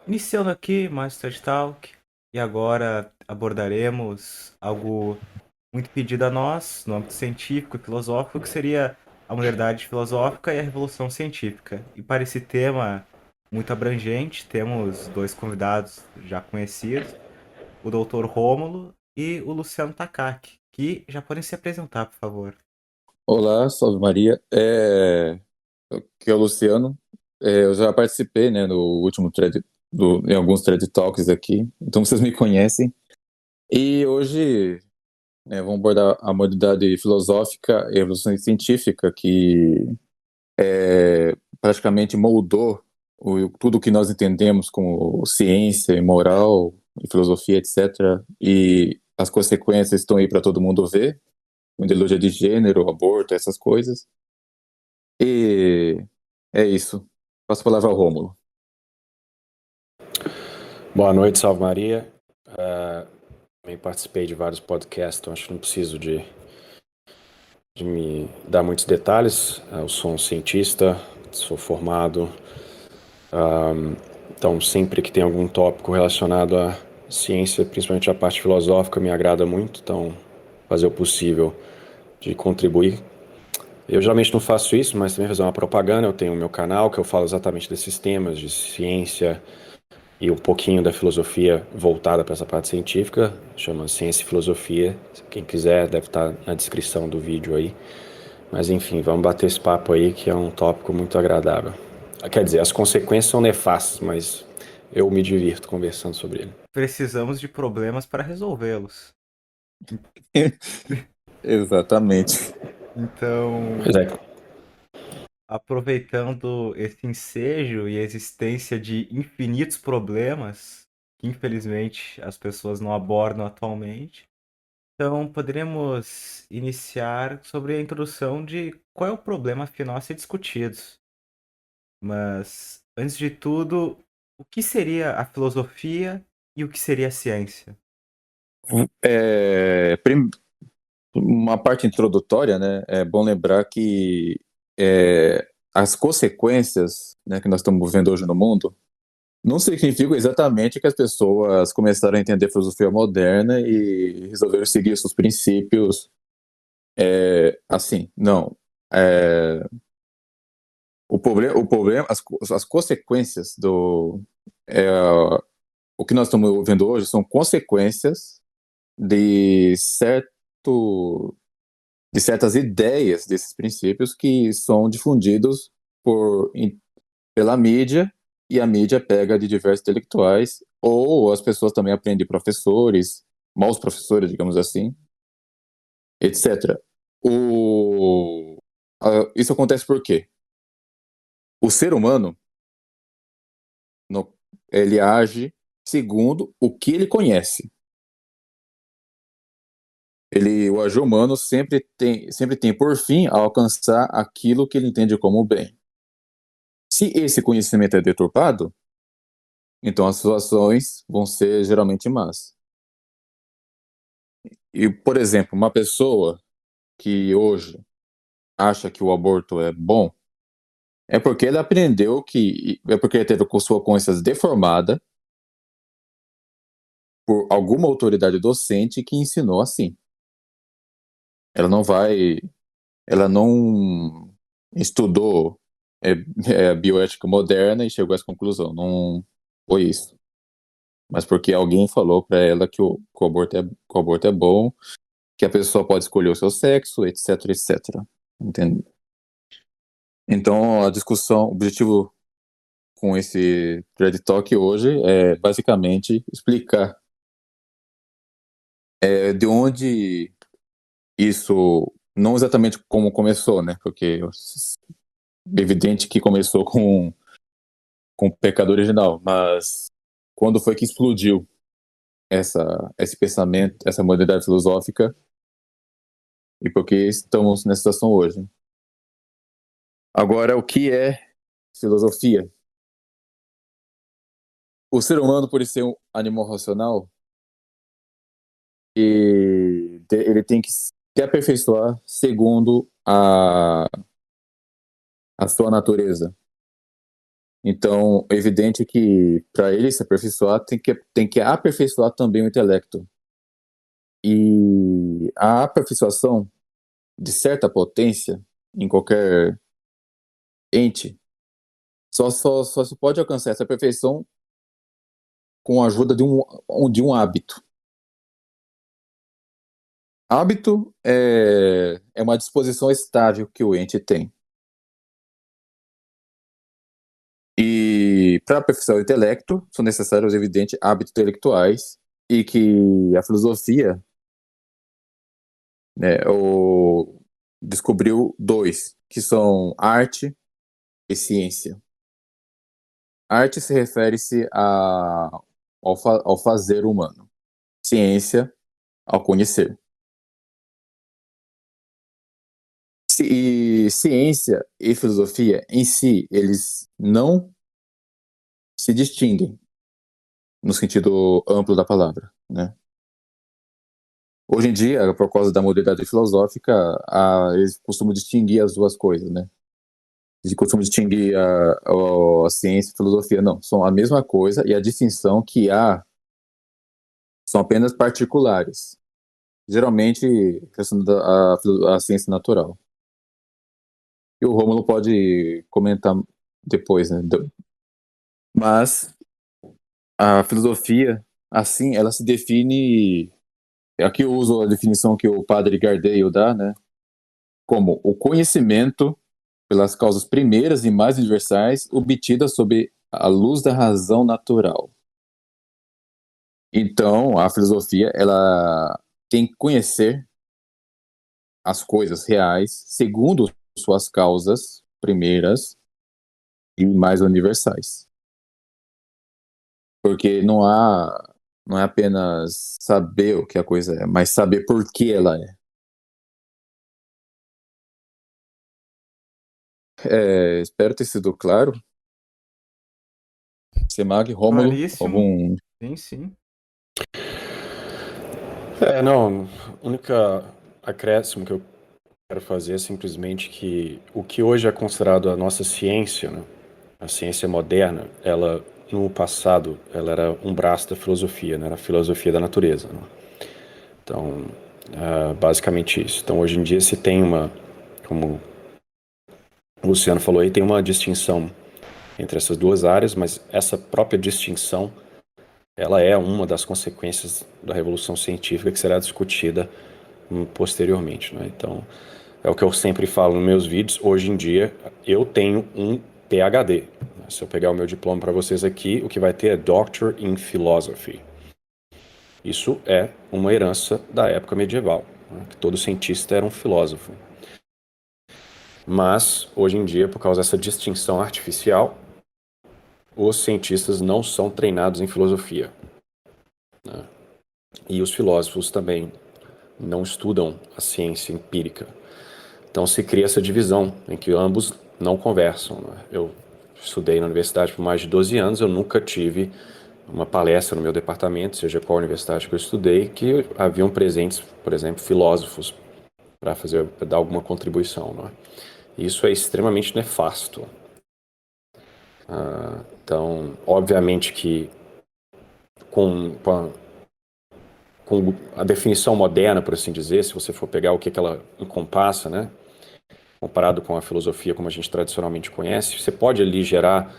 Iniciando aqui mais TED Talk, e agora abordaremos algo muito pedido a nós, no âmbito científico e filosófico, que seria a modernidade filosófica e a revolução científica. E para esse tema muito abrangente, temos dois convidados já conhecidos, o Dr. Rômulo e o Luciano Takaki, que já podem se apresentar, por favor. Olá, salve Maria. Aqui é o Luciano. Eu já participei, né, no último em alguns TED Talks aqui, então vocês me conhecem. E hoje, né, vamos abordar a modalidade filosófica e a evolução científica que praticamente moldou tudo que nós entendemos como ciência e moral e filosofia, etc. E as consequências estão aí para todo mundo ver, com ideologia de gênero, aborto, essas coisas. E é isso. Passo a palavra ao Rômulo. Boa noite, salve Maria. Também participei de vários podcasts, então acho que não preciso de me dar muitos detalhes. Eu sou um cientista, sou formado, então sempre que tem algum tópico relacionado à ciência, principalmente a parte filosófica, me agrada muito, então fazer o possível de contribuir. Eu geralmente não faço isso, mas também fazer uma propaganda. Eu tenho o meu canal que eu falo exatamente desses temas de ciência, e um pouquinho da filosofia voltada para essa parte científica, chama Ciência e Filosofia. Quem quiser deve estar na descrição do vídeo aí. Mas enfim, vamos bater esse papo aí que é um tópico muito agradável. Quer dizer, as consequências são nefastas, mas eu me divirto conversando sobre ele. Precisamos de problemas para resolvê-los. Exatamente. Pois Então, é, aproveitando esse ensejo e a existência de infinitos problemas que infelizmente as pessoas não abordam atualmente. Então, poderíamos iniciar sobre a introdução de qual é o problema afinal a ser discutido. Mas, antes de tudo, o que seria a filosofia e o que seria a ciência? É, uma parte introdutória, né? É bom lembrar que as consequências, né, que nós estamos vendo hoje no mundo não significam exatamente que as pessoas começaram a entender a filosofia moderna e resolveram seguir seus princípios assim. Não. É, o problema, as consequências é, o que nós estamos vendo hoje são consequências de certo, de certas ideias desses princípios que são difundidos pela mídia, e a mídia pega de diversos intelectuais, ou as pessoas também aprendem de professores, maus professores, digamos assim, etc. Isso acontece por quê? O ser humano, no, ele age segundo o que ele conhece. O agir humano sempre tem por fim alcançar aquilo que ele entende como bem. Se esse conhecimento é deturpado, então as suas ações vão ser geralmente más. E, por exemplo, uma pessoa que hoje acha que o aborto é bom, é porque ele aprendeu é porque ele teve com sua consciência deformada por alguma autoridade docente que ensinou assim. Ela não vai, ela não estudou é, bioética moderna e chegou a essa conclusão. Não foi isso. Mas porque alguém falou para ela que o aborto é bom, que a pessoa pode escolher o seu sexo, etc, etc. Entende? Então, a discussão, o objetivo com esse TED Talk hoje é basicamente explicar de onde isso, não exatamente como começou, né? Porque é evidente que começou com o pecado original, mas quando foi que explodiu esse pensamento, essa modalidade filosófica, e por que estamos nessa situação hoje. Agora, o que é filosofia? O ser humano, por ser um animal racional, ele tem que se aperfeiçoar segundo a sua natureza. Então, é evidente que para ele se aperfeiçoar, tem que aperfeiçoar também o intelecto. E a aperfeiçoação de certa potência em qualquer ente só se pode alcançar essa perfeição com a ajuda de um hábito. Hábito é uma disposição estável que o ente tem. E para aperfeiçoar o intelecto, são necessários, evidente, hábitos intelectuais, e que a filosofia, né, descobriu dois, que são arte e ciência. Arte se refere-se ao fazer humano. Ciência, ao conhecer. E ciência e filosofia, em si, eles não se distinguem, no sentido amplo da palavra, né? Hoje em dia, por causa da modernidade filosófica, eles costumam distinguir as duas coisas, né? Eles costumam distinguir a ciência e a filosofia. Não, são a mesma coisa, e a distinção que há são apenas particulares. Geralmente, questão a ciência natural. E o Rômulo pode comentar depois, né? Mas a filosofia, assim, ela se define. Aqui eu uso a definição que o padre Gardel dá, né? Como o conhecimento pelas causas primeiras e mais universais obtidas sob a luz da razão natural. Então, a filosofia, ela tem que conhecer as coisas reais segundo suas causas primeiras e mais universais. Porque não é apenas saber o que a coisa é, mas saber por que ela é. Espero ter sido claro. Semag, Rômulo, Claríssimo. algum... Sim, sim. Não, o único acréscimo que eu quero fazer é simplesmente que o que hoje é considerado a nossa ciência, né, a ciência moderna, ela, no passado, ela era um braço da filosofia, né, era a filosofia da natureza, né? Então, basicamente isso. Então, hoje em dia se tem como o Luciano falou aí, tem uma distinção entre essas duas áreas, mas essa própria distinção, ela é uma das consequências da revolução científica que será discutida posteriormente, né? Então, é o que eu sempre falo nos meus vídeos. Hoje em dia, eu tenho um PhD. Se eu pegar o meu diploma para vocês aqui, o que vai ter é Doctor in Philosophy. Isso é uma herança da época medieval, né? Que todo cientista era um filósofo. Mas, hoje em dia, por causa dessa distinção artificial, os cientistas não são treinados em filosofia, né? E os filósofos também não estudam a ciência empírica. Então se cria essa divisão em que ambos não conversam, né? Eu estudei na universidade por mais de 12 anos, eu nunca tive uma palestra no meu departamento, seja qual universidade que eu estudei, que haviam presentes, por exemplo, filósofos para dar alguma contribuição, né? Isso é extremamente nefasto. Então, obviamente que com a definição moderna, por assim dizer, se você for pegar o que ela encompassa, né, comparado com a filosofia como a gente tradicionalmente conhece, você pode ali gerar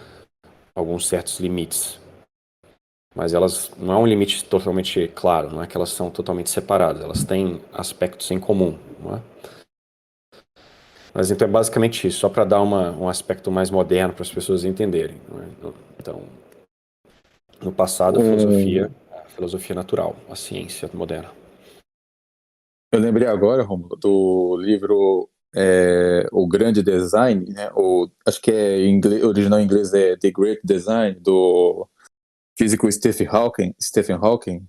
alguns certos limites, mas elas não é um limite totalmente claro, não é que elas são totalmente separadas, elas têm aspectos em comum, não é? Mas então é basicamente isso, só para dar um aspecto mais moderno para as pessoas entenderem, não é? Então, no passado, a filosofia natural, a ciência moderna. Eu lembrei agora, Romulo, do livro O Grande Design, né? Acho que original em inglês é The Great Design, do físico Stephen Hawking.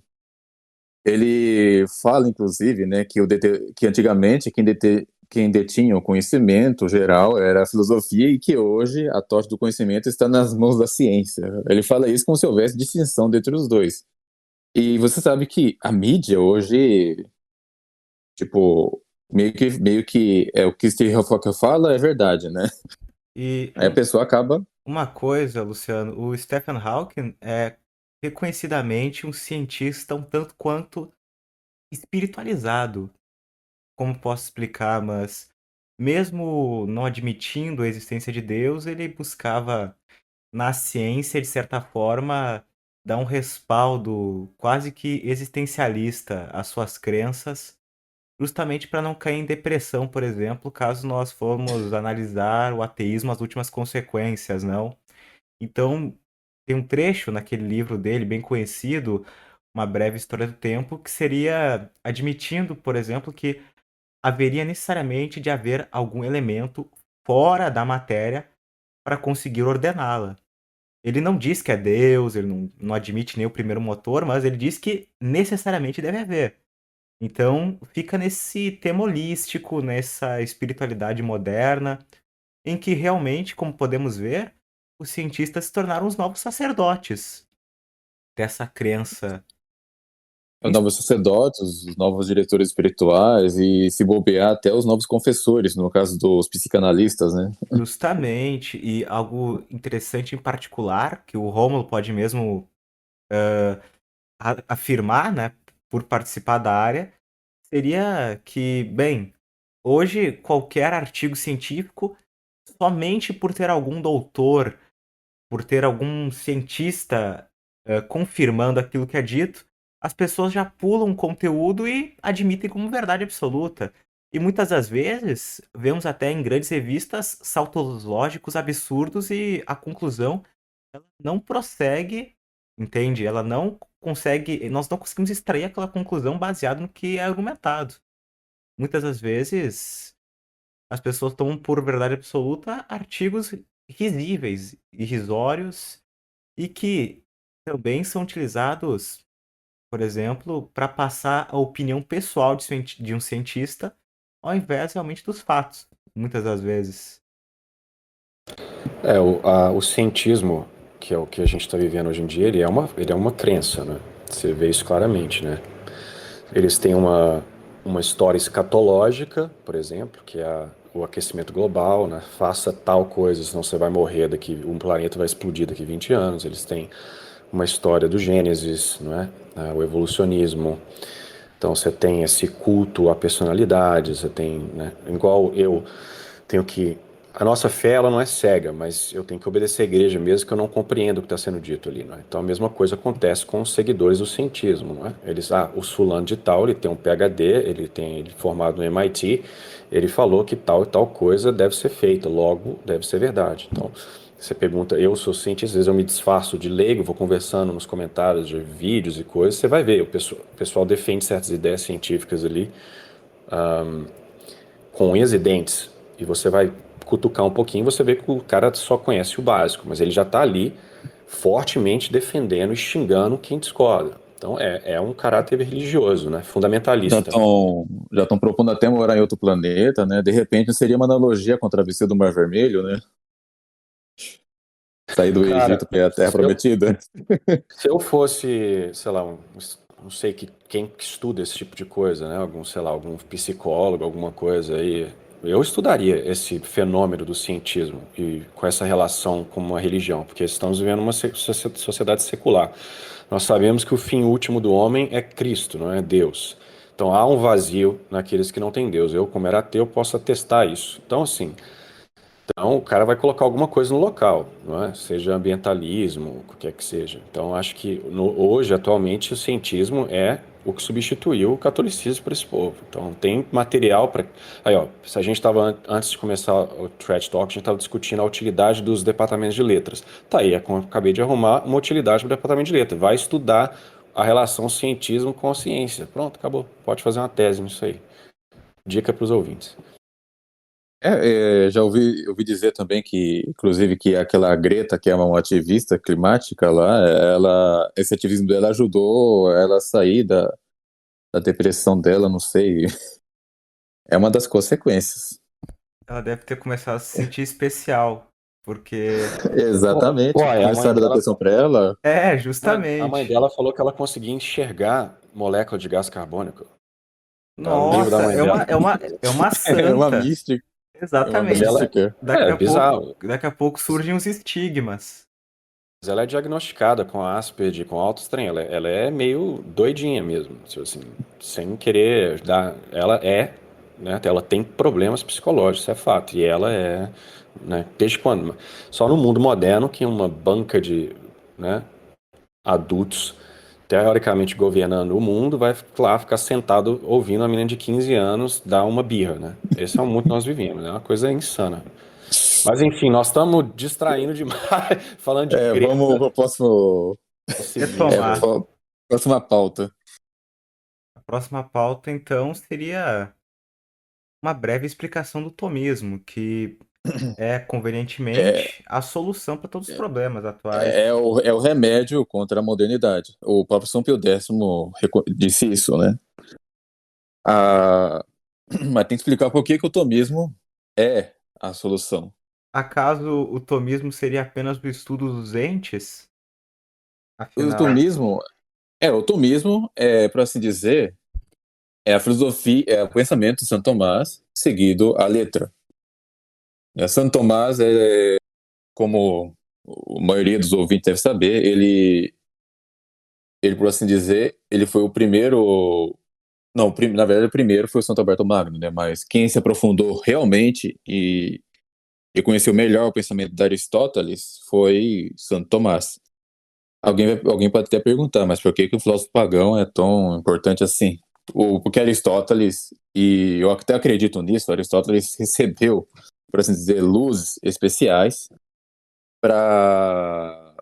Ele fala, inclusive, né, que antigamente quem detinha o conhecimento geral era a filosofia e que hoje a tocha do conhecimento está nas mãos da ciência. Ele fala isso como se houvesse distinção entre os dois. E você sabe que a mídia hoje, tipo, meio que é o que Stephen Hawking fala é verdade, né? E Aí a pessoa acaba Uma coisa, Luciano, o Stephen Hawking é reconhecidamente um cientista um tanto quanto espiritualizado. Como posso explicar, mas mesmo não admitindo a existência de Deus, ele buscava na ciência, de certa forma, dar um respaldo quase que existencialista às suas crenças, justamente para não cair em depressão, por exemplo, caso nós formos analisar o ateísmo, as últimas consequências, não? Então, tem um trecho naquele livro dele, bem conhecido, Uma Breve História do Tempo, que seria admitindo, por exemplo, que haveria necessariamente de haver algum elemento fora da matéria para conseguir ordená-la. Ele não diz que é Deus, ele não admite nem o primeiro motor, mas ele diz que necessariamente deve haver. Então, fica nesse tema holístico, nessa espiritualidade moderna, em que realmente, como podemos ver, os cientistas se tornaram os novos sacerdotes dessa crença. Os novos sacerdotes, os novos diretores espirituais e, se bobear, até os novos confessores, no caso dos psicanalistas, né? Justamente, e algo interessante em particular, que o Rômulo pode mesmo afirmar, né, por participar da área, seria que, bem, hoje qualquer artigo científico, somente por ter algum doutor, por ter algum cientista confirmando aquilo que é dito, as pessoas já pulam o conteúdo e admitem como verdade absoluta. E muitas das vezes vemos até em grandes revistas saltos lógicos absurdos e a conclusão ela não prossegue, entende? Ela não consegue, nós não conseguimos extrair aquela conclusão baseada no que é argumentado. Muitas das vezes as pessoas tomam por verdade absoluta artigos risíveis, irrisórios e que também são utilizados, por exemplo, para passar a opinião pessoal de um cientista, ao invés realmente dos fatos, muitas das vezes. O cientismo, que é o que a gente está vivendo hoje em dia, ele é uma crença, né? Você vê isso claramente, né? Eles têm uma história escatológica, por exemplo, que é o aquecimento global, né? Faça tal coisa, senão você vai morrer daqui, um planeta vai explodir daqui 20 anos. Eles têm uma história do Gênesis, não é? O evolucionismo. Então você tem esse culto à personalidade, você tem, né? Igual eu tenho que a nossa fé ela não é cega, mas eu tenho que obedecer à igreja mesmo que eu não compreendo o que está sendo dito ali, não é? Então a mesma coisa acontece com os seguidores do cientismo, não é? Eles, o fulano de tal, ele tem um PhD, ele formado no MIT, ele falou que tal e tal coisa deve ser feita, logo deve ser verdade. Então você pergunta, eu sou cientista, às vezes eu me disfarço de leigo, vou conversando nos comentários de vídeos e coisas, você vai ver, o pessoal defende certas ideias científicas ali com unhas e dentes, e você vai cutucar um pouquinho, você vê que o cara só conhece o básico, mas ele já está ali fortemente defendendo e xingando quem discorda. Então é um caráter religioso, né? Já Fundamentalista. estão propondo até morar em outro planeta, né? De repente seria uma analogia com a travessia do Mar Vermelho, né? Sair do Cara, Egito para ir à Terra Prometida. se eu fosse, sei lá, não sei quem que estuda esse tipo de coisa, né? Algum, sei lá, algum psicólogo, alguma coisa aí. Eu estudaria esse fenômeno do cientismo e com essa relação com uma religião, porque estamos vivendo uma sociedade secular. Nós sabemos que o fim último do homem é Cristo, não é Deus. Então há um vazio naqueles que não têm Deus. Eu, como era ateu, posso atestar isso. Então, assim, então, o cara vai colocar alguma coisa no local, não é? Seja ambientalismo, o que quer que seja. Então, acho que hoje, atualmente, o cientismo é o que substituiu o catolicismo para esse povo. Então, tem material para. Aí, ó, se a gente estava, antes de começar o Trash Talk, a gente estava discutindo a utilidade dos departamentos de letras. Tá aí, acabei de arrumar uma utilidade para o departamento de letras. Vai estudar a relação cientismo com a ciência. Pronto, acabou. Pode fazer uma tese nisso aí. Dica para os ouvintes. Já ouvi dizer também que, inclusive, que aquela Greta, que é uma ativista climática lá, esse ativismo dela ajudou ela a sair da depressão dela, não sei. É uma das consequências. Ela deve ter começado a se sentir especial, porque. Exatamente. Uai, Começaram a dar atenção para ela. É, a mãe justamente. dela falou que ela conseguia enxergar molécula de gás carbônico. Tá no livro da Nossa, mãe dela. é uma É uma santa. mística. É uma Mas Exatamente. ela mística. Daqui é a pouco, bizarro. daqui a pouco surgem os estigmas. Mas ela é diagnosticada com Asperger, com autoestranho. Ela é meio doidinha mesmo, tipo assim, sem querer dar. Ela é, né? Ela tem problemas psicológicos, isso é fato. E ela é, né? Desde quando? Só no mundo moderno que uma banca de, né, adultos teoricamente governando o mundo vai lá ficar sentado ouvindo uma menina de 15 anos dar uma birra, né? Esse é o mundo que nós vivemos, é uma coisa insana. Mas enfim, nós estamos distraindo demais, falando de Vamos Greta. pro próximo. Vamos seguir isso aí. Retomar. Próxima pauta. A próxima pauta, então, seria uma breve explicação do tomismo, que é, É, convenientemente, a solução para todos os problemas atuais. é o remédio contra a modernidade. O próprio São Pio X disse isso, né? Ah, mas tem que explicar por que que o tomismo é a solução. Acaso o tomismo seria apenas o estudo dos entes? O Afinal, tomismo, por assim dizer, é a filosofia, é o pensamento de Santo Tomás seguido à letra. Santo Tomás como a maioria dos ouvintes deve saber, ele, por assim dizer, ele foi o primeiro. Não, na verdade, o primeiro foi o Santo Alberto Magno, né? Mas quem se aprofundou realmente e conheceu melhor o pensamento de Aristóteles foi Santo Tomás. Alguém pode até perguntar, mas por que que o filósofo pagão é tão importante assim? Porque Aristóteles, e eu até acredito nisso, Aristóteles recebeu, por assim dizer, luzes especiais para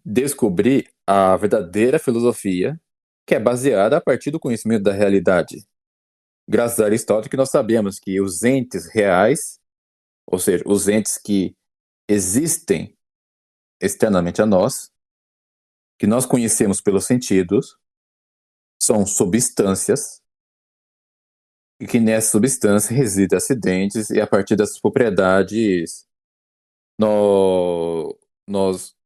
descobrir a verdadeira filosofia, que é baseada a partir do conhecimento da realidade. Graças a Aristóteles que nós sabemos que os entes reais, ou seja, os entes que existem externamente a nós, que nós conhecemos pelos sentidos, são substâncias e que nessa substância residem acidentes e a partir dessas propriedades nós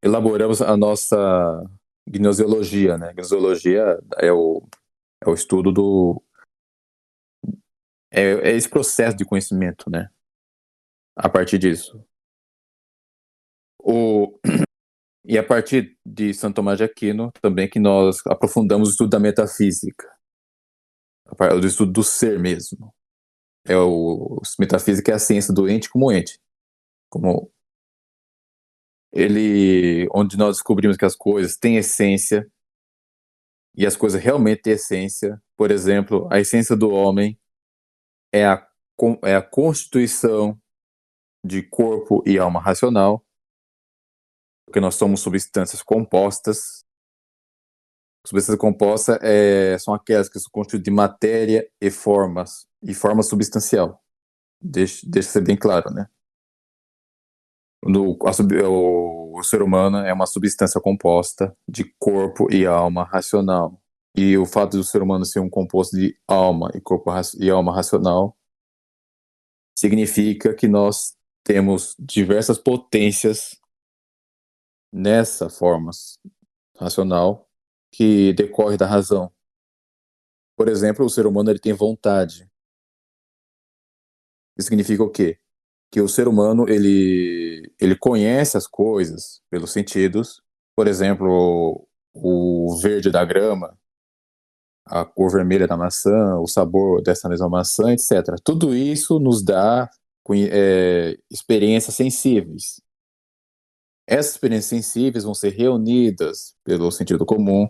elaboramos a nossa gnoseologia, né? Gnoseologia é o estudo é esse processo de conhecimento, né? A partir disso. O, e a partir de Santo Tomás de Aquino, também que nós aprofundamos o estudo da metafísica, o estudo do ser mesmo. Metafísica é a ciência do ente como ente. Como onde nós descobrimos que as coisas têm essência, e as coisas realmente têm essência. Por exemplo, a essência do homem é a constituição de corpo e alma racional, porque nós somos substâncias compostas. Substância composta são aquelas que são constituídas de matéria e forma substancial. Deixa ser bem claro, né? O ser humano é uma substância composta de corpo e alma racional. E o fato do ser humano ser um composto de alma e corpo e alma racional significa que nós temos diversas potências nessa forma racional que decorre da razão. Por exemplo, o ser humano ele tem vontade. Isso significa o quê? Que o ser humano ele conhece as coisas pelos sentidos. Por exemplo, o verde da grama, a cor vermelha da maçã, o sabor dessa mesma maçã, etc. Tudo isso nos dá experiências sensíveis. Essas experiências sensíveis vão ser reunidas pelo sentido comum.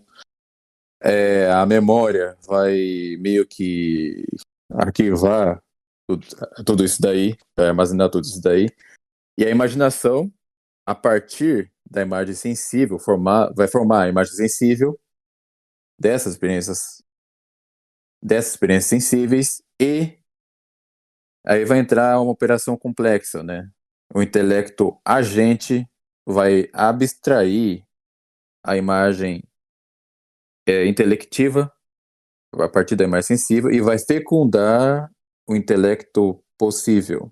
A memória vai meio que arquivar tudo isso daí, vai armazenar tudo isso daí. E a imaginação, a partir da imagem sensível, vai formar a imagem sensível dessas experiências sensíveis, e aí vai entrar uma operação complexa, né? O intelecto agente vai abstrair a imagem intelectiva a partir da imagem sensível e vai fecundar o intelecto possível.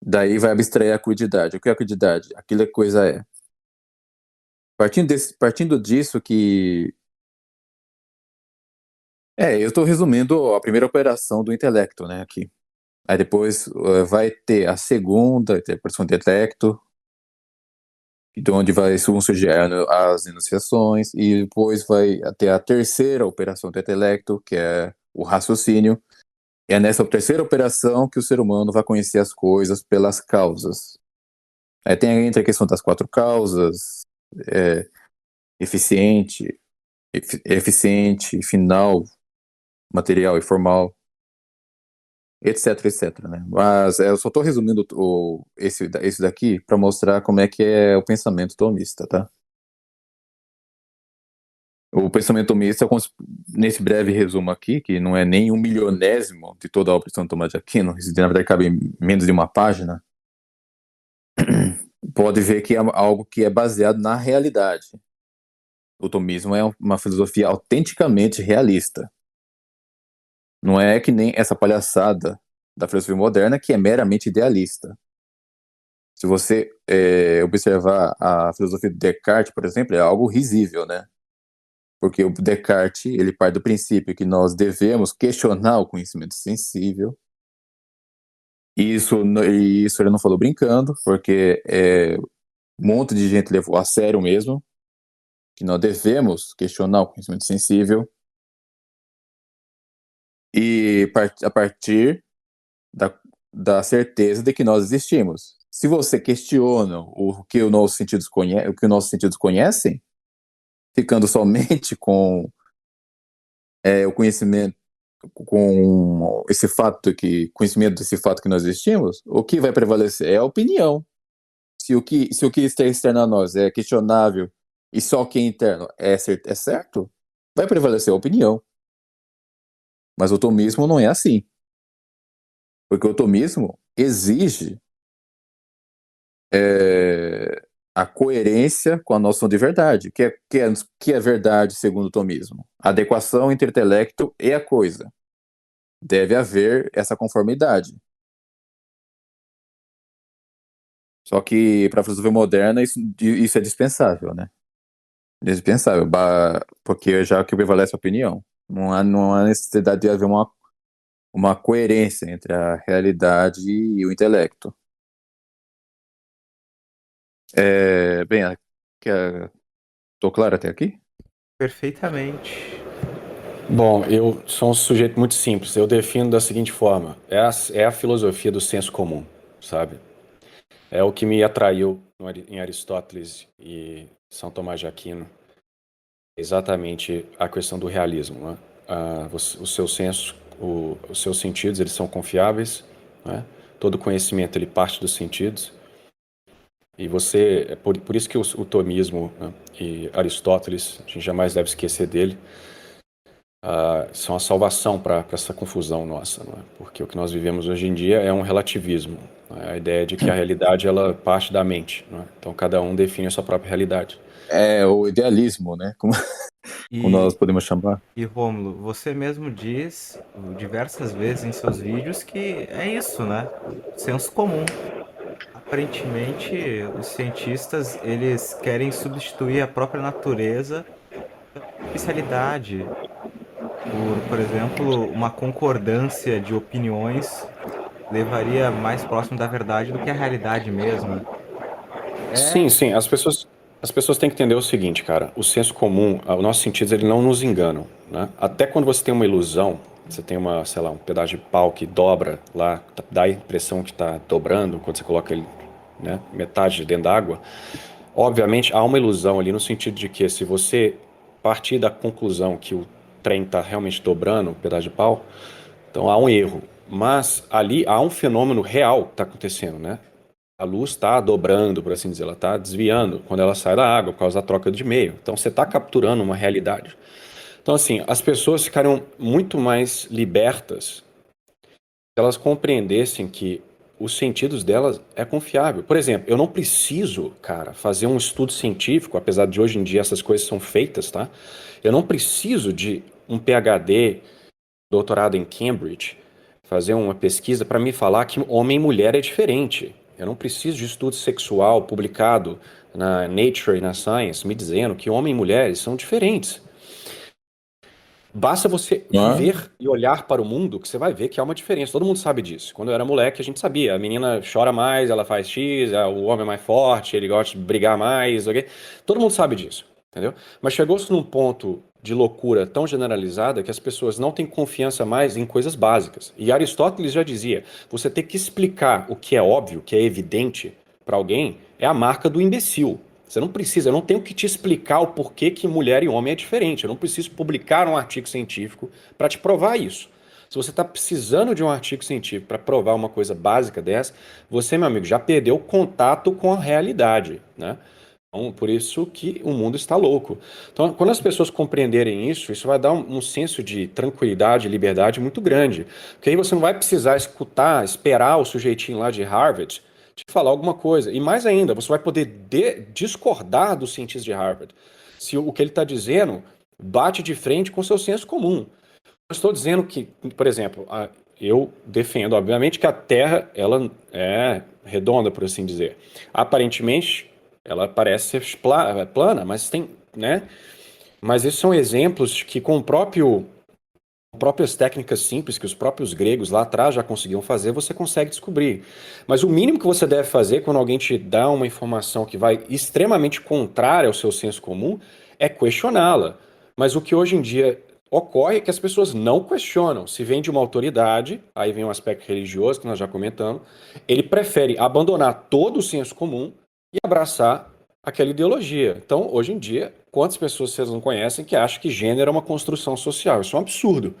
Daí vai abstrair a acuidade. O que é acuidade? Aquilo que coisa é. Partindo disso que... eu estou resumindo a primeira operação do intelecto, né, aqui. Aí depois vai ter a segunda interpretação de intelecto, de onde vão surgir as enunciações, e depois vai ter a terceira operação do intelecto, que é o raciocínio. E é nessa terceira operação que o ser humano vai conhecer as coisas pelas causas. Aí tem entre a questão das 4 causas, eficiente, final, material e formal, etc, etc, né? Mas eu só estou resumindo esse daqui para mostrar como é que é o pensamento tomista, tá? O pensamento tomista, nesse breve resumo aqui, que não é nem 1/1000º de toda a obra de Santo Tomás de Aquino, isso na verdade cabe em menos de uma página, pode ver que é algo que é baseado na realidade. O tomismo é uma filosofia autenticamente realista. Não é que nem essa palhaçada da filosofia moderna, que é meramente idealista. Se você observar a filosofia de Descartes, por exemplo, é algo risível, né? Porque o Descartes, ele parte do princípio que nós devemos questionar o conhecimento sensível. E isso ele não falou brincando, porque um monte de gente levou a sério mesmo, que nós devemos questionar o conhecimento sensível. E a partir da certeza de que nós existimos. Se você questiona o que os nossos sentidos conhecem, ficando somente com o conhecimento, com esse fato conhecimento desse fato que nós existimos, o que vai prevalecer é a opinião. Se o que está externo a nós é questionável e só o que é interno é certo, vai prevalecer a opinião. Mas o tomismo não é assim. Porque o tomismo exige a coerência com a noção de verdade. Que é verdade segundo o tomismo? A adequação entre o intelecto e a coisa. Deve haver essa conformidade. Só que para a filosofia moderna isso é dispensável, né? Dispensável, porque já que prevalece a opinião. Não há necessidade de haver uma coerência entre a realidade e o intelecto. Bem, tô claro até aqui? Perfeitamente. Bom, eu sou um sujeito muito simples. Eu defino da seguinte forma: é a filosofia do senso comum, sabe? É o que me atraiu em Aristóteles e São Tomás de Aquino. Exatamente a questão do realismo, né? O seu senso, os seus sentidos, eles são confiáveis, né? Todo conhecimento ele parte dos sentidos. E por isso que o tomismo, né, e Aristóteles, a gente jamais deve esquecer dele, são a salvação para essa confusão nossa, não é? Porque o que nós vivemos hoje em dia é um relativismo, não é? A ideia de que a realidade ela parte da mente, não é? Então cada um define a sua própria realidade. É o idealismo, né? Como nós podemos chamar. E Rômulo, você mesmo diz diversas vezes em seus vídeos que é isso, né? Senso comum. Aparentemente, os cientistas, eles querem substituir a própria natureza pela artificialidade. Por exemplo, uma concordância de opiniões levaria mais próximo da verdade do que a realidade mesma. Sim, as pessoas têm que entender o seguinte, cara, o senso comum, os nossos sentidos, eles não nos enganam, né? Até quando você tem uma ilusão, você tem um pedaço de pau que dobra lá, dá a impressão que está dobrando quando você coloca ele, né, metade dentro d'água. Obviamente, há uma ilusão ali no sentido de que se você partir da conclusão que o trem está realmente dobrando o pedaço de pau, então há um erro. Mas ali há um fenômeno real que está acontecendo, né? A luz está dobrando, por assim dizer, ela está desviando quando ela sai da água por causa da troca de meio. Então você está capturando uma realidade. Então, assim, as pessoas ficariam muito mais libertas se elas compreendessem que os sentidos delas é confiável. Por exemplo, eu não preciso, cara, fazer um estudo científico, apesar de hoje em dia essas coisas são feitas, tá? Eu não preciso de um PhD, doutorado em Cambridge, fazer uma pesquisa para me falar que homem e mulher é diferente. Eu não preciso de estudo sexual publicado na Nature e na Science me dizendo que homem e mulheres são diferentes. Basta você Não é? viver e olhar para o mundo que você vai ver que há uma diferença. Todo mundo sabe disso. Quando eu era moleque, a gente sabia. A menina chora mais, ela faz X, o homem é mais forte, ele gosta de brigar mais, ok? Todo mundo sabe disso, entendeu? Mas chegou-se num ponto de loucura tão generalizada que as pessoas não têm confiança mais em coisas básicas. E Aristóteles já dizia: você ter que explicar o que é óbvio, que é evidente para alguém, é a marca do imbecil. Você não precisa, eu não tenho que te explicar o porquê que mulher e homem é diferente. Eu não preciso publicar um artigo científico para te provar isso. Se você está precisando de um artigo científico para provar uma coisa básica dessa, você, meu amigo, já perdeu o contato com a realidade, né? Então, por isso que o mundo está louco. Então, quando as pessoas compreenderem isso, isso vai dar um senso de tranquilidade e liberdade muito grande. Porque aí você não vai precisar escutar, esperar o sujeitinho lá de Harvard te falar alguma coisa. E mais ainda, você vai poder discordar do cientista de Harvard. Se o que ele está dizendo bate de frente com o seu senso comum. Eu estou dizendo que, por exemplo, eu defendo, obviamente, que a Terra ela é redonda, por assim dizer. Aparentemente, ela parece ser plana, mas tem, né? Mas esses são exemplos que, com próprias técnicas simples que os próprios gregos lá atrás já conseguiam fazer, você consegue descobrir. Mas o mínimo que você deve fazer quando alguém te dá uma informação que vai extremamente contrária ao seu senso comum é questioná-la. Mas o que hoje em dia ocorre é que as pessoas não questionam. Se vem de uma autoridade, aí vem um aspecto religioso que nós já comentamos, ele prefere abandonar todo o senso comum e abraçar aquela ideologia. Então, hoje em dia, quantas pessoas vocês não conhecem que acham que gênero é uma construção social? Isso é um absurdo.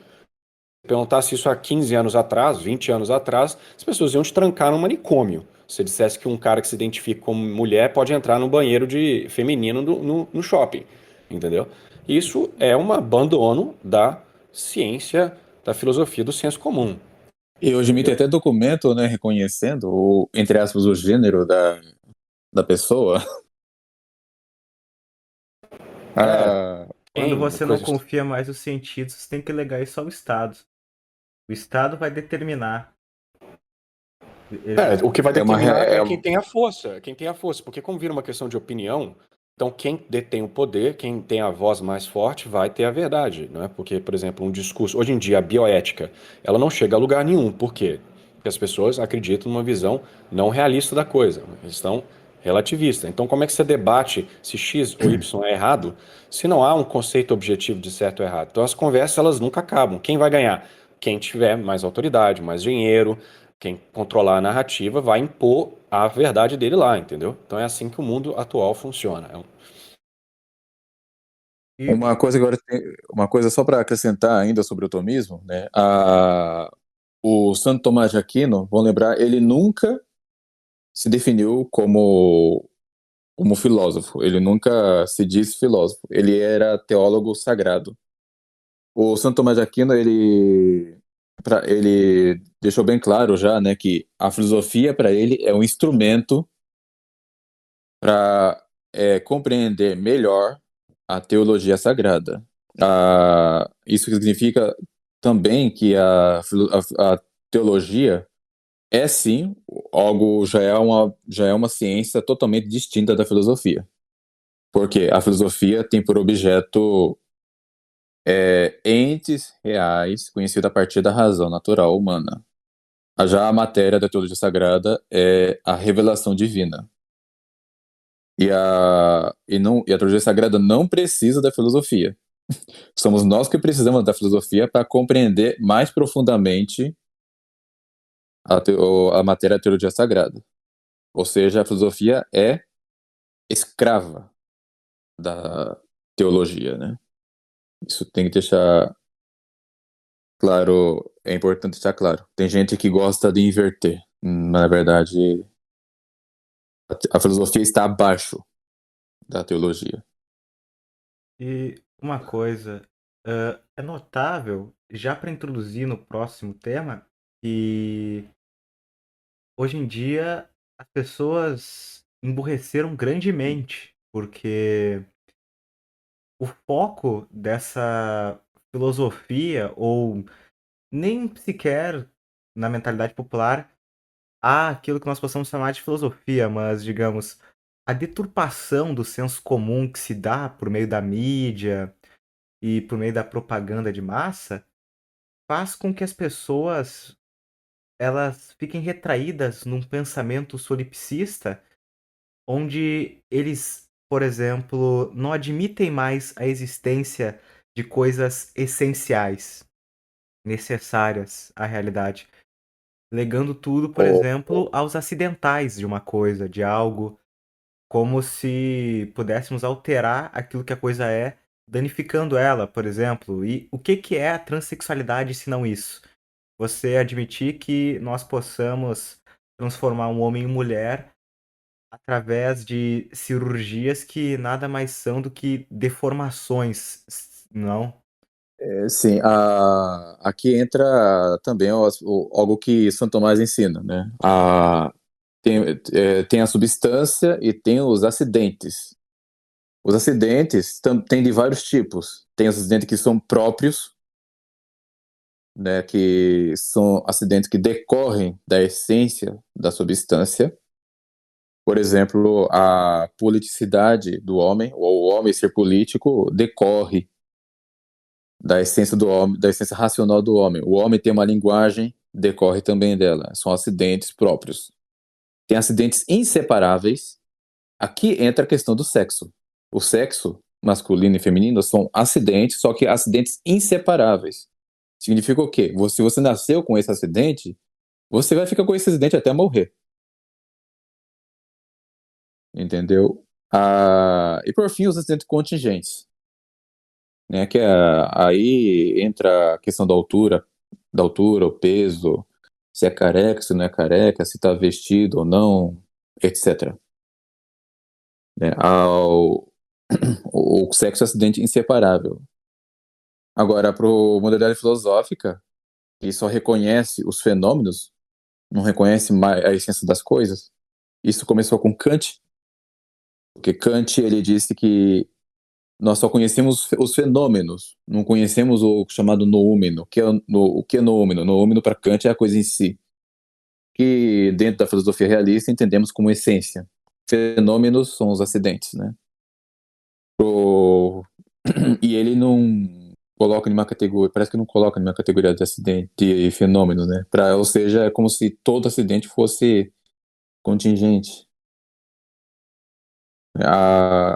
Perguntasse isso há 15 anos atrás, 20 anos atrás, as pessoas iam te trancar num manicômio. Se dissesse que um cara que se identifica como mulher pode entrar no banheiro de feminino no shopping, entendeu? Isso é um abandono da ciência, da filosofia do senso comum, E hoje me tem entendeu? até documento, né, reconhecendo, entre aspas, o gênero da pessoa. É, Ah, Quando tem você não coisas. confia mais nos sentidos, você tem que alegar isso ao Estado. O Estado vai determinar. O que vai é uma. determinar é quem tem a força, quem tem a força, porque como vira uma questão de opinião, então quem detém o poder, quem tem a voz mais forte, vai ter a verdade, não é? Porque, por exemplo, um discurso, hoje em dia a bioética, ela não chega a lugar nenhum, por quê? Porque as pessoas acreditam numa visão não realista da coisa, uma questão relativista. Então, como é que você debate se X ou Y é errado, se não há um conceito objetivo de certo ou errado? Então, as conversas elas nunca acabam. Quem vai ganhar? Quem tiver mais autoridade, mais dinheiro, quem controlar a narrativa vai impor a verdade dele lá, entendeu? Então é assim que o mundo atual funciona. E Uma coisa agora, uma coisa só para acrescentar ainda sobre o tomismo, né? O Santo Tomás de Aquino, vão lembrar, ele nunca se definiu como filósofo. Ele nunca se disse filósofo. Ele era teólogo sagrado. O Santo Tomás de Aquino, ele deixou bem claro já, né, que a filosofia para ele é um instrumento para compreender melhor a teologia sagrada. Isso significa também que a teologia é sim algo, já é uma ciência totalmente distinta da filosofia. Porque a filosofia tem por objeto entes reais conhecidos a partir da razão natural humana. Já a matéria da teologia sagrada é a revelação divina. E a teologia sagrada não precisa da filosofia. Somos nós que precisamos da filosofia para compreender mais profundamente a matéria da teologia sagrada. Ou seja, a filosofia é escrava da teologia, né? Isso tem que deixar claro, é importante deixar claro. Tem gente que gosta de inverter. Na verdade, a filosofia está abaixo da teologia. E uma coisa, é notável, já para introduzir no próximo tema, que hoje em dia as pessoas emburreceram grandemente, porque o foco dessa filosofia, ou nem sequer na mentalidade popular, há aquilo que nós possamos chamar de filosofia, mas digamos, a deturpação do senso comum que se dá por meio da mídia, e por meio da propaganda de massa, faz com que as pessoas elas fiquem retraídas num pensamento solipsista, onde eles, por exemplo, não admitem mais a existência de coisas essenciais, necessárias à realidade, legando tudo, por Ou, exemplo, aos acidentais de uma coisa, de algo, como se pudéssemos alterar aquilo que a coisa é, danificando ela, por exemplo. E o que que é a transexualidade se não isso? Você admitir que nós possamos transformar um homem em mulher através de cirurgias que nada mais são do que deformações, não? sim, aqui entra também algo que Santo Tomás ensina, né? Tem a substância e tem os acidentes. Os acidentes têm de vários tipos. Tem os acidentes que são próprios, né, que são acidentes que decorrem da essência da substância. Por exemplo, a politicidade do homem, ou o homem ser político, decorre da essência do homem, da essência racional do homem. O homem tem uma linguagem, decorre também dela. São acidentes próprios. Tem acidentes inseparáveis. Aqui entra a questão do sexo. O sexo masculino e feminino são acidentes, só que acidentes inseparáveis. Significa o quê? Se você nasceu com esse acidente, você vai ficar com esse acidente até morrer. Entendeu? E por fim, os acidentes contingentes. Né, aí entra a questão da altura, o peso, se é careca, se não é careca, se está vestido ou não, etc. Né, o sexo é acidente inseparável. Agora, para a modalidade filosófica, que só reconhece os fenômenos, não reconhece mais a essência das coisas, isso começou com Kant, porque Kant ele disse que nós só conhecemos os fenômenos, não conhecemos o chamado noúmeno. O que é noúmeno? Noúmeno para Kant é a coisa em si, que dentro da filosofia realista entendemos como essência. Fenômenos são os acidentes, né? E ele não coloca em uma categoria, parece que não coloca em uma categoria de acidente, de fenômeno, né? Ou seja, é como se todo acidente fosse contingente.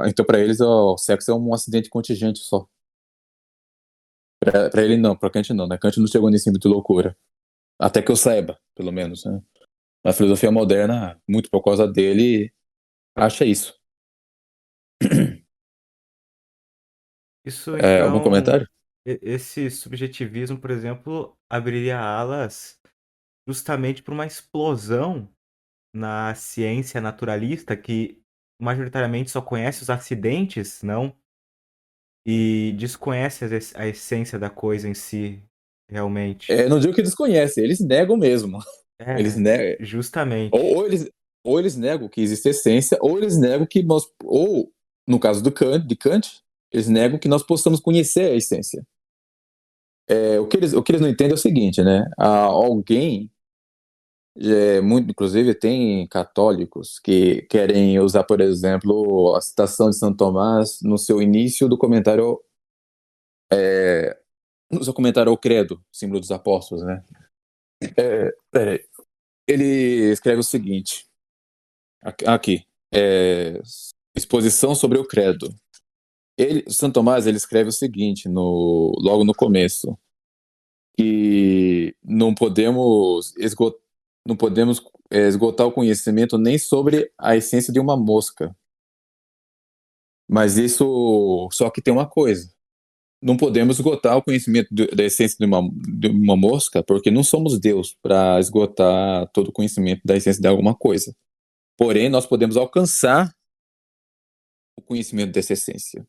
Então, para eles, o sexo é um acidente contingente só. Para ele não, para Kant não, né? Kant não chegou nesse nível de loucura. Até que eu saiba, pelo menos, né? A filosofia moderna, muito por causa dele, acha isso. Isso, Algum então, comentário? esse subjetivismo, por exemplo, abriria alas justamente para uma explosão na ciência naturalista que majoritariamente só conhece os acidentes, não? E desconhece a essência da coisa em si, realmente. Não digo que eles conhecem, eles negam mesmo. Eles É, negam. justamente. Ou eles negam que existe essência, ou eles negam que nós. Ou, no caso de Kant, eles negam que nós possamos conhecer a essência. O que eles não entendem é o seguinte, né? Alguém inclusive tem católicos que querem usar, por exemplo, a citação de Santo Tomás no seu início do comentário, no seu comentário ao Credo, símbolo dos apóstolos, né? Peraí. Ele escreve o seguinte, aqui, exposição sobre o Credo. Santo Tomás, ele escreve o seguinte, logo no começo, que não podemos esgotar o conhecimento nem sobre a essência de uma mosca. Mas isso, só que tem uma coisa. Não podemos esgotar o conhecimento da essência de uma mosca, porque não somos Deus para esgotar todo o conhecimento da essência de alguma coisa. Porém, nós podemos alcançar o conhecimento dessa essência.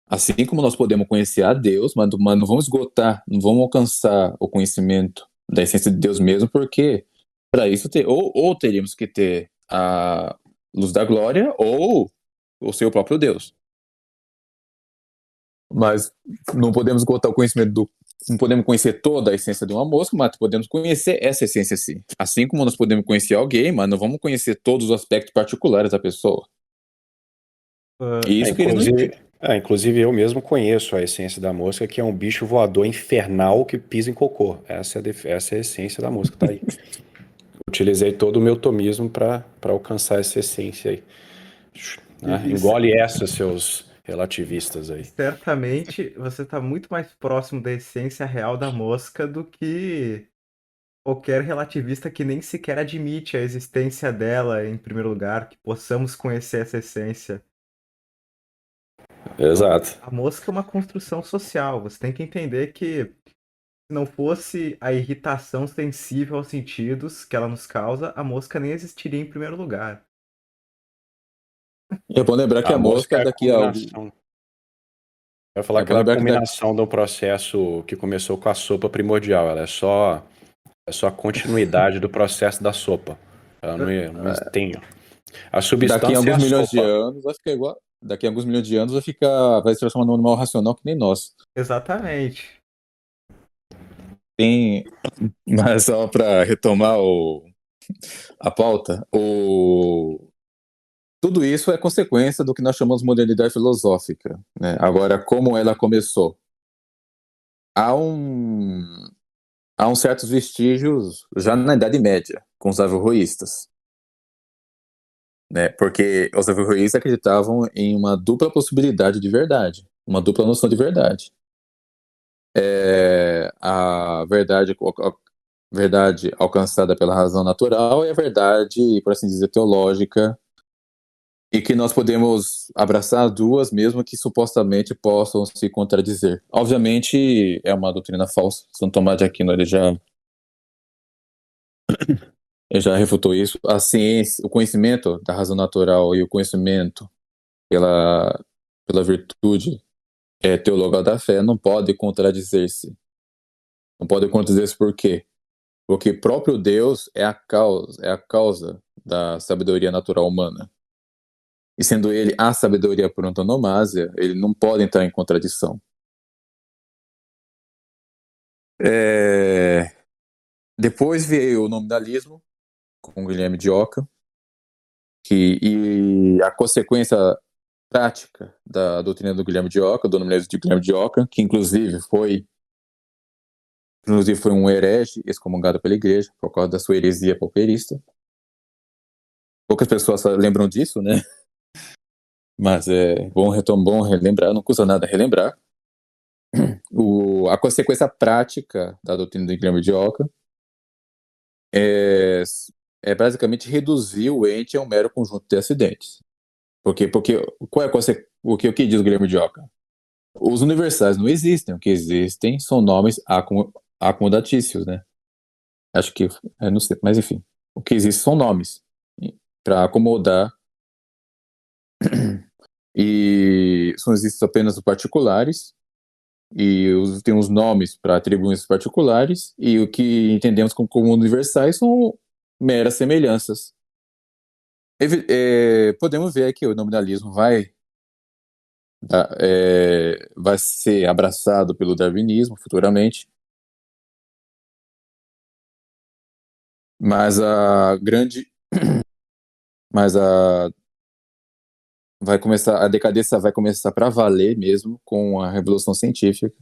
Assim como nós podemos conhecer a Deus, mas não vamos esgotar, não vamos alcançar o conhecimento da essência de Deus mesmo, porque para isso ou teríamos que ter a luz da glória ou o seu próprio Deus. Mas não podemos esgotar o conhecimento não podemos conhecer toda a essência de uma mosca, mas podemos conhecer essa essência sim. Assim como nós podemos conhecer alguém, mas não vamos conhecer todos os aspectos particulares da pessoa. Ah, E isso que eles não Inclusive, entendem. Inclusive eu mesmo conheço a essência da mosca, que é um bicho voador infernal que pisa em cocô. Essa é a essência da mosca, tá aí. Utilizei todo o meu tomismo para alcançar essa essência aí. Né? E Engole essa, seus relativistas aí. certamente você está muito mais próximo da essência real da mosca do que qualquer relativista que nem sequer admite a existência dela em primeiro lugar, que possamos conhecer essa essência. Exato. A mosca é uma construção social. Você tem que entender que se não fosse a irritação sensível aos sentidos que ela nos causa, a mosca nem existiria em primeiro lugar. E é bom lembrar que A a mosca mosca é a daqui a algo. combinação. Eu ia falar É que bom ela é a lembrar que daqui. combinação de um processo que começou com a sopa primordial. Ela é só a continuidade do processo da sopa. Ela não tem. A Daqui a substância é alguns a milhões de sopa. anos vai ficar igual. Daqui a alguns milhões de anos vai se transformar num animal racional que nem nós. Exatamente. Tem, mas só para retomar a pauta, tudo isso é consequência do que nós chamamos de modernidade filosófica, né? Agora, como ela começou? Há um, há uns certos vestígios já na Idade Média, com os averroístas, né? Porque os averroístas acreditavam em uma dupla possibilidade de verdade, uma dupla noção de verdade. A verdade alcançada pela razão natural e a verdade, por assim dizer, teológica, e que nós podemos abraçar as duas, mesmo que supostamente possam se contradizer. Obviamente, é uma doutrina falsa. São Tomás de Aquino ele já refutou isso. A ciência, o conhecimento da razão natural e o conhecimento pela virtude teológica da fé não pode contradizer-se. Não pode contradizer-se por quê? Porque próprio Deus é a causa da sabedoria natural humana. E sendo ele a sabedoria por antonomasia, ele não pode entrar em contradição. Depois veio o nominalismo, com Guilherme de Ockham, e a consequência prática da doutrina do Guilherme de Ockham, do nominalismo de Guilherme de Ockham, que inclusive foi um herege excomungado pela igreja por causa da sua heresia pauperista. Poucas pessoas lembram disso, né? Mas é bom relembrar, não custa nada relembrar. A consequência prática da doutrina do Guilherme de Ockham é basicamente reduzir o ente a um mero conjunto de acidentes. Porque qual é o que diz o Guilherme de Ockham? Os universais não existem, o que existem são nomes acomodatícios, né? Acho que, não sei, mas enfim, o que existe são nomes para acomodar e são existem apenas os particulares e tem os nomes para atribuir os particulares e o que entendemos como universais são meras semelhanças. Podemos ver que o nominalismo vai ser abraçado pelo darwinismo futuramente, mas a decadência vai começar para valer mesmo com a Revolução Científica.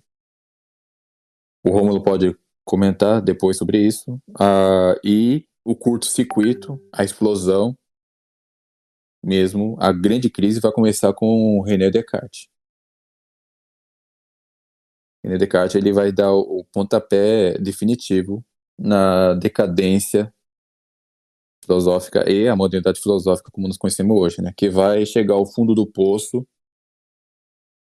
O Rômulo pode comentar depois sobre isso. E o curto-circuito, a explosão mesmo, a grande crise vai começar com René Descartes. René Descartes ele vai dar o pontapé definitivo na decadência filosófica e a modernidade filosófica como nos conhecemos hoje, né? Que vai chegar ao fundo do poço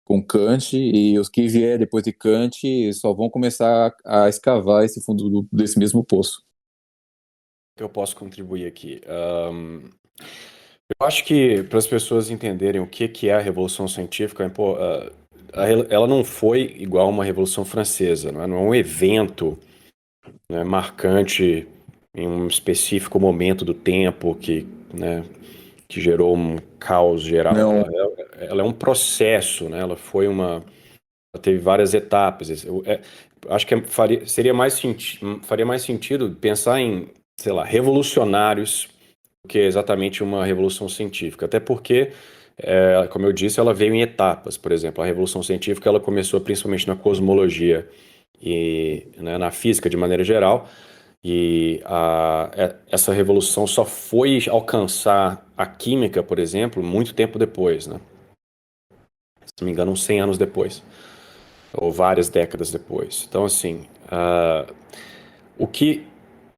com Kant e os que vier depois de Kant só vão começar a escavar esse fundo desse mesmo poço. Eu posso contribuir aqui. Eu acho que para as pessoas entenderem o que é a Revolução Científica, ela não foi igual a uma Revolução Francesa, não é um evento, né, marcante em um específico momento do tempo que gerou um caos geral. Não, Ela é um processo, né? Ela teve várias etapas. Acho que faria mais sentido pensar em, sei lá, revolucionários do que exatamente uma revolução científica. Até porque como eu disse, ela veio em etapas. Por exemplo, a Revolução Científica ela começou principalmente na cosmologia e, né, na física de maneira geral, e essa revolução só foi alcançar a química, por exemplo, muito tempo depois, né? Se não me engano, uns 100 anos depois, ou várias décadas depois. Então, assim, o que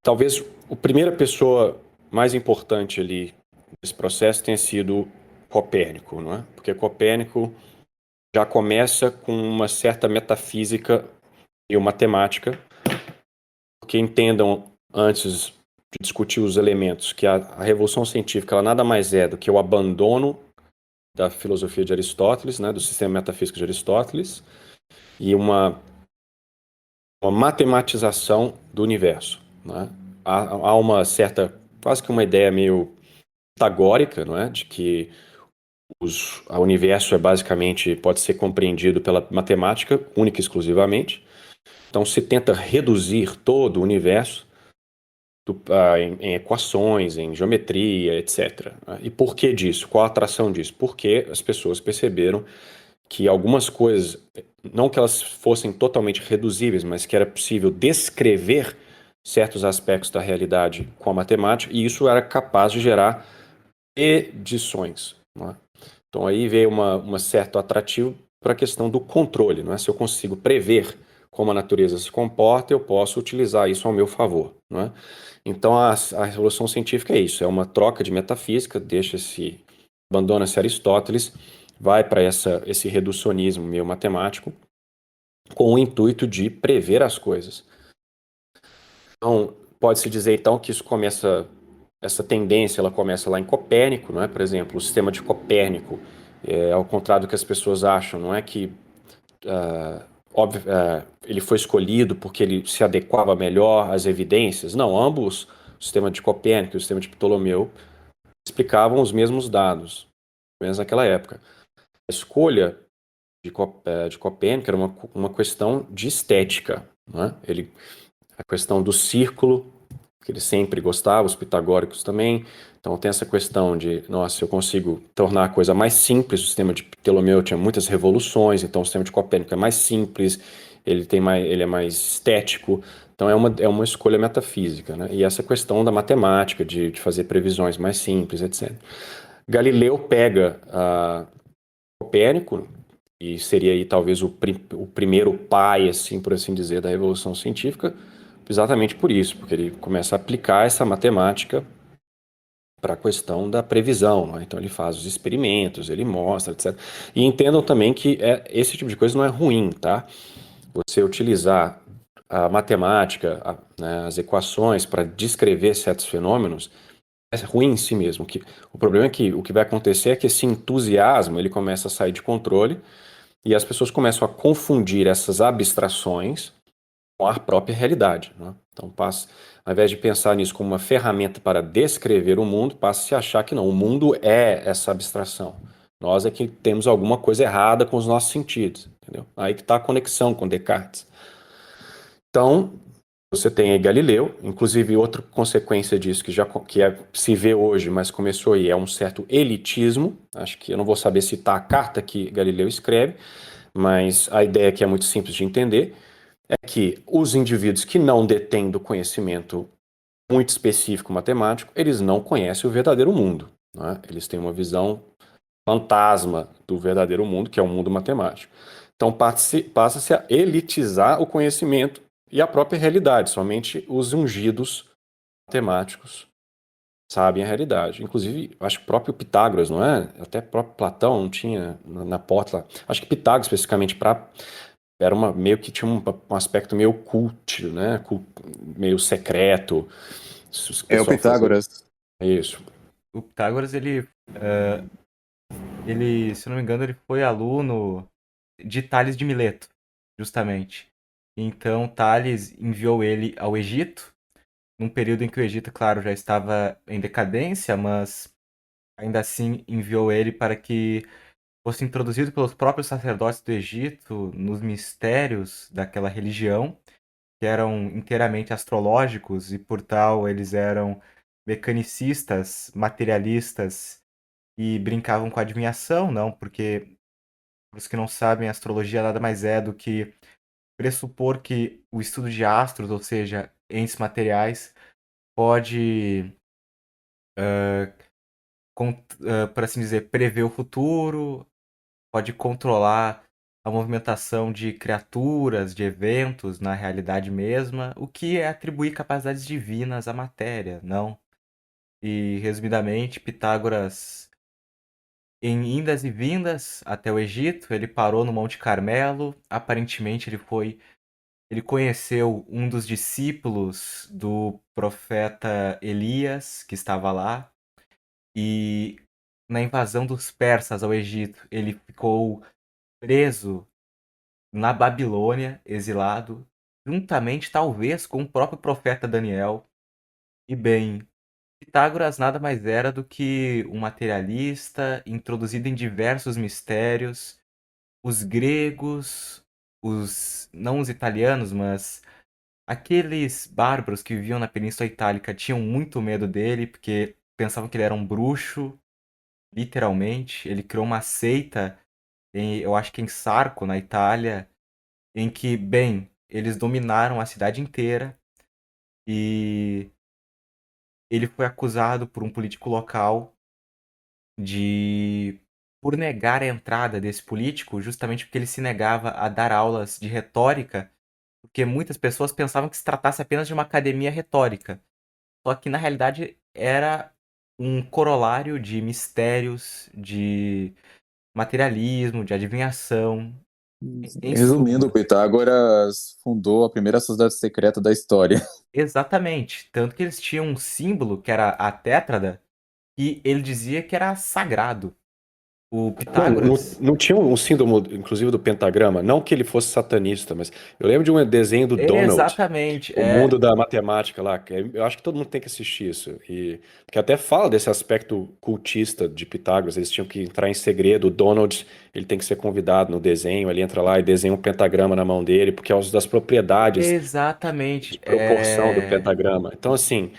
talvez a primeira pessoa mais importante ali nesse processo tenha sido Copérnico, não é? Porque Copérnico já começa com uma certa metafísica e uma matemática, porque entendam antes de discutir os elementos que a revolução científica ela nada mais é do que o abandono da filosofia de Aristóteles, né, do sistema metafísico de Aristóteles, e uma matematização do universo, né? Há uma certa, quase que uma ideia meio pitagórica, não é, de que o universo é basicamente pode ser compreendido pela matemática única e exclusivamente. Então se tenta reduzir todo o universo em equações, em geometria, etc. E por que disso? Qual a atração disso? Porque as pessoas perceberam que algumas coisas, não que elas fossem totalmente reduzíveis, mas que era possível descrever certos aspectos da realidade com a matemática, e isso era capaz de gerar predições. Não é? Então aí veio uma certo atrativo para a questão do controle. Não é? Se eu consigo prever como a natureza se comporta, eu posso utilizar isso ao meu favor. Não é? Então a revolução científica é isso, é uma troca de metafísica, abandona-se Aristóteles, vai para esse reducionismo meio matemático, com o intuito de prever as coisas. Então, pode-se dizer então que essa tendência, ela começa lá em Copérnico, não é? Por exemplo, o sistema de Copérnico, ao contrário do que as pessoas acham, não é que ele foi escolhido porque ele se adequava melhor às evidências. Não, ambos, o sistema de Copérnico e o sistema de Ptolomeu, explicavam os mesmos dados, pelo menos naquela época. A escolha de Copérnico era uma questão de estética, não é? A questão do círculo, que ele sempre gostava, os pitagóricos também. Então tem essa questão de, nossa, eu consigo tornar a coisa mais simples. O sistema de Ptolomeu tinha muitas revoluções, então o sistema de Copérnico é mais simples, ele é mais estético. Então é uma escolha metafísica, né? E essa questão da matemática, de fazer previsões mais simples, etc. Galileu pega Copérnico, e seria aí talvez o primeiro pai, assim, por assim dizer, da Revolução Científica, exatamente por isso, porque ele começa a aplicar essa matemática para a questão da previsão, né? Então ele faz os experimentos, ele mostra, etc. E entendam também que esse tipo de coisa não é ruim, tá? Você utilizar a matemática, né, as equações para descrever certos fenômenos é ruim em si mesmo. O problema é que o que vai acontecer é que esse entusiasmo ele começa a sair de controle e as pessoas começam a confundir essas abstrações com a própria realidade, né? Então, ao invés de pensar nisso como uma ferramenta para descrever o mundo, passa-se a achar que não, o mundo é essa abstração. Nós é que temos alguma coisa errada com os nossos sentidos, entendeu? Aí que está a conexão com Descartes. Então, você tem aí Galileu, inclusive outra consequência disso se vê hoje, mas começou aí, é um certo elitismo. Acho que eu não vou saber citar a carta que Galileu escreve, mas a ideia que é muito simples de entender é que os indivíduos que não detêm do conhecimento muito específico matemático, eles não conhecem o verdadeiro mundo, né? Eles têm uma visão fantasma do verdadeiro mundo, que é o mundo matemático. Então passa-se a elitizar o conhecimento e a própria realidade. Somente os ungidos matemáticos sabem a realidade. Inclusive, acho que o próprio Pitágoras, não é? Até próprio Platão não tinha na porta lá. Acho que Pitágoras, especificamente, meio que tinha um aspecto meio cult, né? Meio secreto. O É o pessoal fazia Pitágoras. isso. O Pitágoras, ele, se eu não me engano, ele foi aluno de Tales de Mileto, justamente. Então, Tales enviou ele ao Egito, num período em que o Egito, claro, já estava em decadência, mas ainda assim enviou ele para que fosse introduzido pelos próprios sacerdotes do Egito nos mistérios daquela religião, que eram inteiramente astrológicos e, por tal, eles eram mecanicistas, materialistas e brincavam com a adivinhação, não, porque, para os que não sabem, a astrologia nada mais é do que pressupor que o estudo de astros, ou seja, entes materiais, pode, por assim dizer, prever o futuro, pode controlar a movimentação de criaturas, de eventos na realidade mesma, o que é atribuir capacidades divinas à matéria, não? E, resumidamente, Pitágoras, em indas e vindas até o Egito, ele parou no Monte Carmelo. Aparentemente, ele conheceu um dos discípulos do profeta Elias, que estava lá, e na invasão dos persas ao Egito, ele ficou preso na Babilônia, exilado, juntamente talvez com o próprio profeta Daniel. E bem, Pitágoras nada mais era do que um materialista introduzido em diversos mistérios. Os gregos, não os italianos, mas aqueles bárbaros que viviam na Península Itálica tinham muito medo dele, porque pensavam que ele era um bruxo, literalmente. Ele criou uma seita, eu acho que em Sarco, na Itália, em que, bem, eles dominaram a cidade inteira e ele foi acusado por um político local de por negar a entrada desse político, justamente porque ele se negava a dar aulas de retórica, porque muitas pessoas pensavam que se tratasse apenas de uma academia retórica. Só que na realidade era um corolário de mistérios, de materialismo, de adivinhação. Em Resumindo, suma, Pitágoras fundou a primeira sociedade secreta da história. exatamente. Tanto que eles tinham um símbolo que era a tétrada, e ele dizia que era sagrado. O Mano, não, Pitágoras. não tinha um símbolo, inclusive, do pentagrama? Não que ele fosse satanista, mas eu lembro de um desenho do Donald, Exatamente. o mundo da matemática lá. Eu acho que todo mundo tem que assistir isso. Porque até fala desse aspecto cultista de Pitágoras. Eles tinham que entrar em segredo. O Donald, ele tem que ser convidado no desenho. Ele entra lá e desenha um pentagrama na mão dele, porque é causa das propriedades de Exatamente. proporção do pentagrama. Então, assim,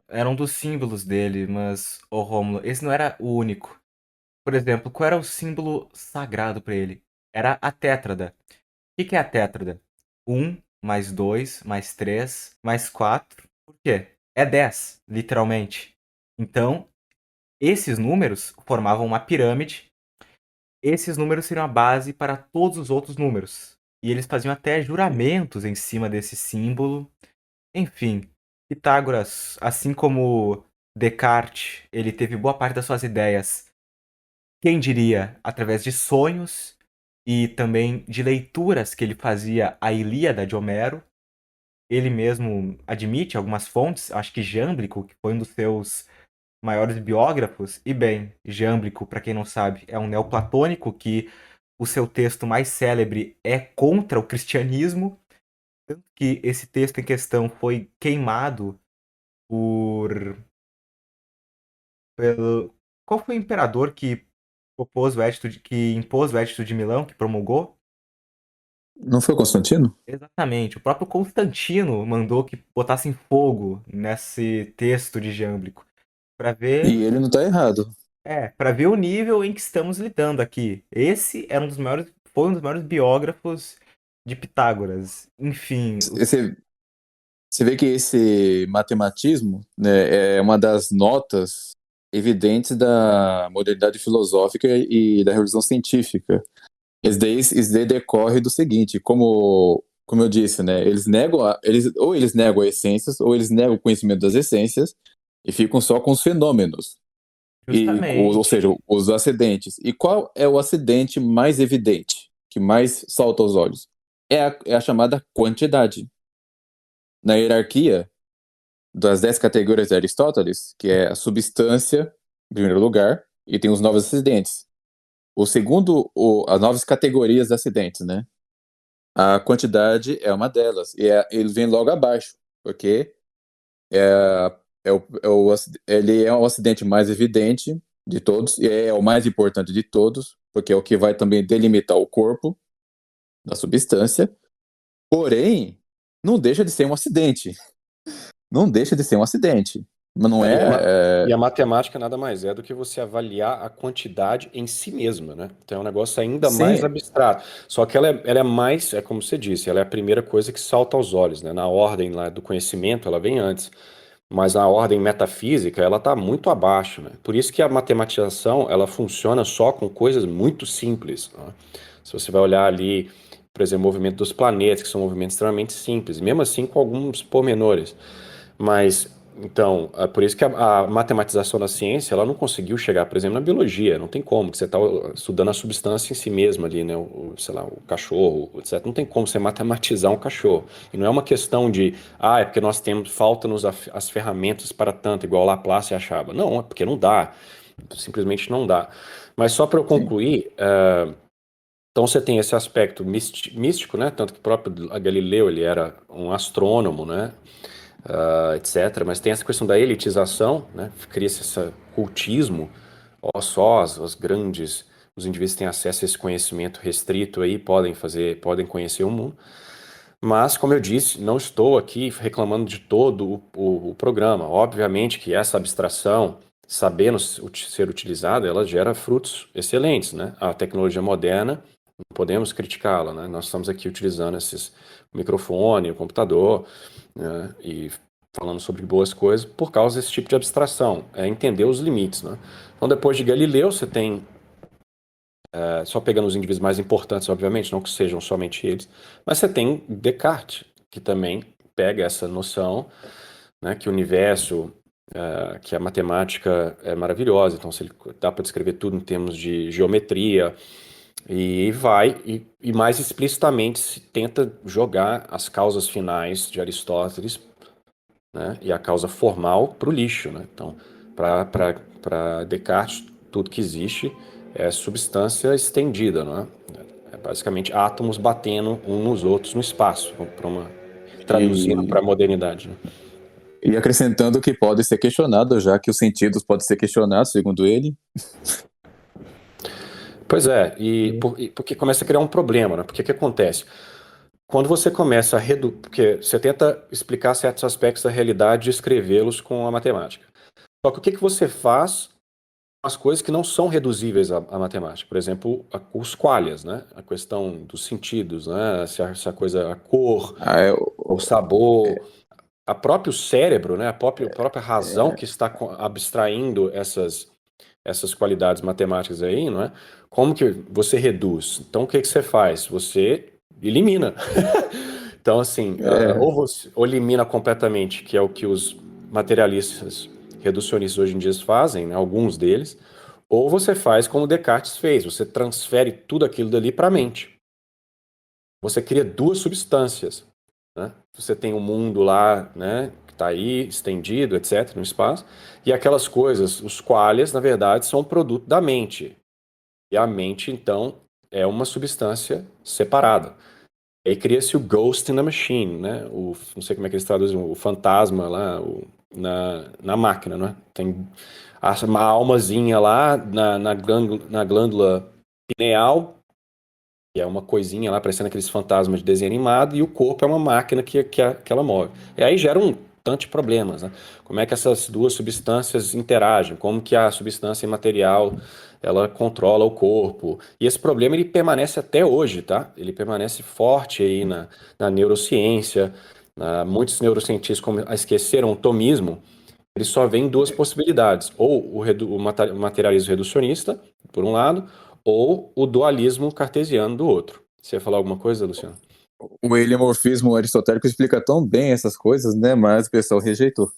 Era um dos símbolos dele, mas, ô Rômulo, esse não era o único. Por exemplo, qual era o símbolo sagrado para ele? Era a tétrada. O que é a tétrada? 1 mais 2 mais 3 mais 4. Por quê? É 10, literalmente. Então, esses números formavam uma pirâmide. Esses números seriam a base para todos os outros números. E eles faziam até juramentos em cima desse símbolo. Enfim, Pitágoras, assim como Descartes, ele teve boa parte das suas ideias, quem diria, através de sonhos e também de leituras que ele fazia a Ilíada de Homero. Ele mesmo admite algumas fontes, acho que Jâmblico, que foi um dos seus maiores biógrafos, e bem, Jâmblico, para quem não sabe, é um neoplatônico que o seu texto mais célebre é contra o cristianismo, tanto que esse texto em questão foi queimado por pelo qual foi o imperador que que impôs o Edito de Milão, que promulgou? Não foi o Constantino? Exatamente, o próprio Constantino mandou que botassem fogo nesse texto de Jâmblico, para ver E ele não tá errado. para ver o nível em que estamos lidando aqui. Esse era foi um dos maiores biógrafos de Pitágoras. Enfim, Você vê que esse matematismo, né, é uma das notas evidentes da modernidade filosófica e da revolução científica. Isso daí decorre do seguinte, como eu disse, né, ou eles negam as essências, ou eles negam o conhecimento das essências e ficam só com os fenômenos, ou seja, justamente, os acidentes. E qual é o acidente mais evidente, que mais salta aos olhos? É a chamada quantidade. Na hierarquia das 10 categorias de Aristóteles, que é a substância, em primeiro lugar, e tem os novos acidentes. O segundo, as novas categorias de acidentes, né? A quantidade é uma delas, e ele vem logo abaixo, porque ele é o acidente mais evidente de todos, e é o mais importante de todos, porque é o que vai também delimitar o corpo da substância, porém, não deixa de ser um acidente. Não deixa de ser um acidente. Mas não E a matemática nada mais é do que você avaliar a quantidade em si mesma, né? Então é um negócio ainda mais Sim, abstrato. Só que ela é mais, é como você disse, ela é a primeira coisa que salta aos olhos, né? Na ordem lá do conhecimento, ela vem antes. Mas na ordem metafísica, ela está muito abaixo, né? Por isso que a matematização, ela funciona só com coisas muito simples, né? Se você vai olhar ali, por exemplo, o movimento dos planetas, que são movimentos extremamente simples, mesmo assim com alguns pormenores. Mas, então, é por isso que a matematização da ciência, ela não conseguiu chegar, por exemplo, na biologia. Não tem como, que você está estudando a substância em si mesma ali, né? Sei lá, o cachorro, etc. Não tem como você matematizar um cachorro. E não é uma questão de, é porque nós temos, falta-nos as ferramentas para tanto, igual Laplace achava. Não, é porque não dá. Simplesmente não dá. Mas só para eu sim. concluir, então você tem esse aspecto místico, né? Tanto que o próprio Galileu, ele era um astrônomo, né? Etc. Mas tem essa questão da elitização, né? Cria-se esse cultismo, só os grandes, os indivíduos têm acesso a esse conhecimento restrito aí, podem conhecer o mundo. Mas, como eu disse, não estou aqui reclamando de todo o programa. Obviamente que essa abstração, sabendo ser utilizada, ela gera frutos excelentes, né? A tecnologia moderna, não podemos criticá-la, né? Nós estamos aqui utilizando esses microfone, o computador, né? E falando sobre boas coisas por causa desse tipo de abstração, é entender os limites, né? Então, depois de Galileu, você tem só pegando os indivíduos mais importantes, obviamente, não que sejam somente eles, mas você tem Descartes, que também pega essa noção, né, que o universo, que a matemática é maravilhosa, então se ele dá para descrever tudo em termos de geometria, e e mais explicitamente se tenta jogar as causas finais de Aristóteles, né, e a causa formal para o lixo, né? Então, para Descartes, tudo que existe é substância estendida, né? É basicamente átomos batendo uns nos outros no espaço, traduzindo E, para a modernidade, né? e acrescentando que pode ser questionado, já que os sentidos podem ser questionados, segundo ele. Pois é, porque começa a criar um problema, né? Porque o que acontece? Quando você começa porque você tenta explicar certos aspectos da realidade e escrevê-los com a matemática. Só que o que você faz as coisas que não são reduzíveis à matemática. Por exemplo, os qualias, né? A questão dos sentidos, né? Se a coisa, a cor, Ah, é, o sabor, a próprio cérebro, né? A própria razão que está abstraindo essas qualidades matemáticas aí, não é? Como que você reduz? Então, o que que você faz? Você elimina. Então, assim, é, ou você elimina completamente, que é o que os materialistas reducionistas hoje em dia fazem, né? Alguns deles, ou você faz como Descartes fez, você transfere tudo aquilo dali para a mente. Você cria duas substâncias, né? Você tem o mundo lá, né, que está aí, estendido, etc., no espaço, e aquelas coisas, os qualis, na verdade, são um produto da mente. E a mente, então, é uma substância separada. E aí cria-se o Ghost in the Machine, né? Não sei como é que eles traduzem, o fantasma lá na máquina, né? Tem uma almazinha lá na glândula pineal, que é uma coisinha lá, parecendo aqueles fantasmas de desenho animado, e o corpo é uma máquina que ela move. E aí gera um tanto de problemas, né? Como é que essas duas substâncias interagem? Como que a substância imaterial ela controla o corpo? E esse problema ele permanece até hoje, tá? Ele permanece forte aí na neurociência. Muitos neurocientistas como esqueceram o tomismo, eles só veem duas possibilidades, ou o materialismo reducionista, por um lado, ou o dualismo cartesiano do outro. Você ia falar alguma coisa, Luciano? o heliomorfismo aristotélico explica tão bem essas coisas, né? Mas o pessoal rejeitou.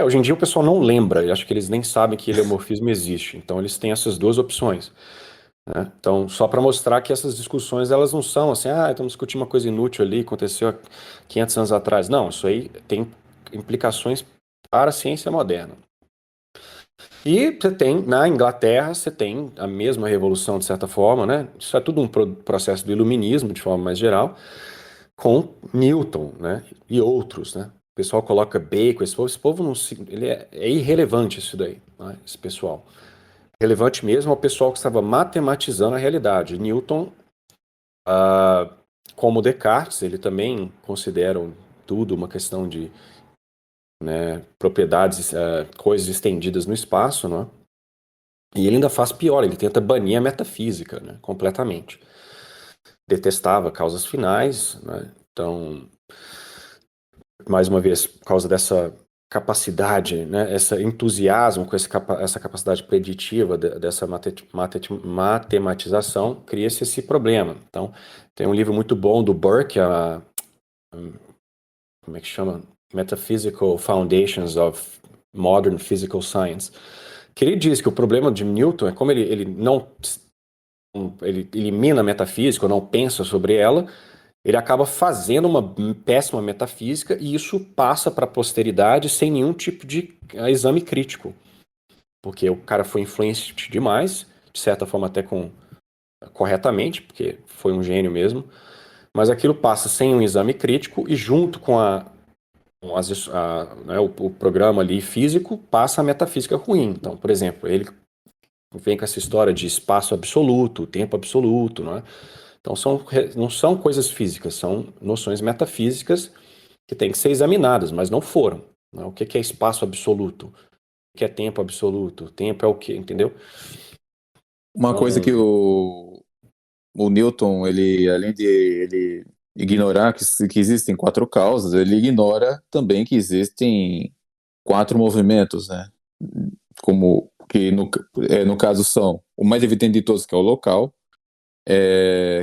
Hoje em dia o pessoal não lembra, eu acho que eles nem sabem que heliomorfismo existe, então eles têm essas duas opções, né? Então, só para mostrar que essas discussões elas não são assim, estamos discutindo uma coisa inútil ali, aconteceu há 500 anos atrás. Não, isso aí tem implicações para a ciência moderna. E você tem, na Inglaterra, você tem a mesma revolução, de certa forma, né? Isso é tudo um processo do iluminismo, de forma mais geral, com Newton, né? E outros, né? O pessoal coloca Bacon, esse povo não ele é irrelevante isso daí, né? Esse pessoal. Relevante mesmo ao pessoal que estava matematizando a realidade. Newton, como Descartes, ele também considera tudo uma questão de né, propriedades, coisas estendidas no espaço, não é? E ele ainda faz pior, ele tenta banir a metafísica, né, completamente. Detestava causas finais, né? Então, mais uma vez, por causa dessa capacidade, né, esse entusiasmo com essa capacidade preditiva dessa matematização, cria-se esse problema. Então, tem um livro muito bom do Burke, como é que chama? Metaphysical Foundations of Modern Physical Science, que ele diz que o problema de Newton é como ele não ele elimina a metafísica, ou não pensa sobre ela, ele acaba fazendo uma péssima metafísica e isso passa para a posteridade sem nenhum tipo de exame crítico. Porque o cara foi influente demais, de certa forma até corretamente, porque foi um gênio mesmo, mas aquilo passa sem um exame crítico e junto com né, o programa ali físico passa a metafísica ruim. Então, por exemplo, ele vem com essa história de espaço absoluto, tempo absoluto, não é? Então, não são coisas físicas, são noções metafísicas que têm que ser examinadas, mas não foram. Né? O que é espaço absoluto? O que é tempo absoluto? Tempo é o quê? Entendeu? Uma coisa que o Newton, ele, além de ele ignorar que existem quatro causas, ele ignora também que existem quatro movimentos, né? Como que no caso são o mais evidente de todos, que é o local,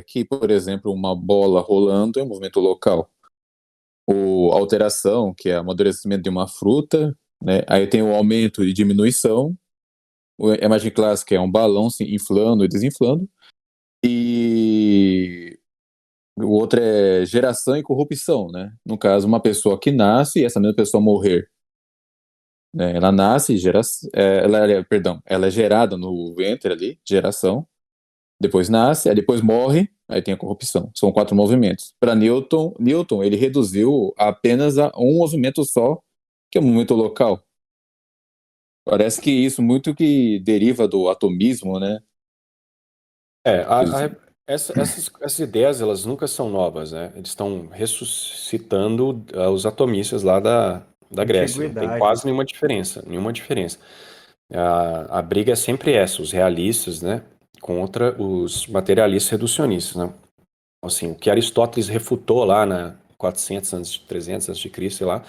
que, por exemplo, uma bola rolando é um movimento local. A alteração, que é o amadurecimento de uma fruta, né? Aí tem o aumento e diminuição. A imagem clássica é um balão se inflando e desinflando. E o outro é geração e corrupção, né? No caso, uma pessoa que nasce e essa mesma pessoa morrer. Né? Ela nasce, ela é gerada no ventre ali, geração. Depois nasce, aí depois morre, aí tem a corrupção. São quatro movimentos. Para Newton, ele reduziu apenas a um movimento só, que é o movimento local. Parece que isso muito que deriva do atomismo, né? Essas ideias, elas nunca são novas, né? Eles estão ressuscitando os atomistas lá da Grécia. Não tem Antiguidade. quase nenhuma diferença, nenhuma diferença. A briga é sempre essa, os realistas, né, contra os materialistas reducionistas, né? Assim, o que Aristóteles refutou lá na 400 antes, 300 antes de Cristo, sei lá,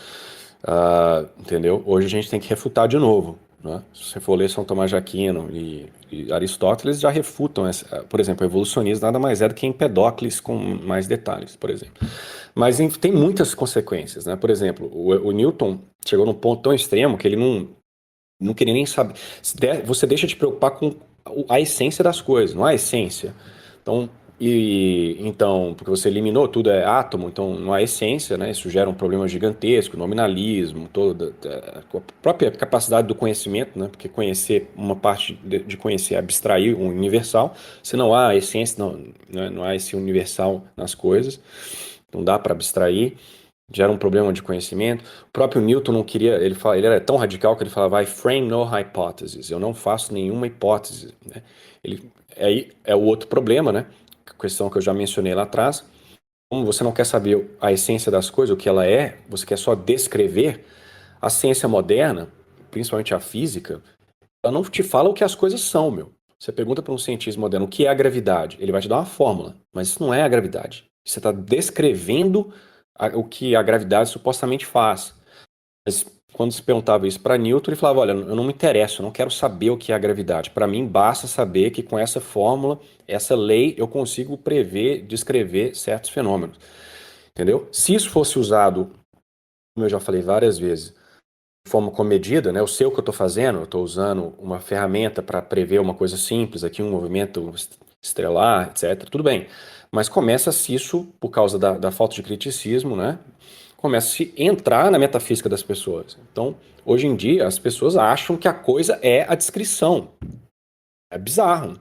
entendeu? Hoje a gente tem que refutar de novo, né? Se você for ler São Tomás de Aquino e Aristóteles já refutam, por exemplo, o evolucionismo nada mais é do que Empedócles com mais detalhes, por exemplo. Mas tem muitas consequências, né? Por exemplo, o Newton chegou num ponto tão extremo que ele não queria nem saber. Você deixa de preocupar com a essência das coisas, não a essência. Então, porque você eliminou tudo é átomo, então não há essência, né? Isso gera um problema gigantesco, nominalismo, toda a própria capacidade do conhecimento, né? Porque conhecer, uma parte de conhecer é abstrair o universal, se não há essência, não há esse universal nas coisas, não dá para abstrair. Gera um problema de conhecimento. O próprio Newton não queria, ele era tão radical que ele falava, I frame no hypothesis, eu não faço nenhuma hipótese. Né? Aí é o outro problema, né? A questão que eu já mencionei lá atrás. Como você não quer saber a essência das coisas, o que ela é, você quer só descrever, a ciência moderna, principalmente a física, ela não te fala o que as coisas são, meu. Você pergunta para um cientista moderno o que é a gravidade, ele vai te dar uma fórmula, mas isso não é a gravidade. Você está descrevendo o que a gravidade supostamente faz. Mas quando se perguntava isso para Newton, ele falava, olha, eu não me interesso, eu não quero saber o que é a gravidade. Para mim, basta saber que com essa fórmula, essa lei, eu consigo prever, descrever certos fenômenos. Entendeu? Se isso fosse usado, como eu já falei várias vezes, de forma comedida, né? Eu sei o que eu estou fazendo, eu estou usando uma ferramenta para prever uma coisa simples, aqui um movimento estelar, etc. Tudo bem. Mas começa-se isso, por causa da falta de criticismo, né? Começa-se a entrar na metafísica das pessoas. Então, hoje em dia, as pessoas acham que a coisa é a descrição. É bizarro.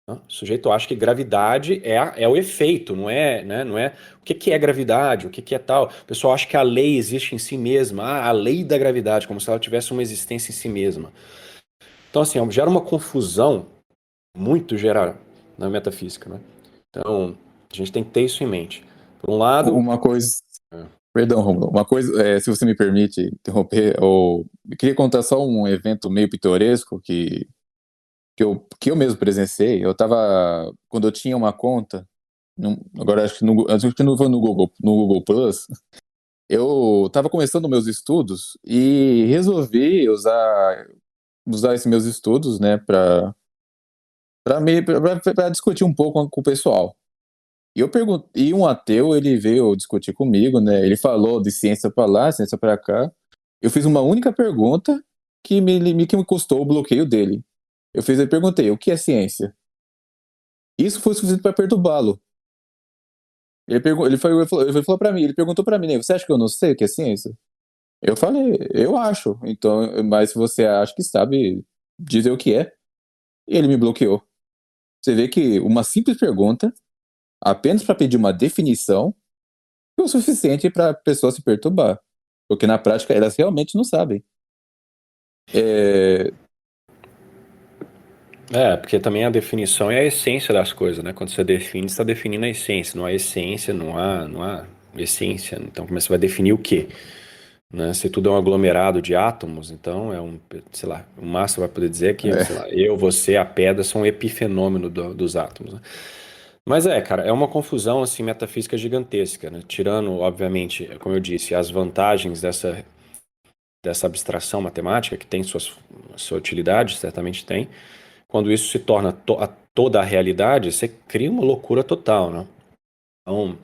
Né? O sujeito acha que gravidade é o efeito, não é, né? Não é o que é gravidade, o que é tal. O pessoal acha que a lei existe em si mesma, a lei da gravidade, como se ela tivesse uma existência em si mesma. Então, assim, gera uma confusão muito geral na metafísica, né? Então, a gente tem que ter isso em mente. Por um lado, Uma coisa, Perdão, Romulo. Uma coisa, se você me permite interromper, eu queria contar só um evento meio pitoresco que eu mesmo presenciei. Quando eu tinha uma conta, agora acho que não foi no Google Plus, eu estava começando meus estudos e resolvi usar esses meus estudos, né, para discutir um pouco com o pessoal. E um ateu, ele veio discutir comigo, né? Ele falou de ciência para lá, ciência para cá. Eu fiz uma única pergunta que me custou o bloqueio dele. Eu perguntei, o que é ciência? Isso foi suficiente para perturbá-lo. Ele falou para mim, ele perguntou para mim, né, você acha que eu não sei o que é ciência? Eu falei, eu acho. Então, mas se você acha que sabe dizer o que é, e ele me bloqueou. Você vê que uma simples pergunta, apenas para pedir uma definição, foi o suficiente para a pessoa se perturbar. Porque na prática elas realmente não sabem. Porque também a definição é a essência das coisas, né? Quando você define, você está definindo a essência. Não há essência, não há essência. Então, como é que você vai definir o quê? Né? Se tudo é um aglomerado de átomos, então sei lá, o máximo vai poder dizer que, sei lá, eu, você, a pedra são um epifenômeno dos átomos, né? Mas cara, é uma confusão, assim, metafísica gigantesca, né? Tirando, obviamente, como eu disse, as vantagens dessa abstração matemática, que tem sua utilidade, certamente tem. Quando isso se torna toda a realidade, você cria uma loucura total, né? Então,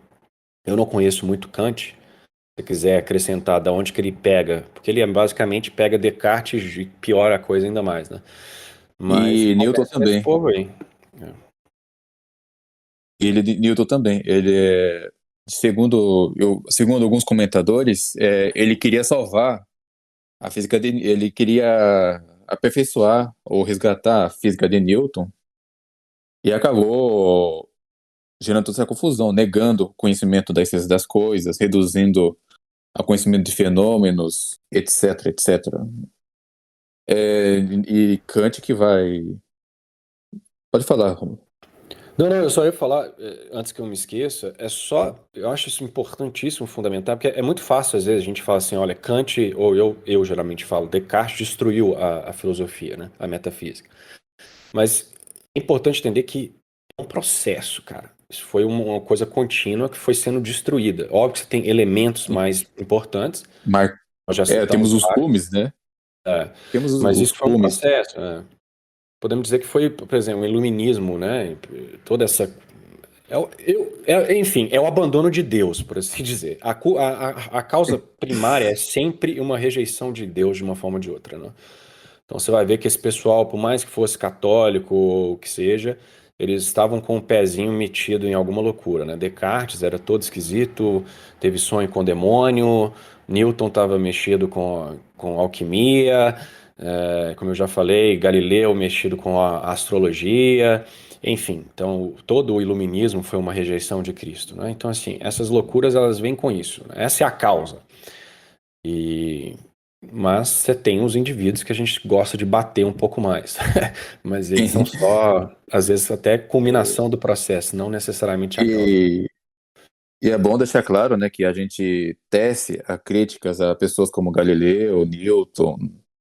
eu não conheço muito Kant. Se você quiser acrescentar de onde que ele pega, porque ele basicamente pega Descartes e piora a coisa ainda mais, né? Mas E Newton conversa com esse também. povo aí. Newton também. Segundo alguns comentadores, ele queria salvar a física ele queria aperfeiçoar ou resgatar a física de Newton e acabou gerando toda essa confusão, negando o conhecimento da essência das coisas, reduzindo ao conhecimento de fenômenos, etc, etc. E Kant que vai... Pode falar, Romulo. Não, eu só ia falar, antes que eu me esqueça, eu acho isso importantíssimo, fundamental, porque é muito fácil, às vezes, a gente fala assim, olha, Kant, ou eu geralmente falo, Descartes destruiu a filosofia, né, a metafísica. Mas é importante entender que é um processo, cara. Isso foi uma coisa contínua que foi sendo destruída. Óbvio que você tem elementos mais importantes, nós já citamos Temos os vários, cumes, né? Temos mas os isso foi um cumes. processo, né? Podemos dizer que foi, por exemplo, o iluminismo, né? Toda essa enfim, é o abandono de Deus, por assim dizer. A causa primária é sempre uma rejeição de Deus de uma forma ou de outra, né? Então você vai ver que esse pessoal, por mais que fosse católico ou o que seja, eles estavam com o pezinho metido em alguma loucura, né? Descartes era todo esquisito, teve sonho com demônio, Newton estava mexido com alquimia, como eu já falei, Galileu mexido com a astrologia, enfim, então todo o iluminismo foi uma rejeição de Cristo, né? Então assim, essas loucuras elas vêm com isso, né? Essa é a causa. Mas você tem os indivíduos que a gente gosta de bater um pouco mais. Mas eles são só, às vezes, até culminação do processo, não necessariamente a causa. E, e é bom deixar claro, né, que a gente tece a críticas a pessoas como Galileu, Newton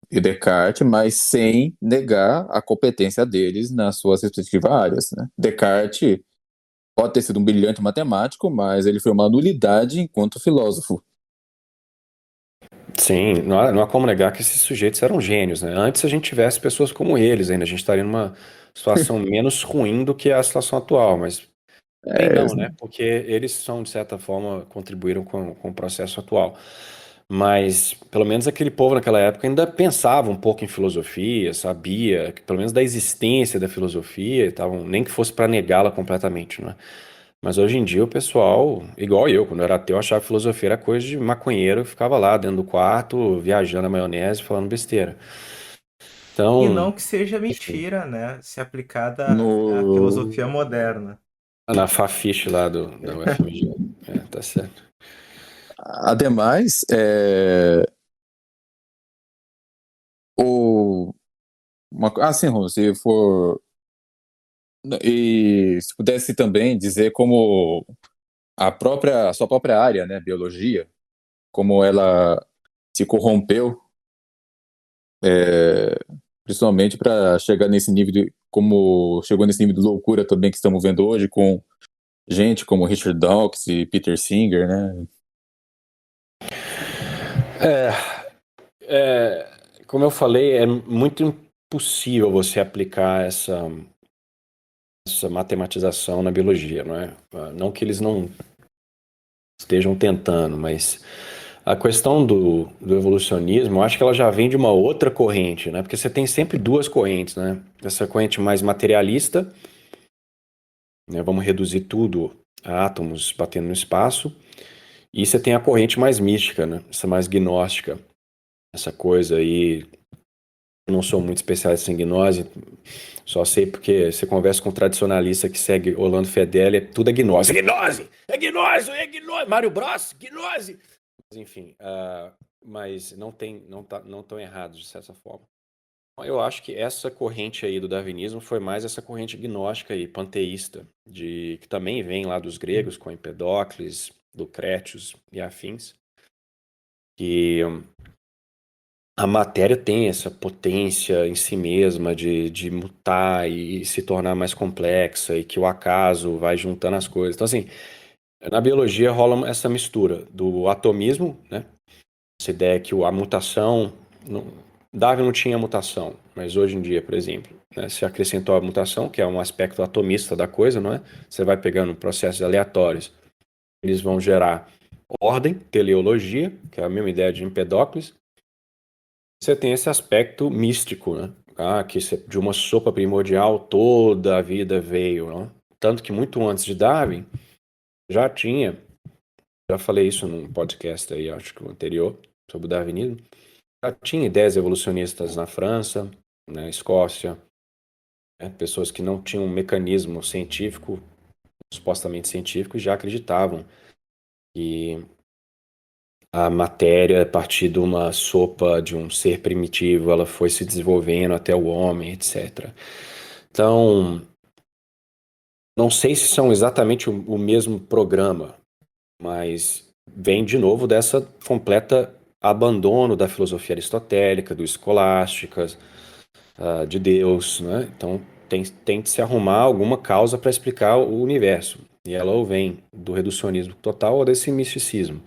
e Descartes, mas sem negar a competência deles nas suas respectivas áreas, né? Descartes pode ter sido um brilhante matemático, mas ele foi uma nulidade enquanto filósofo. Sim, não há como negar que esses sujeitos eram gênios, né? Antes, se a gente tivesse pessoas como eles ainda, a gente estaria numa situação menos ruim do que a situação atual, mas também É, não, né? Porque eles são, de certa forma, contribuíram com o processo atual. Mas, pelo menos aquele povo naquela época ainda pensava um pouco em filosofia, sabia que pelo menos da existência da filosofia, estavam, nem que fosse para negá-la completamente, né? Mas hoje em dia o pessoal, igual eu, quando eu era ateu, achava que filosofia era coisa de maconheiro que ficava lá dentro do quarto, viajando na maionese, falando besteira. E Então, não que seja enfim, mentira, né? Se aplicada à no, filosofia moderna. na fafiche lá da UFMG. Tá certo. ademais, assim, Ron, se for e se pudesse também dizer como a sua própria área, né, biologia, como ela se corrompeu, é, principalmente para chegar nesse nível como chegou nesse nível de loucura também que estamos vendo hoje com gente como Richard Dawkins e Peter Singer, né? Como eu falei, é muito impossível você aplicar essa matematização na biologia, não é? Não que eles não estejam tentando, mas a questão do evolucionismo, eu acho que ela já vem de uma outra corrente, né? Porque você tem sempre duas correntes, né? Essa corrente mais materialista, né? Vamos reduzir tudo a átomos batendo no espaço. E você tem a corrente mais mística, né? Essa mais gnóstica, essa coisa aí. Eu não sou muito especialista em gnose, só sei porque você conversa com um tradicionalista que segue Orlando Fedeli, tudo é gnose. É gnose! É gnose! É gnose! Mário Bros, gnose! Mas, enfim, mas não estão errados de certa forma. Eu acho que essa corrente aí do darwinismo foi mais essa corrente gnóstica e panteísta, que também vem lá dos gregos, com Empedocles, Lucrétios e afins, que a matéria tem essa potência em si mesma de mutar e se tornar mais complexa e que o acaso vai juntando as coisas. Então, assim, na biologia rola essa mistura do atomismo, né? Essa ideia que a mutação... Darwin não tinha mutação, mas hoje em dia, por exemplo, né, se acrescentou a mutação, que é um aspecto atomista da coisa, não é? Você vai pegando processos aleatórios, eles vão gerar ordem, teleologia, que é a mesma ideia de Empedocles. Você tem esse aspecto místico, né? Que de uma sopa primordial toda a vida veio, né? Tanto que muito antes de Darwin, já tinha, já falei isso num podcast aí, acho que o anterior, sobre o darwinismo, já tinha ideias evolucionistas na França, na Escócia, né? Pessoas que não tinham um mecanismo científico, supostamente científico, e já acreditavam que a matéria, a partir de uma sopa de um ser primitivo, ela foi se desenvolvendo até o homem, etc. Então, não sei se são exatamente o mesmo programa, mas vem de novo dessa completa abandono da filosofia aristotélica, do escolásticas, de Deus, né? Então, tem de se arrumar alguma causa para explicar o universo. E ela ou vem do reducionismo total ou desse misticismo.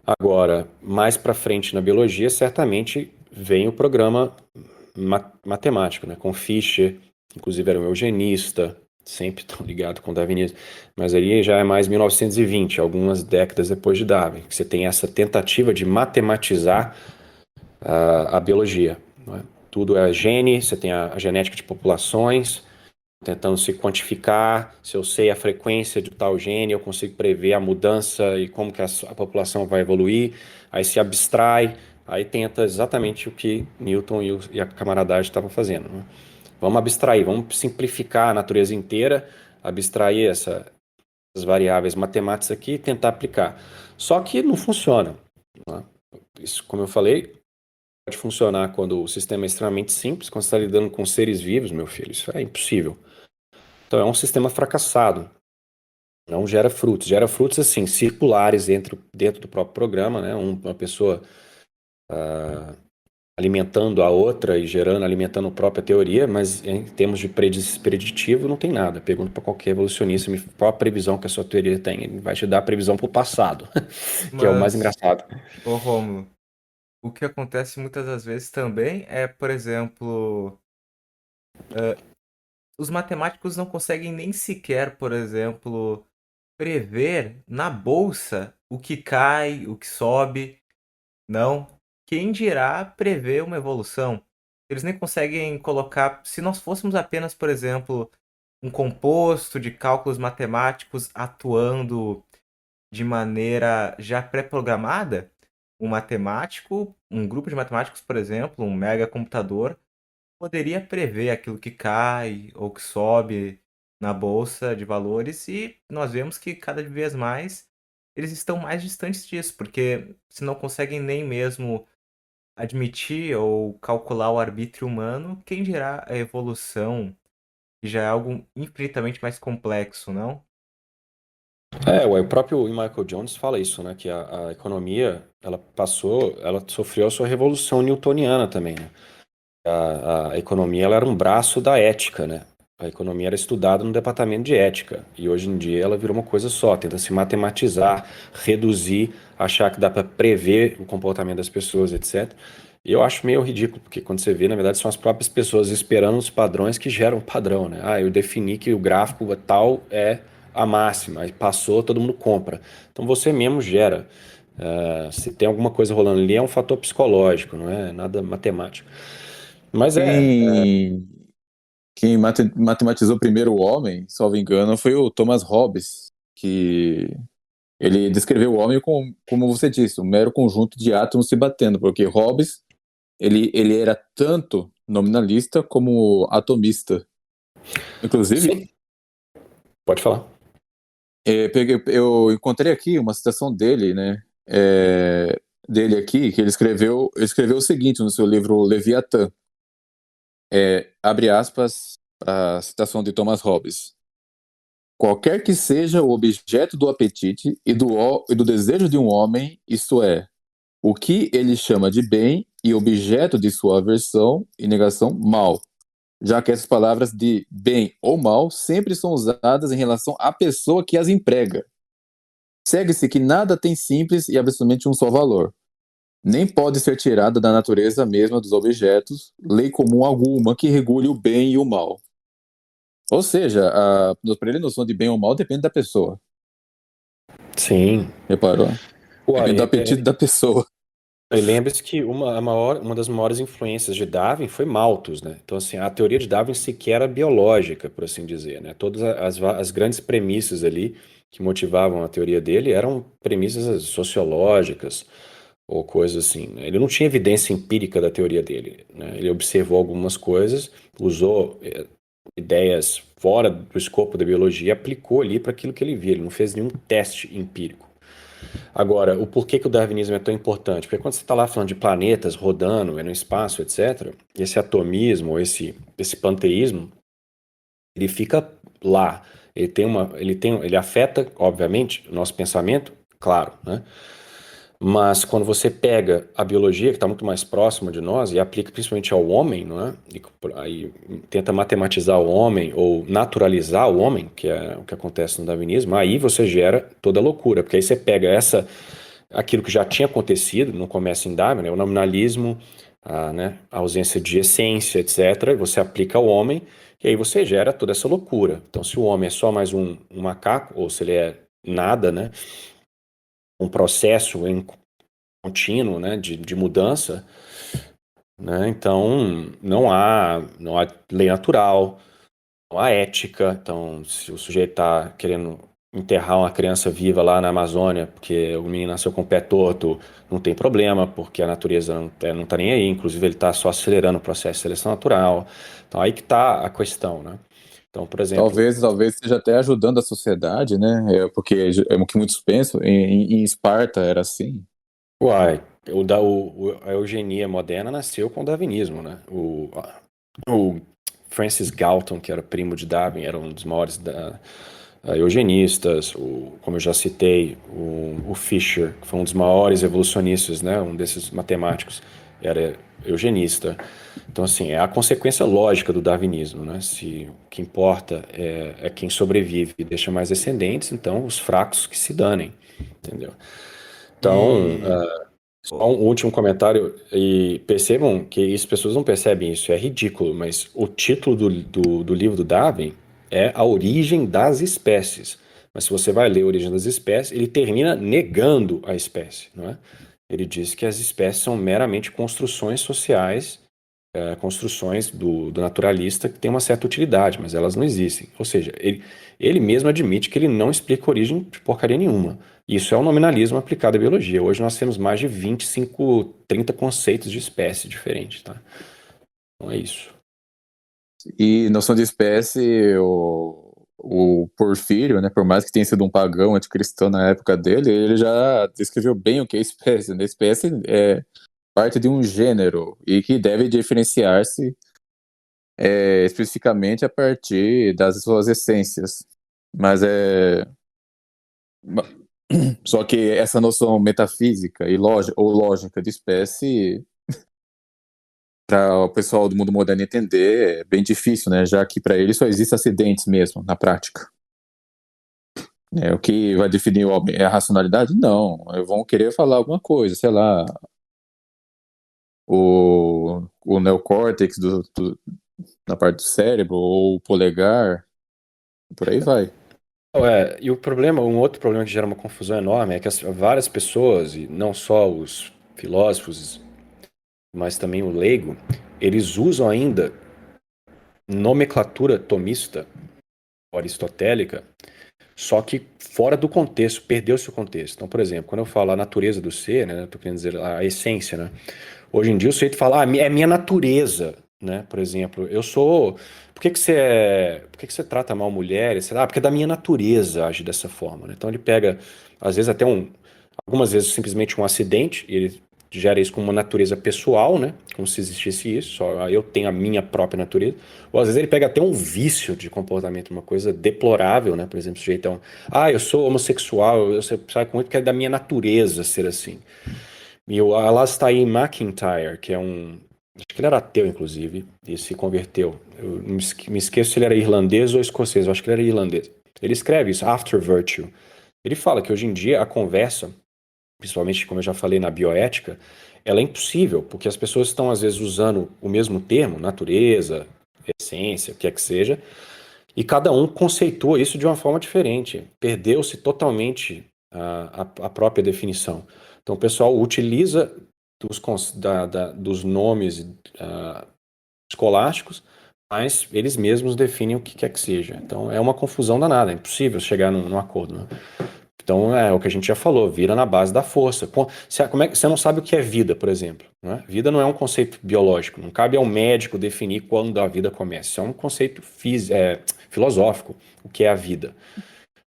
Agora, mais para frente na biologia, certamente vem o programa matemático, né? Com Fischer, inclusive era um eugenista, sempre tão ligado com o darwinismo, mas ali já é mais 1920, algumas décadas depois de Darwin, que você tem essa tentativa de matematizar a biologia, não é? Tudo é gene, você tem a genética de populações, tentando se quantificar, se eu sei a frequência de tal gene, eu consigo prever a mudança e como que a população vai evoluir, aí se abstrai, aí tenta exatamente o que Newton e a camaradagem estavam fazendo, né? Vamos abstrair, vamos simplificar a natureza inteira, abstrair essas variáveis matemáticas aqui e tentar aplicar. Só que não funciona, né? Isso, como eu falei, pode funcionar quando o sistema é extremamente simples, quando você está lidando com seres vivos, meu filho, isso é impossível. Então é um sistema fracassado, não gera frutos assim, circulares dentro do próprio programa, né? Uma pessoa alimentando a outra e alimentando a própria teoria, mas em termos de preditivo não tem nada. Pergunta para qualquer evolucionista qual a previsão que a sua teoria tem. Ele vai te dar a previsão para o passado, que é o mais Mas, engraçado. ô Rômulo, o que acontece muitas das vezes também é, por exemplo, os matemáticos não conseguem nem sequer, por exemplo, prever na bolsa o que cai, o que sobe. Não. Quem dirá prever uma evolução? Eles nem conseguem colocar. Se nós fôssemos apenas, por exemplo, um composto de cálculos matemáticos atuando de maneira já pré-programada, um matemático, um grupo de matemáticos, por exemplo, um mega computador, poderia prever aquilo que cai ou que sobe na bolsa de valores e nós vemos que cada vez mais eles estão mais distantes disso, porque se não conseguem nem mesmo admitir ou calcular o arbítrio humano, quem dirá a evolução, que já é algo infinitamente mais complexo, não? O próprio Michael Jones fala isso, né? Que a economia, ela sofreu a sua revolução newtoniana também, né? A economia, ela era um braço da ética, né? A economia era estudada no departamento de ética e hoje em dia ela virou uma coisa só, tenta se matematizar, reduzir, achar que dá para prever o comportamento das pessoas, etc. E eu acho meio ridículo, porque quando você vê, na verdade, são as próprias pessoas esperando os padrões que geram o padrão, né? Eu defini que o gráfico tal é a máxima, aí passou, todo mundo compra. Então você mesmo gera. Se tem alguma coisa rolando ali, é um fator psicológico, não é nada matemático. Mas Quem, quem matematizou primeiro o homem, salvo engano, foi o Thomas Hobbes, que ele descreveu o homem como você disse, um mero conjunto de átomos se batendo, porque Hobbes, ele era tanto nominalista como atomista. Inclusive, sim, pode falar. eu encontrei aqui uma citação dele, né? Dele aqui, que ele escreveu o seguinte no seu livro Leviatã, abre aspas, a citação de Thomas Hobbes. Qualquer que seja o objeto do apetite e do desejo de um homem, isto é, o que ele chama de bem e objeto de sua aversão e negação, mal, já que essas palavras de bem ou mal sempre são usadas em relação à pessoa que as emprega. Segue-se que nada tem simples e absolutamente um só valor. Nem pode ser tirada da natureza mesma dos objetos lei comum alguma que regule o bem e o mal. Ou seja, para ele a noção de bem ou mal depende da pessoa. Sim. Reparou? Depende do Uai, apetite da pessoa. e lembre-se que uma das maiores influências de Darwin foi Malthus, né? Então, assim, a teoria de Darwin sequer era biológica, por assim dizer, né? Todas as grandes premissas ali que motivavam a teoria dele eram premissas sociológicas ou coisas assim, né? Ele não tinha evidência empírica da teoria dele, né? Ele observou algumas coisas, usou ideias fora do escopo da biologia e aplicou ali para aquilo que ele via. Ele não fez nenhum teste empírico. Agora, o porquê que o darwinismo é tão importante? Porque quando você está lá falando de planetas rodando no espaço, etc., esse atomismo, ou esse panteísmo, ele fica lá. Ele afeta, obviamente, o nosso pensamento, claro, né? Mas quando você pega a biologia, que está muito mais próxima de nós, e aplica principalmente ao homem, não é? E aí tenta matematizar o homem ou naturalizar o homem, que é o que acontece no darwinismo, aí você gera toda a loucura, porque aí você pega aquilo que já tinha acontecido, não começa em Darwin, né? O nominalismo, a ausência de essência, etc., você aplica ao homem, e aí você gera toda essa loucura. Então, se o homem é só mais um macaco, ou se ele é nada, né? Um processo em contínuo, né, de mudança, né? Então não há lei natural, não há ética. Então, se o sujeito está querendo enterrar uma criança viva lá na Amazônia porque o menino nasceu com o pé torto, não tem problema, porque a natureza não tá nem aí. Inclusive, ele está só acelerando o processo de seleção natural. Então, aí que está a questão, né? Então, por exemplo, Talvez seja até ajudando a sociedade, né? Porque é o que muitos pensam. Em Esparta era assim. uai, a eugenia moderna nasceu com o darwinismo, né? O Francis Galton, que era primo de Darwin, era um dos maiores eugenistas. Como eu já citei, o Fisher, que foi um dos maiores evolucionistas, né? Um desses matemáticos, era eugenista. Então, assim, é a consequência lógica do darwinismo, né? Se o que importa é quem sobrevive e deixa mais descendentes, então os fracos que se danem, entendeu? Então, E. só um último comentário, e percebam que as pessoas não percebem isso, é ridículo, mas o título do livro do Darwin é A Origem das Espécies. Mas se você vai ler A Origem das Espécies, ele termina negando a espécie, não é? Ele diz que as espécies são meramente construções sociais, construções do naturalista que têm uma certa utilidade, mas elas não existem. Ou seja, ele mesmo admite que ele não explica a origem de porcaria nenhuma. Isso é o nominalismo aplicado à biologia. Hoje nós temos mais de 25, 30 conceitos de espécie diferentes, tá? Então é isso. E noção de espécie, o Porfírio, né? Por mais que tenha sido um pagão anticristão na época dele, ele já descreveu bem o que é espécie, né? Espécie é parte de um gênero e que deve diferenciar-se especificamente a partir das suas essências. Mas Ma- Só que essa noção metafísica e lógica, ou lógica de espécie, para o pessoal do mundo moderno entender, é bem difícil, né? Já que para eles só existem acidentes mesmo, na prática. O que vai definir o homem é a racionalidade? Não. Vão querer falar alguma coisa, sei lá, o neocórtex na parte do cérebro, ou o polegar, por aí vai. E o problema, um outro problema que gera uma confusão enorme é que várias pessoas, e não só os filósofos, mas também o leigo, eles usam ainda nomenclatura tomista, aristotélica, só que fora do contexto, perdeu-se o contexto. Então, por exemplo, quando eu falo a natureza do ser, né, tô querendo dizer a essência, né? Hoje em dia o sujeito fala, é minha natureza, né? Por exemplo, eu sou. Por que que você trata mal mulheres? Porque é da minha natureza agir dessa forma, né? Então ele pega, às vezes até algumas vezes simplesmente um acidente, e ele gera isso como uma natureza pessoal, né? Como se existisse isso, só eu tenho a minha própria natureza. Ou às vezes ele pega até um vício de comportamento, uma coisa deplorável, né? Por exemplo, o sujeito eu sou homossexual, eu saio com muito porque é da minha natureza ser assim. E o Alastair McIntyre, que é acho que ele era ateu, inclusive, e se converteu. Eu me esqueço se ele era irlandês ou escocês, eu acho que ele era irlandês. Ele escreve isso, After Virtue. Ele fala que hoje em dia a conversa, principalmente como eu já falei na bioética, ela é impossível, porque as pessoas estão às vezes usando o mesmo termo, natureza, essência, o que é que seja, e cada um conceitua isso de uma forma diferente. Perdeu-se totalmente a própria definição. Então, o pessoal utiliza dos nomes escolásticos, mas eles mesmos definem o que quer que seja. Então, é uma confusão danada, é impossível chegar num acordo, né? Então, é o que a gente já falou, vira na base da força. Como é que você não sabe o que é vida, por exemplo, né? Vida não é um conceito biológico, não cabe ao médico definir quando a vida começa. Isso é um conceito filosófico, o que é a vida.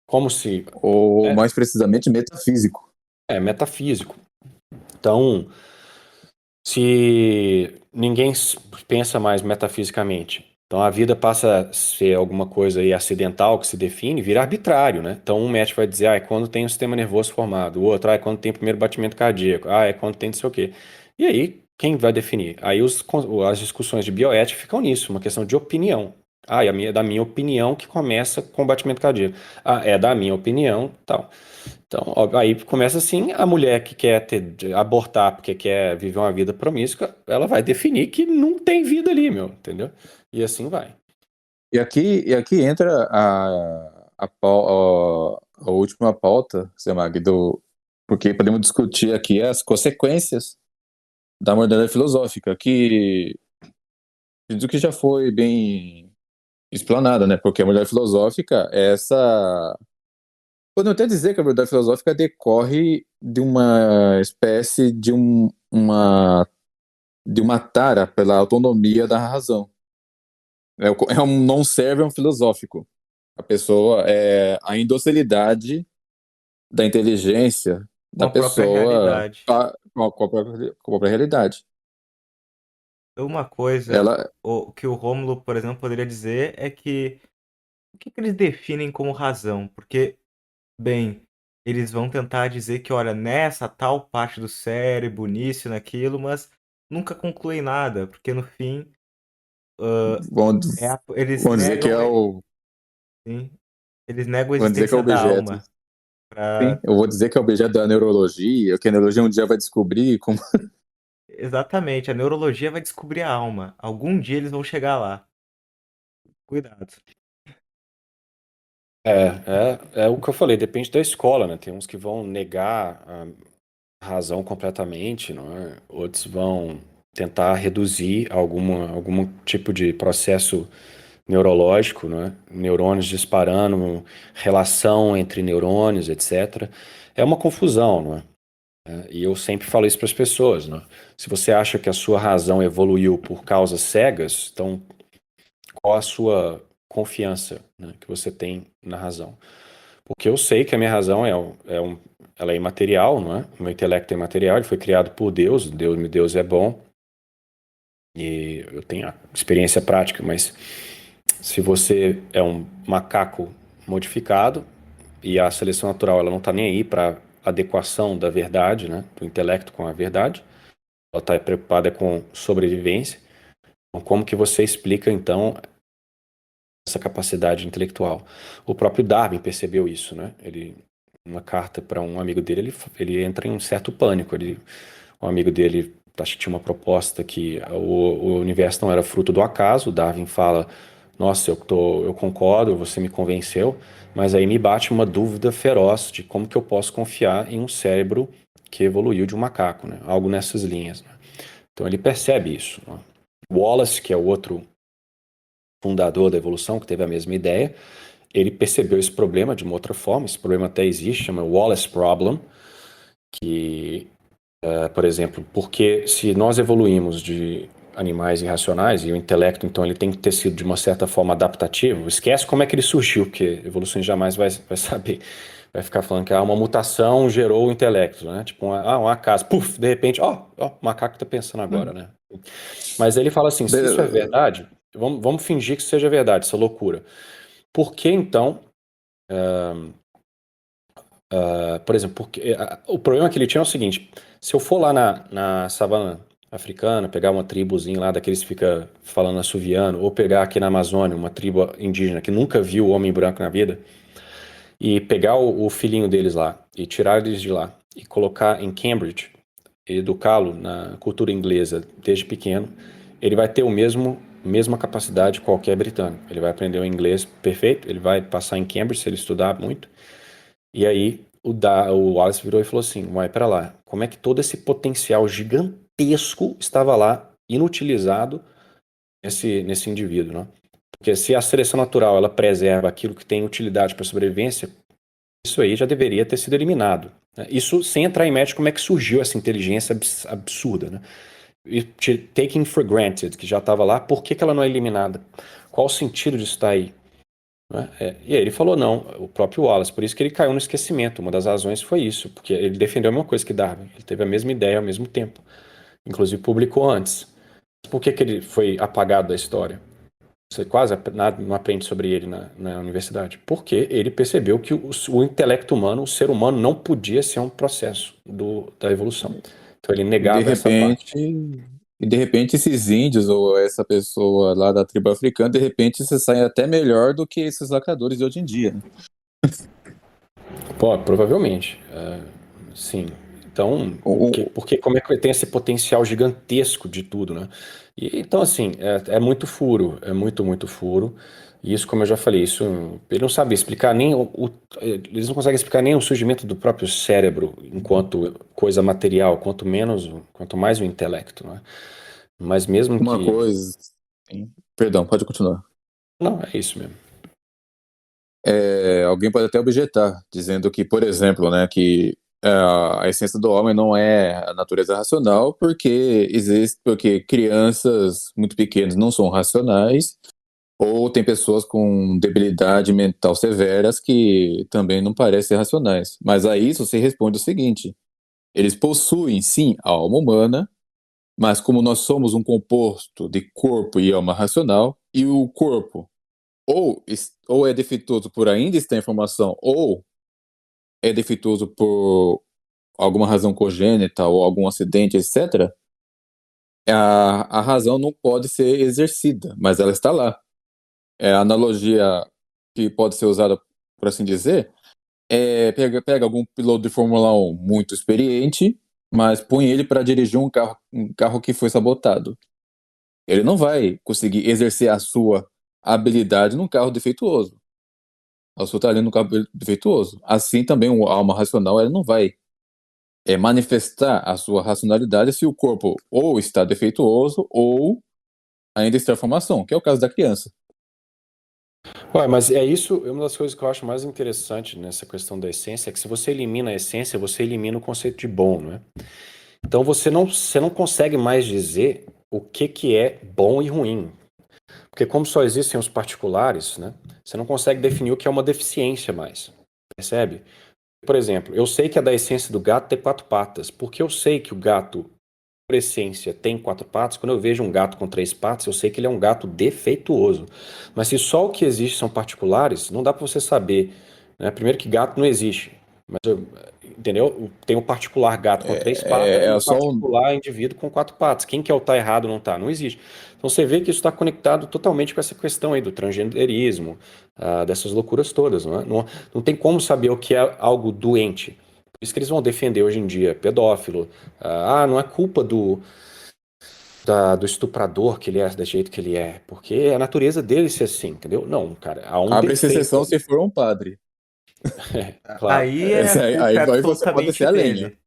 Como se Ou, é, mais precisamente, metafísico. é metafísico. Então, se ninguém pensa mais metafisicamente, então a vida passa a ser alguma coisa aí acidental que se define, vira arbitrário, né? Então um médico vai dizer, é quando tem o sistema nervoso formado, o outro, é quando tem o primeiro batimento cardíaco, é quando tem não sei o quê. E aí, quem vai definir? Aí as discussões de bioética ficam nisso, uma questão de opinião. É da minha opinião que começa com o batimento cardíaco. É da minha opinião, tal. Então, ó, aí começa assim, a mulher que quer abortar porque quer viver uma vida promíscua, ela vai definir que não tem vida ali, meu, entendeu? E assim vai. E aqui entra a última pauta, Semag, porque podemos discutir aqui as consequências da modernidade filosófica, que acredito que já foi bem explanada, né? Porque a modernidade filosófica é essa. Podemos até dizer que a modernidade filosófica decorre de uma espécie de uma tara pela autonomia da razão. É um non-servum filosófico. A pessoa é a indocilidade da inteligência Com da a própria pessoa realidade. com a própria realidade. Uma coisa Ela, que o Rômulo, por exemplo, poderia dizer é que o que eles definem como razão? Porque, bem, eles vão tentar dizer que, olha, nessa tal parte do cérebro, nisso, naquilo, mas nunca concluem nada, porque no fim vão, eles vão dizer que é negam, o, sim, eles negam a vão dizer que é o existência da objeto. alma. Sim, eu vou dizer que é o objeto da neurologia, que a neurologia um dia vai descobrir como. Exatamente, a neurologia vai descobrir a alma. Algum dia eles vão chegar lá. Cuidado. É o que eu falei, depende da escola, né? Tem uns que vão negar a razão completamente, não é? Outros vão tentar reduzir algum tipo de processo neurológico, né? Neurônios disparando, relação entre neurônios, etc. É uma confusão, não é? E eu sempre falo isso para as pessoas, né? Se você acha que a sua razão evoluiu por causas cegas, então qual a sua confiança, né, que você tem na razão? Porque eu sei que a minha razão ela é imaterial, não é? O meu intelecto é imaterial, ele foi criado por Deus, Deus é bom, e eu tenho a experiência prática, mas se você é um macaco modificado, e a seleção natural ela não está nem aí para adequação da verdade, né, do intelecto com a verdade, ela está preocupada com sobrevivência. Então, como que você explica, então, essa capacidade intelectual? O próprio Darwin percebeu isso, né? Ele, uma carta para um amigo dele, ele entra em um certo pânico. Um amigo dele, acho que tinha uma proposta que o universo não era fruto do acaso. O Darwin fala: nossa, eu concordo, você me convenceu, mas aí me bate uma dúvida feroz de como que eu posso confiar em um cérebro que evoluiu de um macaco, né? Algo nessas linhas, né? Então ele percebe isso, né? Wallace, que é o outro fundador da evolução, que teve a mesma ideia, ele percebeu esse problema de uma outra forma. Esse problema até existe, chama Wallace Problem, que, por exemplo, porque se nós evoluímos de animais irracionais, e o intelecto, então, ele tem que ter sido de uma certa forma adaptativo, esquece como é que ele surgiu, porque evolução jamais vai saber. Vai ficar falando que uma mutação gerou o intelecto, né? Tipo, um acaso, puf, de repente, o macaco tá pensando agora, né? Mas ele fala assim, se isso é verdade, vamos fingir que seja verdade, essa loucura. Por que então, por exemplo, porque, o problema que ele tinha é o seguinte: se eu for lá na savana africana, pegar uma tribuzinha lá daqueles que fica falando assoviano, ou pegar aqui na Amazônia uma tribo indígena que nunca viu o homem branco na vida, e pegar o filhinho deles lá, e tirar eles de lá, e colocar em Cambridge, e educá-lo na cultura inglesa desde pequeno, ele vai ter mesma capacidade de qualquer britânico. Ele vai aprender o inglês perfeito, ele vai passar em Cambridge se ele estudar muito. E aí o Wallace virou e falou assim: vai para lá, como é que todo esse potencial gigantesco estava lá, inutilizado nesse indivíduo, né? Porque se a seleção natural ela preserva aquilo que tem utilidade para a sobrevivência, isso aí já deveria ter sido eliminado, né? Isso sem entrar em mérito como é que surgiu essa inteligência absurda, né? E taking for granted, que já estava lá, por que ela não é eliminada? Qual o sentido disso estar aí? Né? E aí ele falou não, o próprio Wallace, por isso que ele caiu no esquecimento. Uma das razões foi isso, porque ele defendeu a mesma coisa que Darwin, ele teve a mesma ideia ao mesmo tempo, inclusive publicou antes. Por que ele foi apagado da história? Você quase nada não aprende sobre ele na universidade. Porque ele percebeu que o intelecto humano, o ser humano, não podia ser um processo da evolução. Então ele negava essa parte. E de repente esses índios ou essa pessoa lá da tribo africana, de repente você sai até melhor do que esses lacradores de hoje em dia, né? Pô, provavelmente, sim. Então, porque como é que tem esse potencial gigantesco de tudo, né? E, então, assim, é muito furo, é muito furo. E isso, como eu já falei, isso ele não sabe explicar nem eles não conseguem explicar nem o surgimento do próprio cérebro enquanto coisa material, quanto mais o intelecto, né? Mas mesmo Uma que... coisa. Perdão, pode continuar. Não, é isso mesmo. Alguém pode até objetar, dizendo que, por exemplo, né, que a essência do homem não é a natureza racional, porque crianças muito pequenas não são racionais, ou tem pessoas com debilidade mental severas que também não parecem racionais. Mas a isso se responde o seguinte: eles possuem, sim, a alma humana, mas como nós somos um composto de corpo e alma racional, e o corpo ou é defeituoso por ainda estar em formação, ou é defeituoso por alguma razão congênita ou algum acidente, etc., a razão não pode ser exercida, mas ela está lá. A analogia que pode ser usada, por assim dizer, pega algum piloto de Fórmula 1 muito experiente, mas põe ele para dirigir um carro que foi sabotado. Ele não vai conseguir exercer a sua habilidade num carro defeituoso. A sua está ali no carro defeituoso. Assim também a alma racional ela não vai manifestar a sua racionalidade se o corpo ou está defeituoso ou ainda está em formação, que é o caso da criança. Ué, mas é isso, uma das coisas que eu acho mais interessante nessa questão da essência é que se você elimina a essência, você elimina o conceito de bom, não é? Então você não consegue mais dizer o que é bom e ruim. Porque como só existem os particulares, né? Você não consegue definir o que é uma deficiência mais. Percebe? Por exemplo, eu sei que a da essência do gato tem 4 patas. Porque eu sei que o gato, por essência, tem 4 patas. Quando eu vejo um gato com 3 patas, eu sei que ele é um gato defeituoso. Mas se só o que existe são particulares, não dá para você saber né? Primeiro que gato não existe. Mas, entendeu? Tem o particular gato com 3 patas e o É só um. particular indivíduo com 4 patas. Quem que é o tá errado não tá? Não existe. Então você vê que isso está conectado totalmente com essa questão aí do transgenderismo, dessas loucuras todas, não é? Não tem como saber o que é algo doente. Por isso que eles vão defender hoje em dia pedófilo. Não é culpa do estuprador que ele é desse jeito que ele é, porque é a natureza dele ser assim, entendeu? Não, cara, há um Abre-se defeito exceção ali. se for um padre. Claro. Aí é a culpa é Aí você pode absolutamente descer a lenha. dele.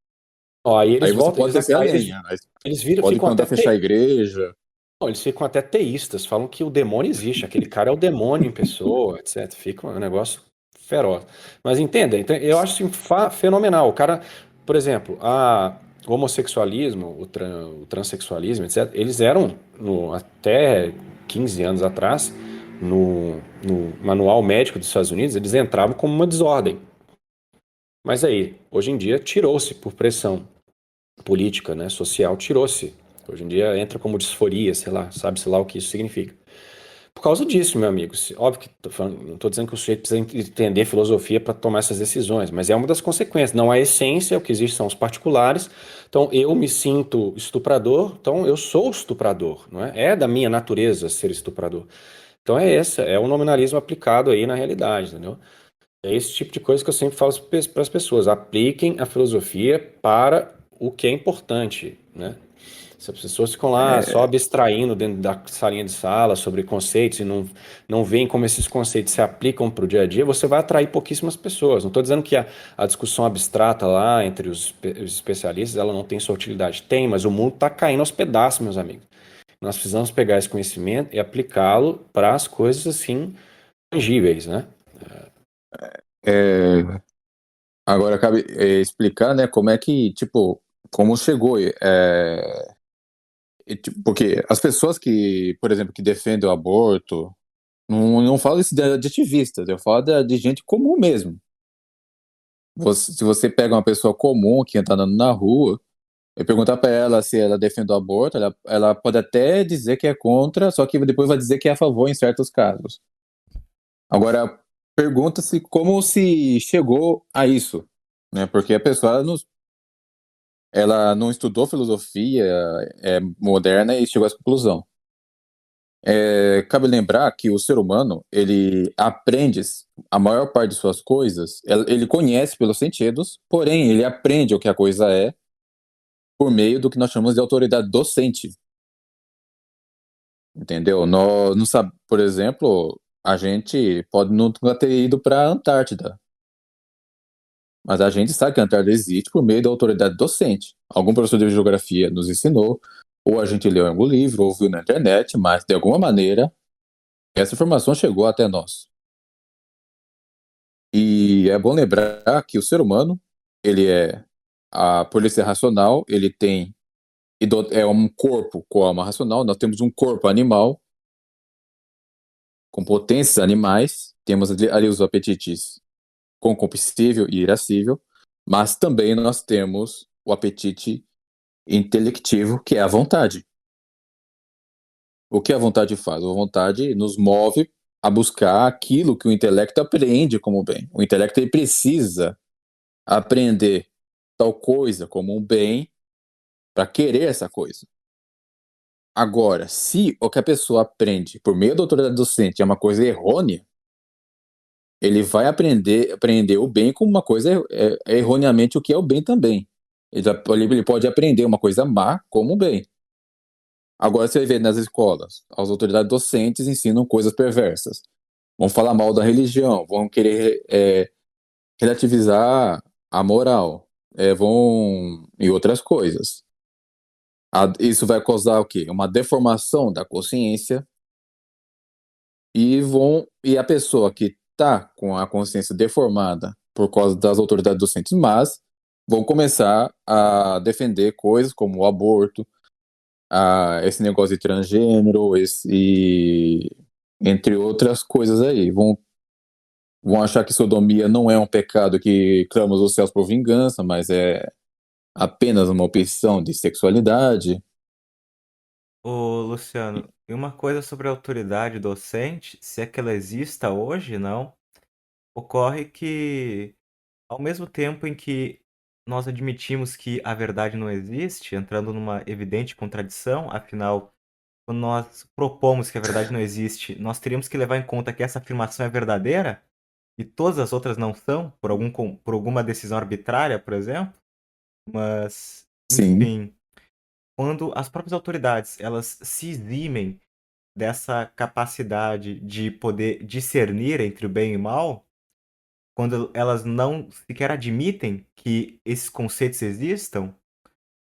Ó, aí Aí eles você voltam, pode descer a lenha. Aí eles viram, pode ficam até mandar fechar a igreja. não, eles ficam até teístas, falam que o demônio existe, aquele cara é o demônio em pessoa, etc. Fica um negócio feroz. Mas entenda, então, eu acho assim, fenomenal. O cara, por exemplo, o homossexualismo, o transexualismo, etc., eles eram, até 15 anos atrás, no manual médico dos Estados Unidos, eles entravam como uma desordem. Mas aí, hoje em dia, tirou-se por pressão política, né, social, tirou-se. Hoje em dia entra como disforia, sei lá, sabe-se lá o que isso significa. Por causa disso, meu amigo, óbvio que não estou dizendo que o sujeito precisa entender filosofia para tomar essas decisões, mas é uma das consequências. Não a essência, o que existe são os particulares. Então, eu me sinto estuprador, então eu sou estuprador, não é? É da minha natureza ser estuprador. Então é o nominalismo aplicado aí na realidade, entendeu? É esse tipo de coisa que eu sempre falo para as pessoas. Apliquem a filosofia para o que é importante, né? Se as pessoas ficam lá só É, abstraindo dentro da salinha de sala sobre conceitos e não veem como esses conceitos se aplicam para o dia a dia, você vai atrair pouquíssimas pessoas. Não estou dizendo que a discussão abstrata lá entre os especialistas ela não tem sua utilidade. Tem, mas o mundo está caindo aos pedaços, meus amigos. Nós precisamos pegar esse conhecimento e aplicá-lo para as coisas assim tangíveis, né? é, agora cabe explicar, né, como é que, tipo, como chegou. Porque as pessoas que, por exemplo, que defendem o aborto, não falo isso de ativistas, eu falo de gente comum mesmo. Se você pega uma pessoa comum que está andando na rua e perguntar para ela se ela defende o aborto, ela pode até dizer que é contra, só que depois vai dizer que é a favor em certos casos. Agora, pergunta-se como se chegou a isso, né? Porque a pessoa ela não estudou filosofia moderna e chegou a essa conclusão. Cabe lembrar que o ser humano, ele aprende a maior parte de suas coisas, ele conhece pelos sentidos, porém ele aprende o que a coisa é por meio do que nós chamamos de autoridade docente, entendeu? Nós não sabe, por exemplo, a gente pode nunca ter ido para a Antártida, mas a gente sabe que a Antártida existe por meio da autoridade docente. Algum professor de geografia nos ensinou, ou a gente leu em algum livro, ou viu na internet, mas de alguma maneira essa informação chegou até nós. E é bom lembrar que o ser humano, ele por ele ser racional, ele tem é um corpo com alma racional, nós temos um corpo animal com potências animais, temos ali os apetites concupiscível e irascível, mas também nós temos o apetite intelectivo, que é a vontade. O que a vontade faz? A vontade nos move a buscar aquilo que o intelecto apreende como bem. O intelecto ele precisa aprender tal coisa como um bem para querer essa coisa. Agora, se o que a pessoa aprende por meio da autoridade docente é uma coisa errônea, ele vai aprender o bem como uma coisa erroneamente o que é o bem também. Ele pode aprender uma coisa má como bem. Agora você vê nas escolas, as autoridades docentes ensinam coisas perversas. Vão falar mal da religião, vão querer relativizar a moral, e outras coisas. Isso vai causar o quê? Uma deformação da consciência e a pessoa que está com a consciência deformada por causa das autoridades docentes, mas vão começar a defender coisas como o aborto, esse negócio de transgênero, entre outras coisas aí. Vão achar que sodomia não é um pecado que clama aos céus por vingança, mas é apenas uma opção de sexualidade. Ô, Luciano, e uma coisa sobre a autoridade docente, se é que ela exista hoje, não? Ocorre que, ao mesmo tempo em que nós admitimos que a verdade não existe, entrando numa evidente contradição, afinal, quando nós propomos que a verdade não existe, nós teríamos que levar em conta que essa afirmação é verdadeira e todas as outras não são, por alguma decisão arbitrária, por exemplo. Mas, Sim. enfim, quando as próprias autoridades elas se eximem dessa capacidade de poder discernir entre o bem e o mal, quando elas não sequer admitem que esses conceitos existam,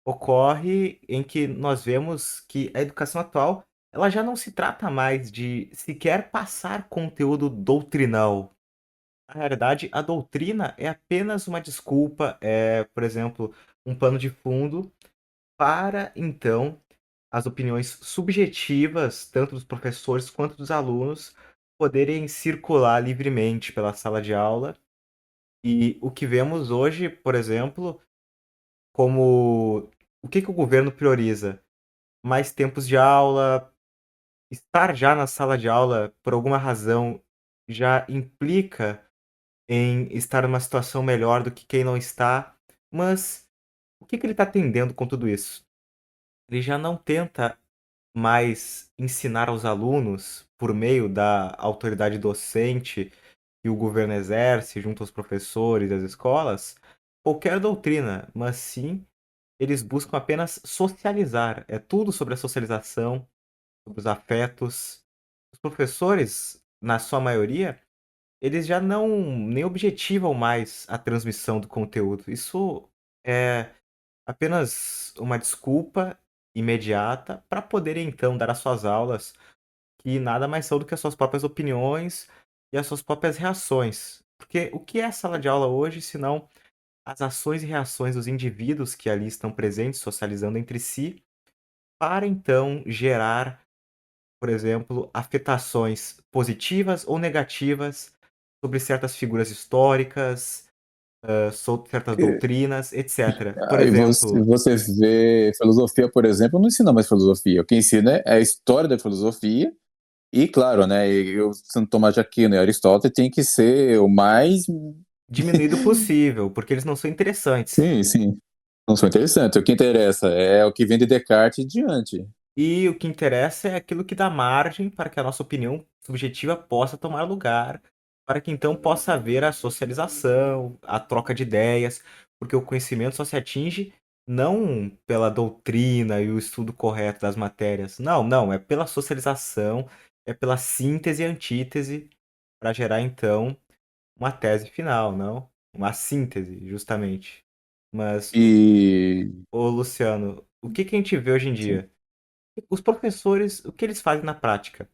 ocorre em que nós vemos que a educação atual, ela já não se trata mais de sequer passar conteúdo doutrinal. Na realidade, a doutrina é apenas uma desculpa, por exemplo, um pano de fundo para, então, as opiniões subjetivas, tanto dos professores quanto dos alunos, poderem circular livremente pela sala de aula. E o que vemos hoje, por exemplo, como o que o governo prioriza? Mais tempos de aula, estar já na sala de aula, por alguma razão, já implica em estar numa situação melhor do que quem não está. Mas o que ele está tendendo com tudo isso? Ele já não tenta mais ensinar aos alunos, por meio da autoridade docente que o governo exerce junto aos professores das escolas, qualquer doutrina, mas sim eles buscam apenas socializar. É tudo sobre a socialização, sobre os afetos. Os professores, na sua maioria, eles já não nem objetivam mais a transmissão do conteúdo. Isso é apenas uma desculpa imediata para poderem então dar as suas aulas, que nada mais são do que as suas próprias opiniões e as suas próprias reações. Porque o que é a sala de aula hoje, senão as ações e reações dos indivíduos que ali estão presentes, socializando entre si, para então gerar, por exemplo, afetações positivas ou negativas sobre certas figuras históricas, sobre certas doutrinas, etc. Por Aí você, exemplo, você vê filosofia, por exemplo, não ensina mais filosofia. O que ensina é a história da filosofia. E claro, né? E o Santo Tomás de Aquino e Aristóteles tem que ser o mais. diminuído possível, porque eles não são interessantes. Sim, sim. Não são interessantes. O que interessa é o que vem de Descartes e diante. E o que interessa é aquilo que dá margem para que a nossa opinião subjetiva possa tomar lugar, para que então possa haver a socialização, a troca de ideias, porque o conhecimento só se atinge não pela doutrina e o estudo correto das matérias. Não, não, é pela socialização, é pela síntese e antítese, para gerar então uma tese final, não? Uma síntese, justamente. Mas, E. Luciano, o que a gente vê hoje em Sim. dia? Os professores, o que eles fazem na prática?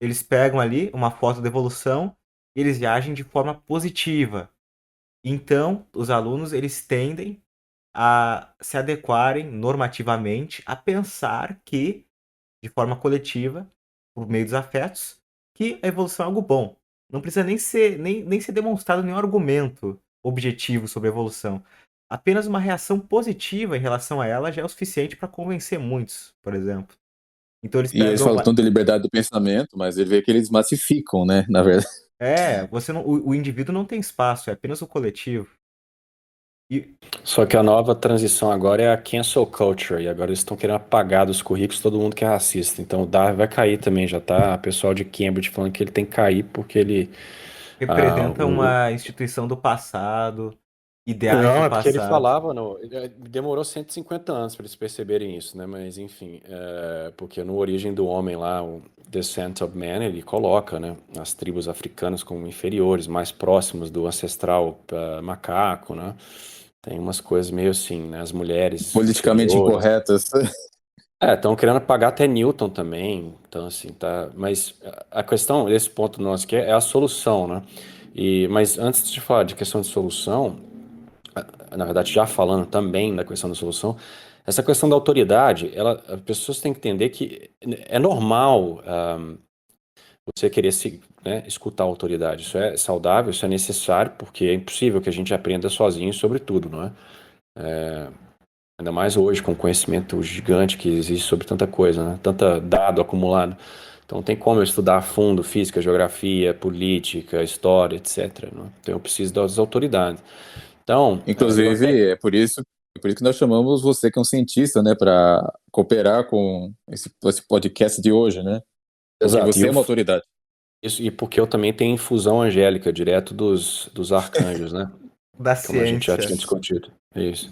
Eles pegam ali uma foto da evolução e eles agem de forma positiva. Então, os alunos eles tendem a se adequarem normativamente a pensar que, de forma coletiva, por meio dos afetos, que a evolução é algo bom. Não precisa nem ser demonstrado nenhum argumento objetivo sobre a evolução. Apenas uma reação positiva em relação a ela já é o suficiente para convencer muitos, por exemplo. Então eles E eles pegam falam uma. tanto de liberdade do pensamento, mas ele vê que eles massificam, né? Na verdade. Você não. O indivíduo não tem espaço, é apenas o coletivo. E Só que a nova transição agora é a cancel culture, e agora eles estão querendo apagar dos currículos todo mundo que é racista. Então o Darwin vai cair também, já tá o pessoal de Cambridge falando que ele tem que cair porque ele. Ah, representa uma instituição do passado, ideais do Não, é porque ele passado. falava, demorou 150 anos para eles perceberem isso, né? Mas enfim, porque no Origem do Homem lá, o Descent of Man, ele coloca, né, as tribos africanas como inferiores, mais próximos do ancestral macaco, né? Tem umas coisas meio assim, né? As mulheres Politicamente superiores. incorretas. Estão querendo apagar até Newton também. Então, assim, tá. Mas a questão, esse ponto nosso aqui é a solução, né? Mas antes de falar de questão de solução, na verdade, já falando também da questão da solução, essa questão da autoridade, as pessoas têm que entender que é normal você querer né, escutar a autoridade. Isso é saudável, isso é necessário, porque é impossível que a gente aprenda sozinho sobre tudo, não é? Ainda mais hoje, com o conhecimento gigante que existe sobre tanta coisa, né? Tanta dado acumulado. Então tem como eu estudar a fundo física, geografia, política, história, etc. Né? Então eu preciso das autoridades. Então, eu até... Inclusive, é por isso que nós chamamos você, que é um cientista, né, para cooperar com esse podcast de hoje, né? Porque Exato, você é uma autoridade. isso, e porque eu também tenho infusão angélica direto dos arcanjos, né? Da Como a gente já ciência. tinha discutido. Isso.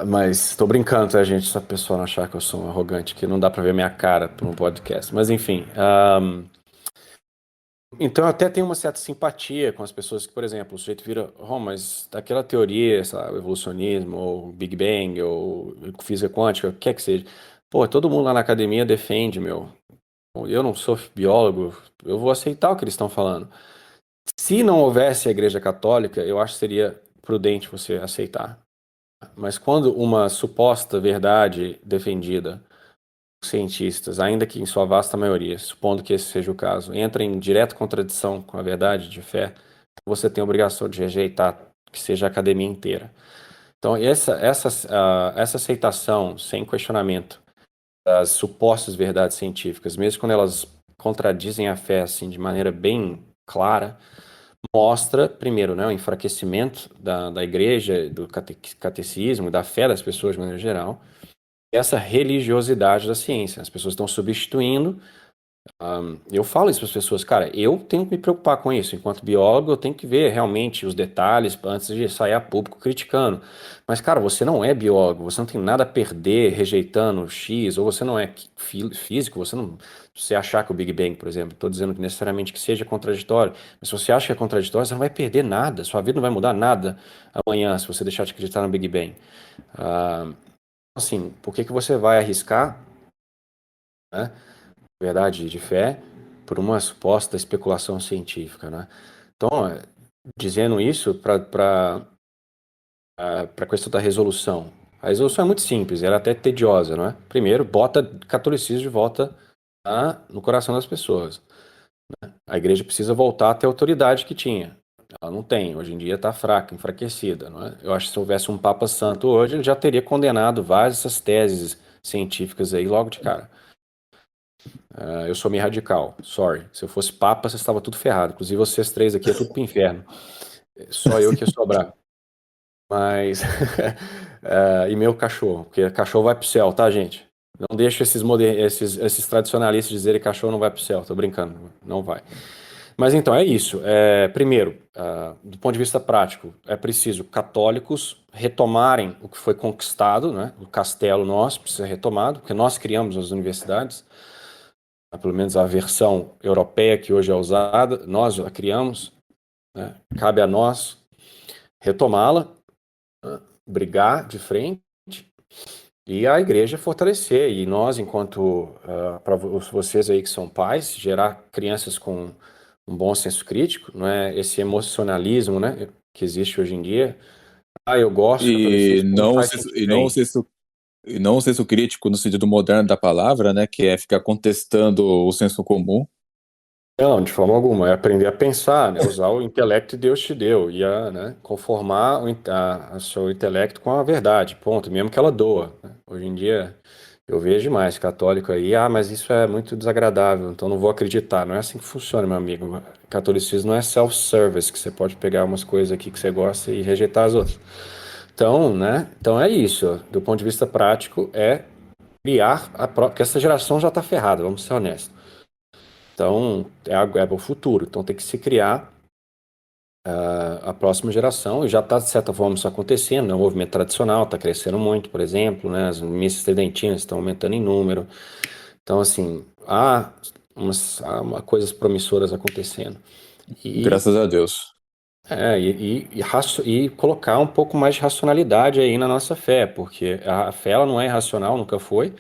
Mas tô brincando, tá, gente? Se a pessoa não achar que eu sou um arrogante, que não dá pra ver minha cara por um podcast. Mas enfim. Então eu até tenho uma certa simpatia com as pessoas que, por exemplo, o sujeito vira, mas daquela teoria, sabe, evolucionismo, ou Big Bang, ou física quântica, o que quer que seja. Pô, todo mundo lá na academia defende, meu. Eu não sou biólogo, eu vou aceitar o que eles estão falando. Se não houvesse a Igreja Católica, eu acho que seria prudente você aceitar. Mas quando uma suposta verdade defendida por cientistas, ainda que em sua vasta maioria, supondo que esse seja o caso, entra em direta contradição com a verdade de fé, você tem a obrigação de rejeitar que seja a academia inteira. Então, essa aceitação sem questionamento das supostas verdades científicas, mesmo quando elas contradizem a fé assim de maneira bem clara, mostra, primeiro, né, o enfraquecimento da igreja, do catecismo, da fé das pessoas de maneira geral, e essa religiosidade da ciência. As pessoas estão substituindo. Eu falo isso para as pessoas, cara, eu tenho que me preocupar com isso. Enquanto biólogo, eu tenho que ver realmente os detalhes antes de sair a público criticando. Mas, cara, você não é biólogo, você não tem nada a perder rejeitando X, ou você não é físico, você não. Se você achar que o Big Bang, por exemplo, estou dizendo que necessariamente que seja contraditório, mas se você acha que é contraditório, você não vai perder nada, sua vida não vai mudar nada amanhã se você deixar de acreditar no Big Bang. Assim, por que que você vai arriscar, né? Verdade de fé por uma suposta especulação científica, né? Então, dizendo isso para a questão da resolução. A resolução é muito simples, ela é até tediosa, não é? Primeiro, bota catolicismo de volta no coração das pessoas. A igreja precisa voltar a ter a autoridade que tinha. Ela não tem, hoje em dia está fraca, enfraquecida, não é? Eu acho que se houvesse um Papa Santo hoje, ele já teria condenado várias dessas teses científicas aí logo de cara. Eu sou meio radical, sorry. Se eu fosse papa, você estava tudo ferrado. Inclusive vocês três aqui é tudo pro inferno. Só eu que ia sobrar. Mas. E meu cachorro, porque cachorro vai pro céu, tá, gente? Não deixa esses tradicionalistas dizerem que cachorro não vai pro céu. Tô brincando, não vai. Mas então, é isso. Primeiro, do ponto de vista prático, é preciso católicos retomarem o que foi conquistado, né? O castelo nosso precisa ser retomado, porque nós criamos as universidades. Pelo menos a versão europeia que hoje é usada, nós a criamos, né? Cabe a nós retomá-la, né? Brigar de frente e a igreja fortalecer. E nós, enquanto, para vocês aí que são pais, gerar crianças com um bom senso crítico, não é esse emocionalismo, né, que existe hoje em dia. Eu gosto do E catolicismo, me não, faz ser- sentir e não bem. ser e não o senso crítico no sentido moderno da palavra, né, que é ficar contestando o senso comum. Não, de forma alguma. É aprender a pensar, né? Usar o intelecto que Deus te deu e né, conformar o seu intelecto com a verdade, ponto, mesmo que ela doa, né? Hoje em dia eu vejo demais católico aí, mas isso é muito desagradável, então não vou acreditar. Não é assim que funciona, meu amigo. Catolicismo não é self-service, que você pode pegar umas coisas aqui que você gosta e rejeitar as outras. Então, né? Então é isso. Do ponto de vista prático, é criar porque essa geração já está ferrada, vamos ser honestos. Então, é o futuro. Então, tem que se criar a próxima geração, e já está, de certa forma, isso acontecendo, né? O movimento tradicional está crescendo muito, por exemplo, né? As missas tridentinas estão aumentando em número. Então, assim, há coisas promissoras acontecendo. E, Graças a Deus. e colocar um pouco mais de racionalidade aí na nossa fé, porque a fé ela não é irracional, nunca foi.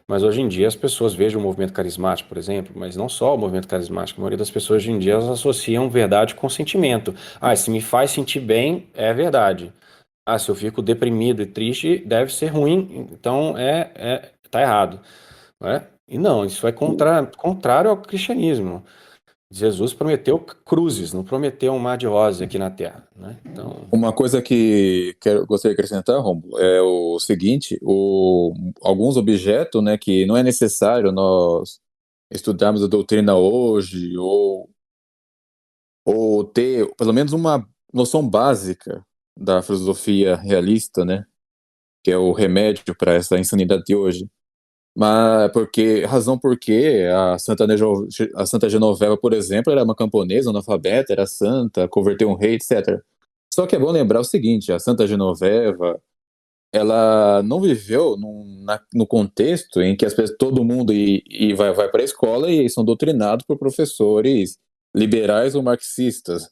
Mas hoje em dia as pessoas vejam o movimento carismático, por exemplo, mas não só o movimento carismático, a maioria das pessoas hoje em dia elas associam verdade com sentimento. Se me faz sentir bem, é verdade. Se eu fico deprimido e triste, deve ser ruim, então tá errado, não é? E não, isso é contrário ao cristianismo. Jesus prometeu cruzes, não prometeu um mar de rosas aqui na terra, né? Então, Uma coisa que gostaria de acrescentar, Romulo, é o seguinte: alguns objetos, né, que não é necessário nós estudarmos a doutrina hoje, ou ter pelo menos uma noção básica da filosofia realista, né? Que é o remédio para essa insanidade de hoje. Mas razão porque a Santa Genoveva, por exemplo, era uma camponesa, analfabeta, era santa, converteu um rei, etc. Só que é bom lembrar o seguinte, a Santa Genoveva, ela não viveu no contexto em que todo mundo vai para a escola e são doutrinados por professores liberais ou marxistas.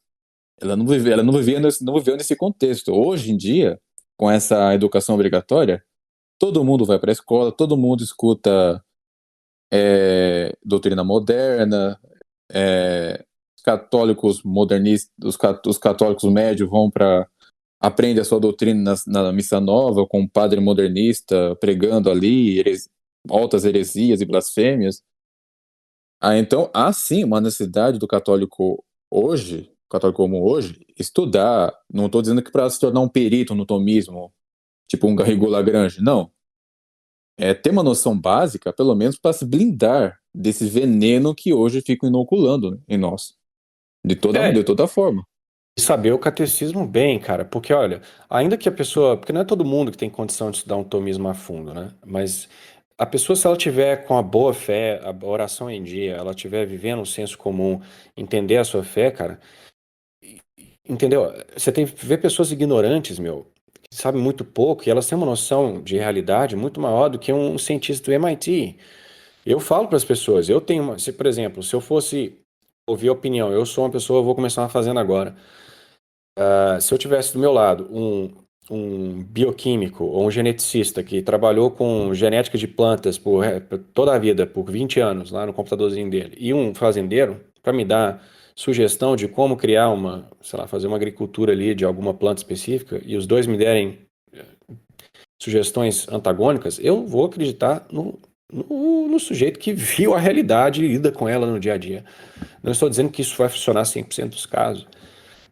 Ela não viveu nesse contexto. Hoje em dia, com essa educação obrigatória, todo mundo vai para a escola, todo mundo escuta doutrina moderna, os católicos modernistas, os católicos médios vão para aprende a sua doutrina na missa nova com um padre modernista pregando ali altas heresias e blasfêmias. Então há sim uma necessidade do católico hoje, católico comum hoje, estudar. Não estou dizendo que para se tornar um perito no tomismo, tipo um Garrigou Lagrange, não. É ter uma noção básica, pelo menos para se blindar desse veneno que hoje ficam inoculando em nós, de toda forma. E saber o catecismo bem, cara, porque olha, ainda que a pessoa, porque não é todo mundo que tem condição de estudar um tomismo a fundo, né? Mas a pessoa, se ela tiver com a boa fé, a oração em dia, ela tiver vivendo o senso comum, entender a sua fé, cara, entendeu? Você tem que ver pessoas ignorantes, meu, que sabem muito pouco e elas têm uma noção de realidade muito maior do que um cientista do MIT. Eu falo para as pessoas, eu tenho por exemplo, se eu fosse ouvir a opinião, eu sou uma pessoa, eu vou começar uma fazenda agora. Se eu tivesse do meu lado um bioquímico ou um geneticista que trabalhou com genética de plantas por toda a vida, por 20 anos, lá no computadorzinho dele, e um fazendeiro, para me dar sugestão de como criar sei lá, fazer uma agricultura ali de alguma planta específica, e os dois me derem sugestões antagônicas, eu vou acreditar no sujeito que viu a realidade e lida com ela no dia a dia. Não estou dizendo que isso vai funcionar 100% dos casos,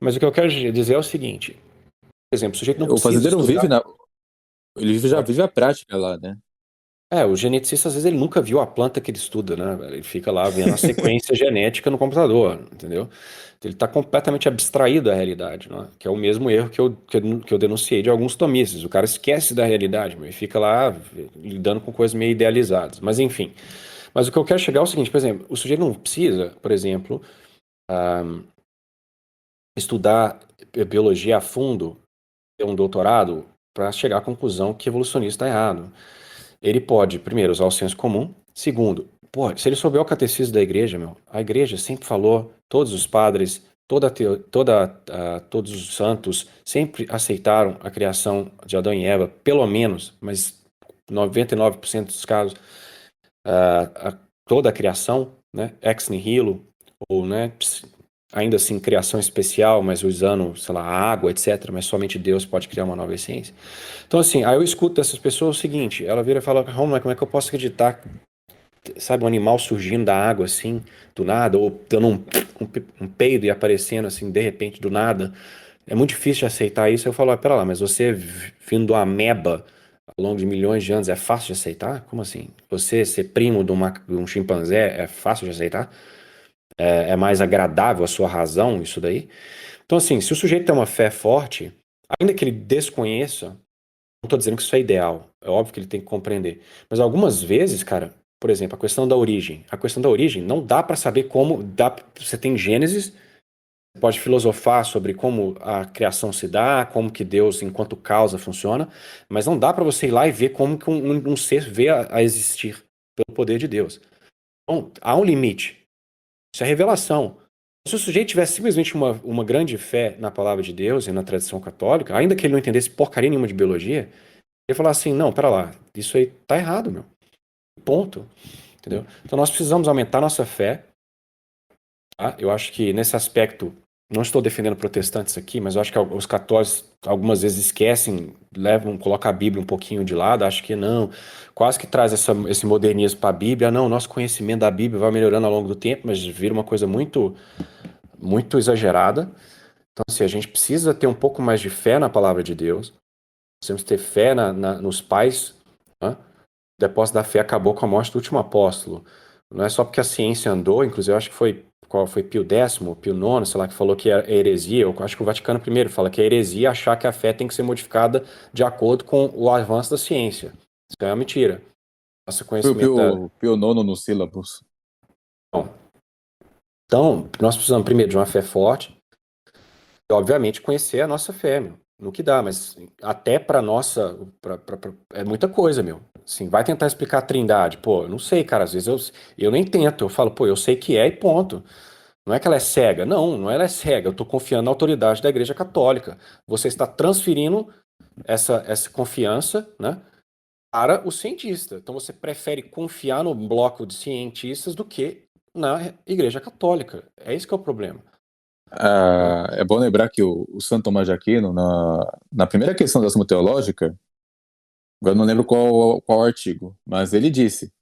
mas o que eu quero dizer é o seguinte: por exemplo, o sujeito não O precisa fazendeiro estudar. já vive a prática lá, né? O geneticista, às vezes, ele nunca viu a planta que ele estuda, né? Ele fica lá vendo a sequência genética no computador, entendeu? Ele está completamente abstraído da realidade, né? Que é o mesmo erro que eu denunciei de alguns tomistas. O cara esquece da realidade, e fica lá lidando com coisas meio idealizadas. Mas, enfim. Mas o que eu quero chegar é o seguinte, por exemplo, o sujeito não precisa, por exemplo, estudar biologia a fundo, ter um doutorado, para chegar à conclusão que evolucionista está errado. Ele pode, primeiro, usar o senso comum. Segundo, se ele souber o catecismo da igreja, a igreja sempre falou, todos os padres, todos os santos sempre aceitaram a criação de Adão e Eva, pelo menos, mas 99% dos casos, toda a criação, né, ex nihilo, ou, né, ainda assim, criação especial, mas usando, sei lá, água, etc., mas somente Deus pode criar uma nova essência. Então, assim, aí eu escuto dessas pessoas o seguinte, ela vira e fala, Romulo, como é que eu posso acreditar, sabe, um animal surgindo da água, assim, do nada, ou dando um peido e aparecendo, assim, de repente, do nada. É muito difícil de aceitar isso. Eu falo, pera lá, mas você vindo do ameba ao longo de milhões de anos, é fácil de aceitar? Como assim? Você ser primo de um chimpanzé é fácil de aceitar? É mais agradável a sua razão, isso daí? Então, assim, se o sujeito tem uma fé forte, ainda que ele desconheça, não estou dizendo que isso é ideal, é óbvio que ele tem que compreender. Mas algumas vezes, cara, por exemplo, a questão da origem. A questão da origem não dá para saber como. Você tem Gênesis, pode filosofar sobre como a criação se dá, como que Deus, enquanto causa, funciona, mas não dá para você ir lá e ver como que um ser veio a existir pelo poder de Deus. Bom, há um limite. Isso é revelação. Se o sujeito tivesse simplesmente uma grande fé na palavra de Deus e na tradição católica, ainda que ele não entendesse porcaria nenhuma de biologia, ele ia falar assim, não, pera lá, isso aí tá errado, meu. Ponto. Entendeu? Então nós precisamos aumentar nossa fé. Tá? Eu acho que nesse aspecto, não estou defendendo protestantes aqui, mas eu acho que os católicos algumas vezes esquecem, colocam a Bíblia um pouquinho de lado, acho que não, quase que traz esse modernismo para a Bíblia. Não, nosso conhecimento da Bíblia vai melhorando ao longo do tempo, mas vira uma coisa muito, muito exagerada. Então, assim, a gente precisa ter um pouco mais de fé na palavra de Deus, precisamos ter fé nos pais, né? O depósito da fé acabou com a morte do último apóstolo. não é só porque a ciência andou, inclusive eu acho que foi Pio X, Pio IX, sei lá, que falou que é heresia, eu acho que o Vaticano I fala que é heresia achar que a fé tem que ser modificada de acordo com o avanço da ciência. Isso é uma mentira. Nosso Foi o conhecimento da... Pio Nono no sílabus. Então, nós precisamos primeiro de uma fé forte, e obviamente conhecer a nossa fé, meu, no que dá, mas até para nossa, é muita coisa, meu. Assim, vai tentar explicar a Trindade, pô, eu não sei, cara, às vezes eu nem tento, eu falo, pô, eu sei que é e ponto. Não é que ela é cega, não ela é cega, eu estou confiando na autoridade da Igreja Católica. Você está transferindo essa confiança, né, para o cientista. Então você prefere confiar no bloco de cientistas do que na Igreja Católica. É esse que é o problema. É bom lembrar que o Santo Tomás de Aquino, na primeira questão da Suma Teológica, agora eu não lembro qual artigo, mas ele disse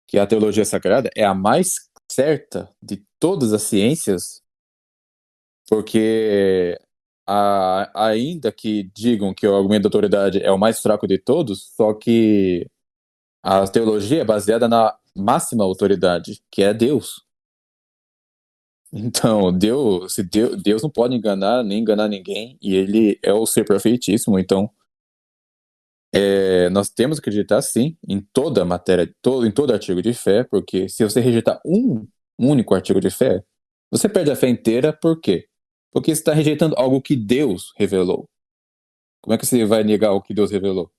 que a teologia sagrada é a mais certa de todas as ciências, porque ainda que digam que o argumento da autoridade é o mais fraco de todos, só que a teologia é baseada na máxima autoridade, que é Deus. Então, Deus não pode enganar nem enganar ninguém, e ele é o ser perfeitíssimo. Então, nós temos que acreditar sim em toda matéria, em todo artigo de fé, porque se você rejeitar um único artigo de fé, você perde a fé inteira. Por quê? Porque você está rejeitando algo que Deus revelou. Como é que você vai negar o que Deus revelou?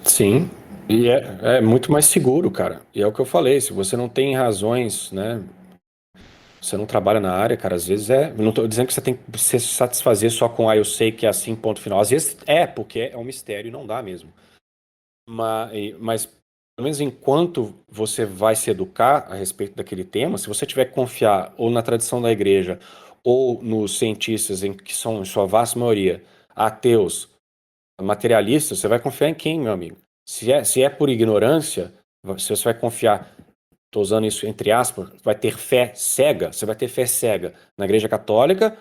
Sim, e é muito mais seguro, cara. E é o que eu falei, se você não tem razões, né? Você não trabalha na área, cara, às vezes é. Não tô dizendo que você tem que se satisfazer só com, eu sei que é assim, ponto final. Às vezes é, porque é um mistério e não dá mesmo. Mas pelo menos enquanto você vai se educar a respeito daquele tema, se você tiver que confiar ou na tradição da igreja ou nos cientistas, que são, em sua vasta maioria, ateus, materialistas, você vai confiar em quem, meu amigo? Se é por ignorância, se você vai confiar, estou usando isso entre aspas, vai ter fé cega, você vai ter fé cega na igreja católica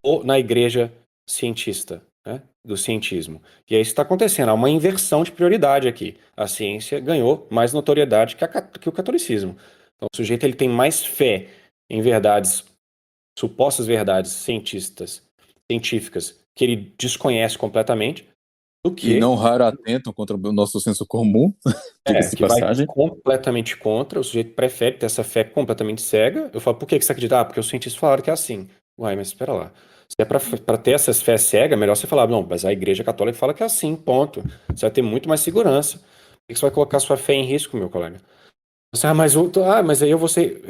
ou na igreja cientista, né, do cientismo. E é isso que está acontecendo, há uma inversão de prioridade aqui. A ciência ganhou mais notoriedade que o catolicismo. Então o sujeito ele tem mais fé em verdades, supostas verdades científicas, que ele desconhece completamente, do E que não raro atentam contra o nosso senso comum, diga-se de que vai passagem. completamente contra, o sujeito prefere ter essa fé completamente cega. Eu falo, por que você acredita? Ah, porque os cientistas falaram que é assim. Uai, mas espera lá. Se é para ter essa fé cega, é melhor você falar, não, mas a Igreja Católica fala que é assim, ponto. Você vai ter muito mais segurança. Por que você vai colocar sua fé em risco, meu colega? Você, mas aí eu vou ser.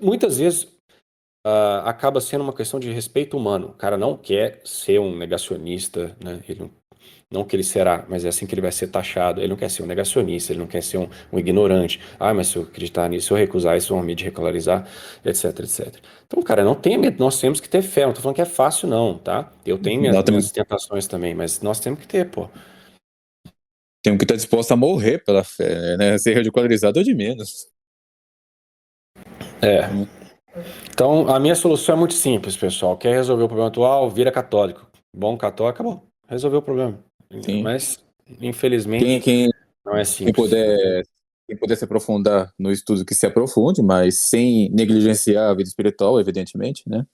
Muitas vezes acaba sendo uma questão de respeito humano. O cara não quer ser um negacionista, né? Ele não que ele será, mas é assim que ele vai ser taxado. Ele não quer ser um negacionista, ele não quer ser um ignorante. Ah, mas se eu acreditar nisso, se eu recusar isso, vão me regularizar, etc, etc. Então, cara, não tenha medo, nós temos que ter fé. Não tô falando que é fácil, não, tá? Eu tenho Nós minhas tentações também, mas nós temos que ter, pô. temos que estar disposto a morrer pela fé, né? Ser ridicularizado é de menos. É. Então, a minha solução é muito simples, pessoal. Quer resolver o problema atual? Vira católico. Bom católico, acabou. Resolveu o problema. Sim. Mas, Quem, infelizmente, quem, não é quem simples. puder, quem puder se aprofundar no estudo, que se aprofunde, mas sem negligenciar a vida espiritual, evidentemente, né?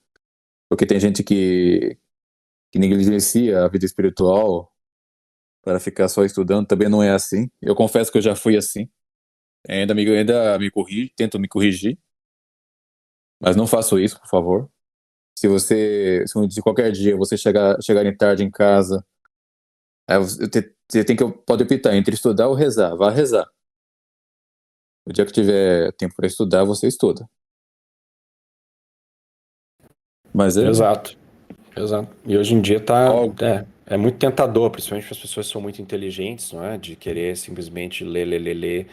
Porque tem gente que negligencia a vida espiritual para ficar só estudando, também não é assim. Eu confesso que eu já fui assim. Ainda me corrijo, tento me corrigir, mas não faço isso, por favor. Se qualquer dia você chegar em tarde em casa, aí você pode optar entre estudar ou rezar. Vá rezar. O dia que tiver tempo para estudar, você estuda. Mas Exato. Exato. E hoje em dia algo, é muito tentador, principalmente para as pessoas que são muito inteligentes, não é? De querer simplesmente ler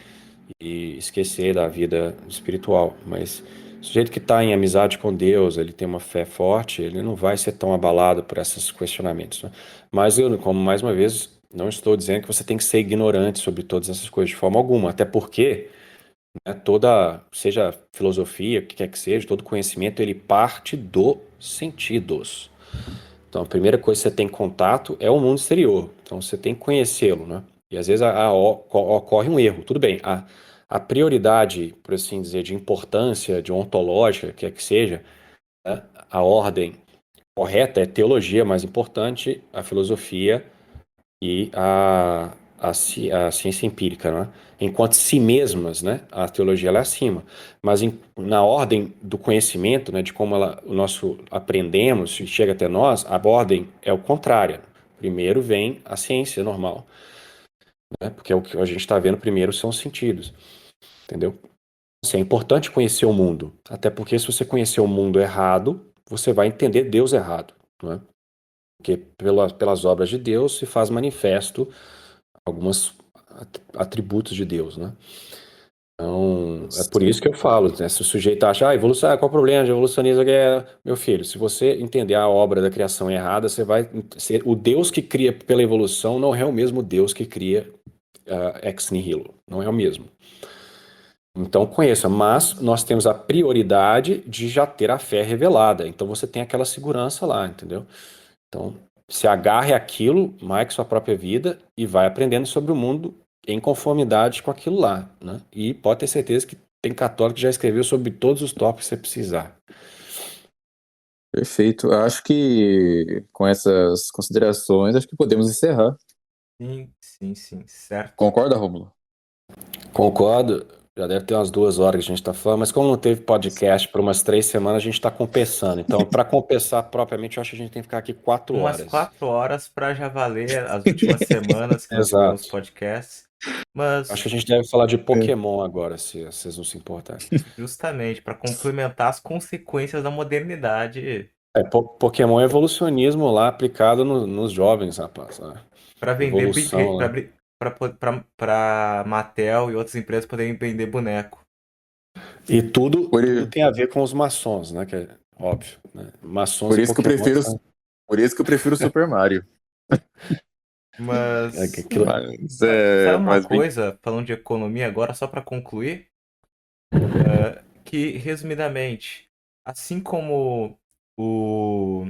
e esquecer da vida espiritual. Mas o sujeito que está em amizade com Deus, ele tem uma fé forte, ele não vai ser tão abalado por esses questionamentos, né? Mas eu, como mais uma vez, não estou dizendo que você tem que ser ignorante sobre todas essas coisas de forma alguma, até porque, né, seja filosofia, o que quer que seja, todo conhecimento, ele parte dos sentidos. Então, a primeira coisa que você tem contato é o mundo exterior. Então, você tem que conhecê-lo, né? E às vezes ocorre um erro. Tudo bem, a prioridade, por assim dizer, de importância, de ontológica, quer que seja, né, a ordem correta é teologia, mais importante, a filosofia e a ciência empírica, né? Enquanto si mesmas, né, a teologia ela é acima, mas na ordem do conhecimento, né, de como o nosso aprendemos e chega até nós, a ordem é o contrário. Primeiro vem a ciência normal, né, porque o que a gente está vendo primeiro são os sentidos, entendeu? Assim, é importante conhecer o mundo, até porque se você conhecer o mundo errado, você vai entender Deus errado, né? Porque pelas obras de Deus se faz manifesto alguns atributos de Deus, né? Então, é por isso que eu falo, né? Se o sujeito acha, evolução, qual o problema de evolucionismo? Meu filho, se você entender a obra da criação errada, você vai ser o Deus que cria pela evolução não é o mesmo Deus que cria ex nihilo, não é o mesmo. Então conheça, mas nós temos a prioridade de já ter a fé revelada. Então você tem aquela segurança lá, entendeu? Então, se agarre àquilo, marque sua própria vida e vai aprendendo sobre o mundo em conformidade com aquilo lá, né? E pode ter certeza que tem católico que já escreveu sobre todos os tópicos que você precisar. Perfeito. Eu acho que com essas considerações, acho que podemos encerrar. Sim, certo. Concorda, Rômulo? Concordo. Já deve ter umas 2 horas que a gente está falando, mas como não teve podcast por umas 3 semanas, a gente está compensando. Então, para compensar propriamente, eu acho que a gente tem que ficar aqui 4 Umas horas. 4 horas para já valer as últimas semanas que não tivemos Exato. podcasts. Acho que Mas a gente deve falar de Pokémon agora, se vocês não se importarem. justamente para complementar as consequências da modernidade Pokémon é evolucionismo lá aplicado nos jovens, rapaz. para vender Evolução lá. para Mattel e outras empresas poderem vender boneco. E tudo Por, tem a ver com os maçons, né? Que é óbvio, né? Maçons por e isso que eu Pokémon prefiro, são... por isso que eu prefiro Super Mario. Mas aquilo... sabe uma Mas bem, coisa, falando de economia agora, só para concluir, que resumidamente, assim como o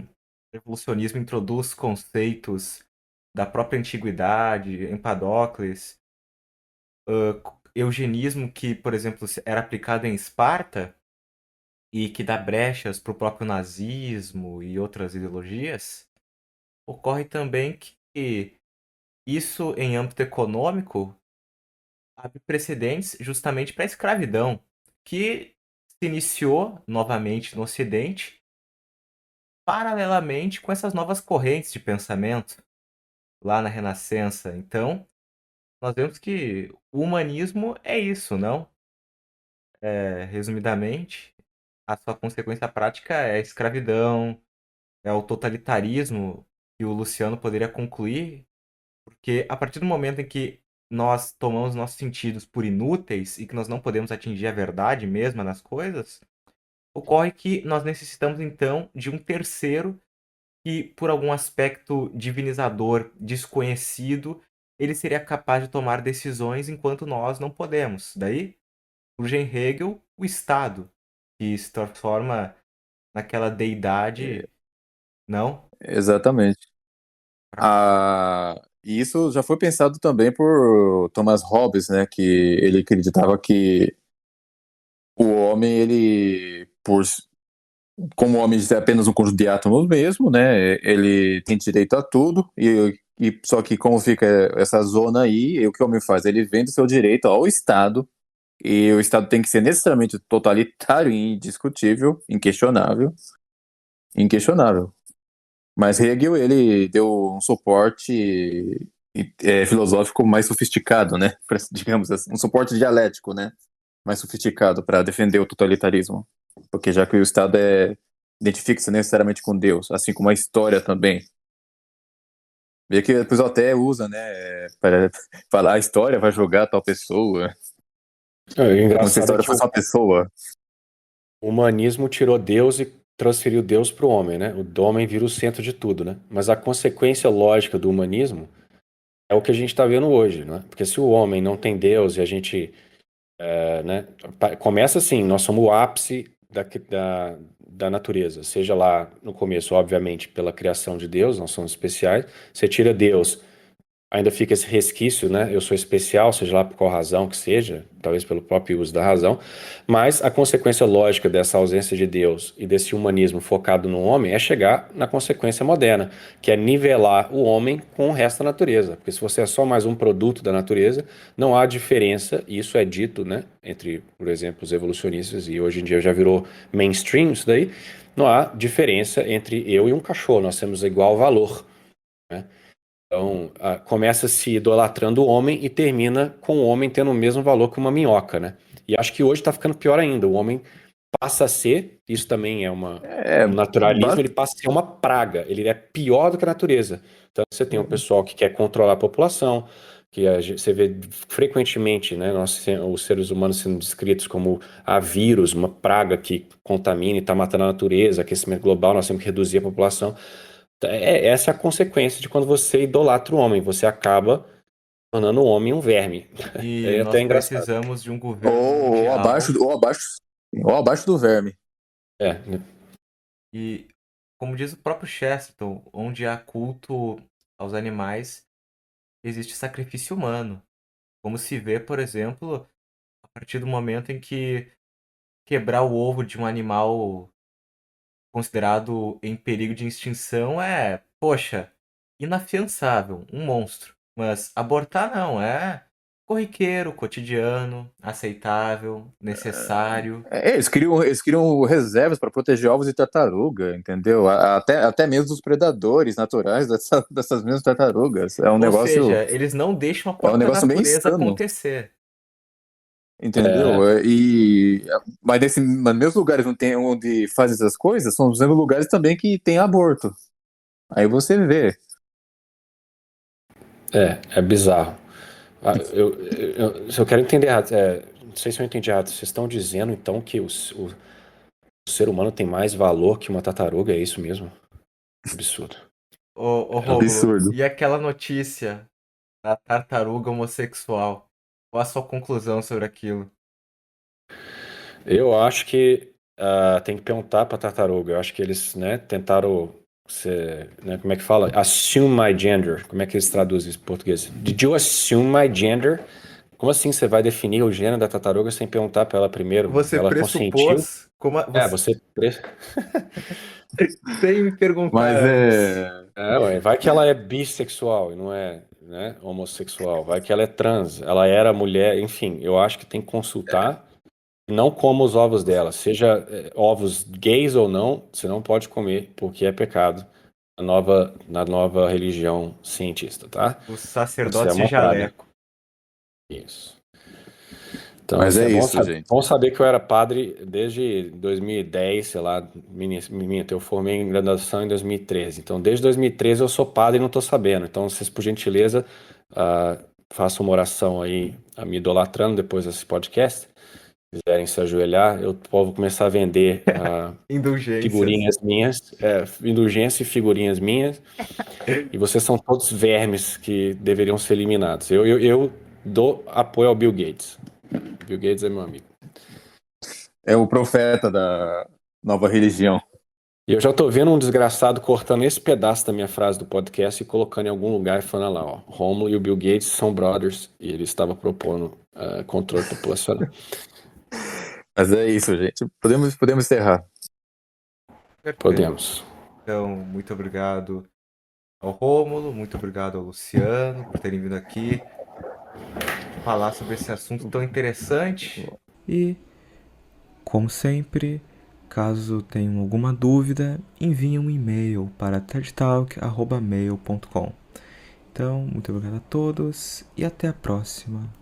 evolucionismo introduz conceitos da própria antiguidade, Empedocles, eugenismo que, por exemplo, era aplicado em Esparta e que dá brechas para o próprio nazismo e outras ideologias, ocorre também que isso, em âmbito econômico, abre precedentes justamente para a escravidão, que se iniciou novamente no Ocidente, paralelamente com essas novas correntes de pensamento lá na Renascença. Então, nós vemos que o humanismo é isso, não? Resumidamente, a sua consequência prática é a escravidão, é o totalitarismo que o Luciano poderia concluir, porque a partir do momento em que nós tomamos nossos sentidos por inúteis e que nós não podemos atingir a verdade mesma nas coisas, ocorre que nós necessitamos então de um terceiro que, por algum aspecto divinizador desconhecido, ele seria capaz de tomar decisões enquanto nós não podemos. Daí surge em Hegel o Estado, que se transforma naquela deidade, não? exatamente. E isso já foi pensado também por Thomas Hobbes, né? Que ele acreditava que o homem, como o homem é apenas um conjunto de átomos mesmo, né? Ele tem direito a tudo, e só que como fica essa zona aí, o que o homem faz? Ele vende seu direito ao Estado, e o Estado tem que ser necessariamente totalitário e indiscutível, inquestionável. Mas Hegel, ele deu um suporte filosófico mais sofisticado, né? Digamos assim, um suporte dialético, né? Mais sofisticado para defender o totalitarismo. Porque já que o Estado identifica-se necessariamente com Deus, assim como a história também. Vê que depois até usa, né? Para falar a história vai julgar tal pessoa. O Como se a engraçado é história que fosse uma pessoa. o humanismo tirou Deus e transferiu Deus para o homem, né? O homem vira o centro de tudo, né? Mas a consequência lógica do humanismo é o que a gente está vendo hoje, né? Porque se o homem não tem Deus e a gente, né? Começa assim, nós somos o ápice da natureza, seja lá no começo, obviamente, pela criação de Deus, nós somos especiais. Você tira Deus, ainda fica esse resquício, né? Eu sou especial, seja lá por qual razão que seja, talvez pelo próprio uso da razão, mas a consequência lógica dessa ausência de Deus e desse humanismo focado no homem é chegar na consequência moderna, que é nivelar o homem com o resto da natureza. Porque se você é só mais um produto da natureza, não há diferença, e isso é dito, né, entre, por exemplo, os evolucionistas, e hoje em dia já virou mainstream isso daí, não há diferença entre eu e um cachorro, nós temos igual valor, né? Então, começa se idolatrando o homem e termina com o homem tendo o mesmo valor que uma minhoca, né? E acho que hoje está ficando pior ainda. O homem passa a ser, isso também é um naturalismo, ele passa a ser uma praga. Ele é pior do que a natureza. Então, você tem um pessoal que quer controlar a população, que você vê frequentemente, né, os seres humanos sendo descritos como vírus, uma praga que contamina e está matando a natureza, aquecimento global, nós temos que reduzir a população. Essa é a consequência de quando você idolatra o homem. Você acaba tornando o homem um verme. E É até nós engraçado. precisamos de um governo Ou mundial. abaixo do verme. Né? E, como diz o próprio Chesterton, onde há culto aos animais, existe sacrifício humano. Como se vê, por exemplo, a partir do momento em que quebrar o ovo de um animal considerado em perigo de extinção é, poxa, inafiançável, um monstro. Mas abortar não, é corriqueiro, cotidiano, aceitável, necessário. Eles criam reservas para proteger ovos de tartaruga, entendeu? Até mesmo dos predadores naturais dessas mesmas tartarugas. É um Ou negócio, seja, eles não deixam a é um própria negócio meio natureza insano, acontecer. entendeu? Mas mesmo lugares onde fazem essas coisas, são os mesmos lugares também que tem aborto. Aí você vê. É bizarro. Se eu quero entender errado, não sei se eu entendi errado. Vocês estão dizendo então que o ser humano tem mais valor que uma tartaruga? É isso mesmo? Absurdo. Ô Rômulo, Absurdo. e aquela notícia da tartaruga homossexual? Qual a sua conclusão sobre aquilo? Eu acho que tem que perguntar para tartaruga. Eu acho que eles, né, tentaram né, como é que fala? Assume my gender. Como é que eles traduzem isso em português? Did you assume my gender? Como assim você vai definir o gênero da tartaruga sem perguntar para ela primeiro? Você Ela consentiu? pressupôs como Você. sem me perguntar Mas antes. Ué, vai que ela é bissexual e não é, né, homossexual. Vai que ela é trans. Ela era mulher. Enfim, eu acho que tem que consultar. Não coma os ovos dela. Seja ovos gays ou não, você não pode comer porque é pecado na nova religião cientista, tá? Os Você é sacerdotes de uma praga. jaleco. Isso. Então, Mas é bom isso, gente. bom saber que eu era padre desde 2010, sei lá, minto, eu formei em graduação em 2013. Então, desde 2013 eu sou padre e não estou sabendo. Então, vocês, por gentileza, façam uma oração aí, me idolatrando depois desse podcast. Se quiserem se ajoelhar, eu vou começar a vender Indulgências. figurinhas minhas, indulgência e figurinhas minhas. E vocês são todos vermes que deveriam ser eliminados. Eu dou apoio ao Bill Gates. Bill Gates é meu amigo. É o profeta da nova religião. E eu já tô vendo um desgraçado cortando esse pedaço da minha frase do podcast e colocando em algum lugar e falando lá, ó, Rômulo e o Bill Gates são brothers e ele estava propondo controle populacional. Mas é isso, gente. Podemos encerrar. Perfeito. Podemos. Então, muito obrigado ao Rômulo, muito obrigado ao Luciano por terem vindo aqui falar sobre esse assunto tão interessante. E, como sempre, caso tenham alguma dúvida, enviem um e-mail para tedtalk@mail.com. Então, muito obrigado a todos e até a próxima.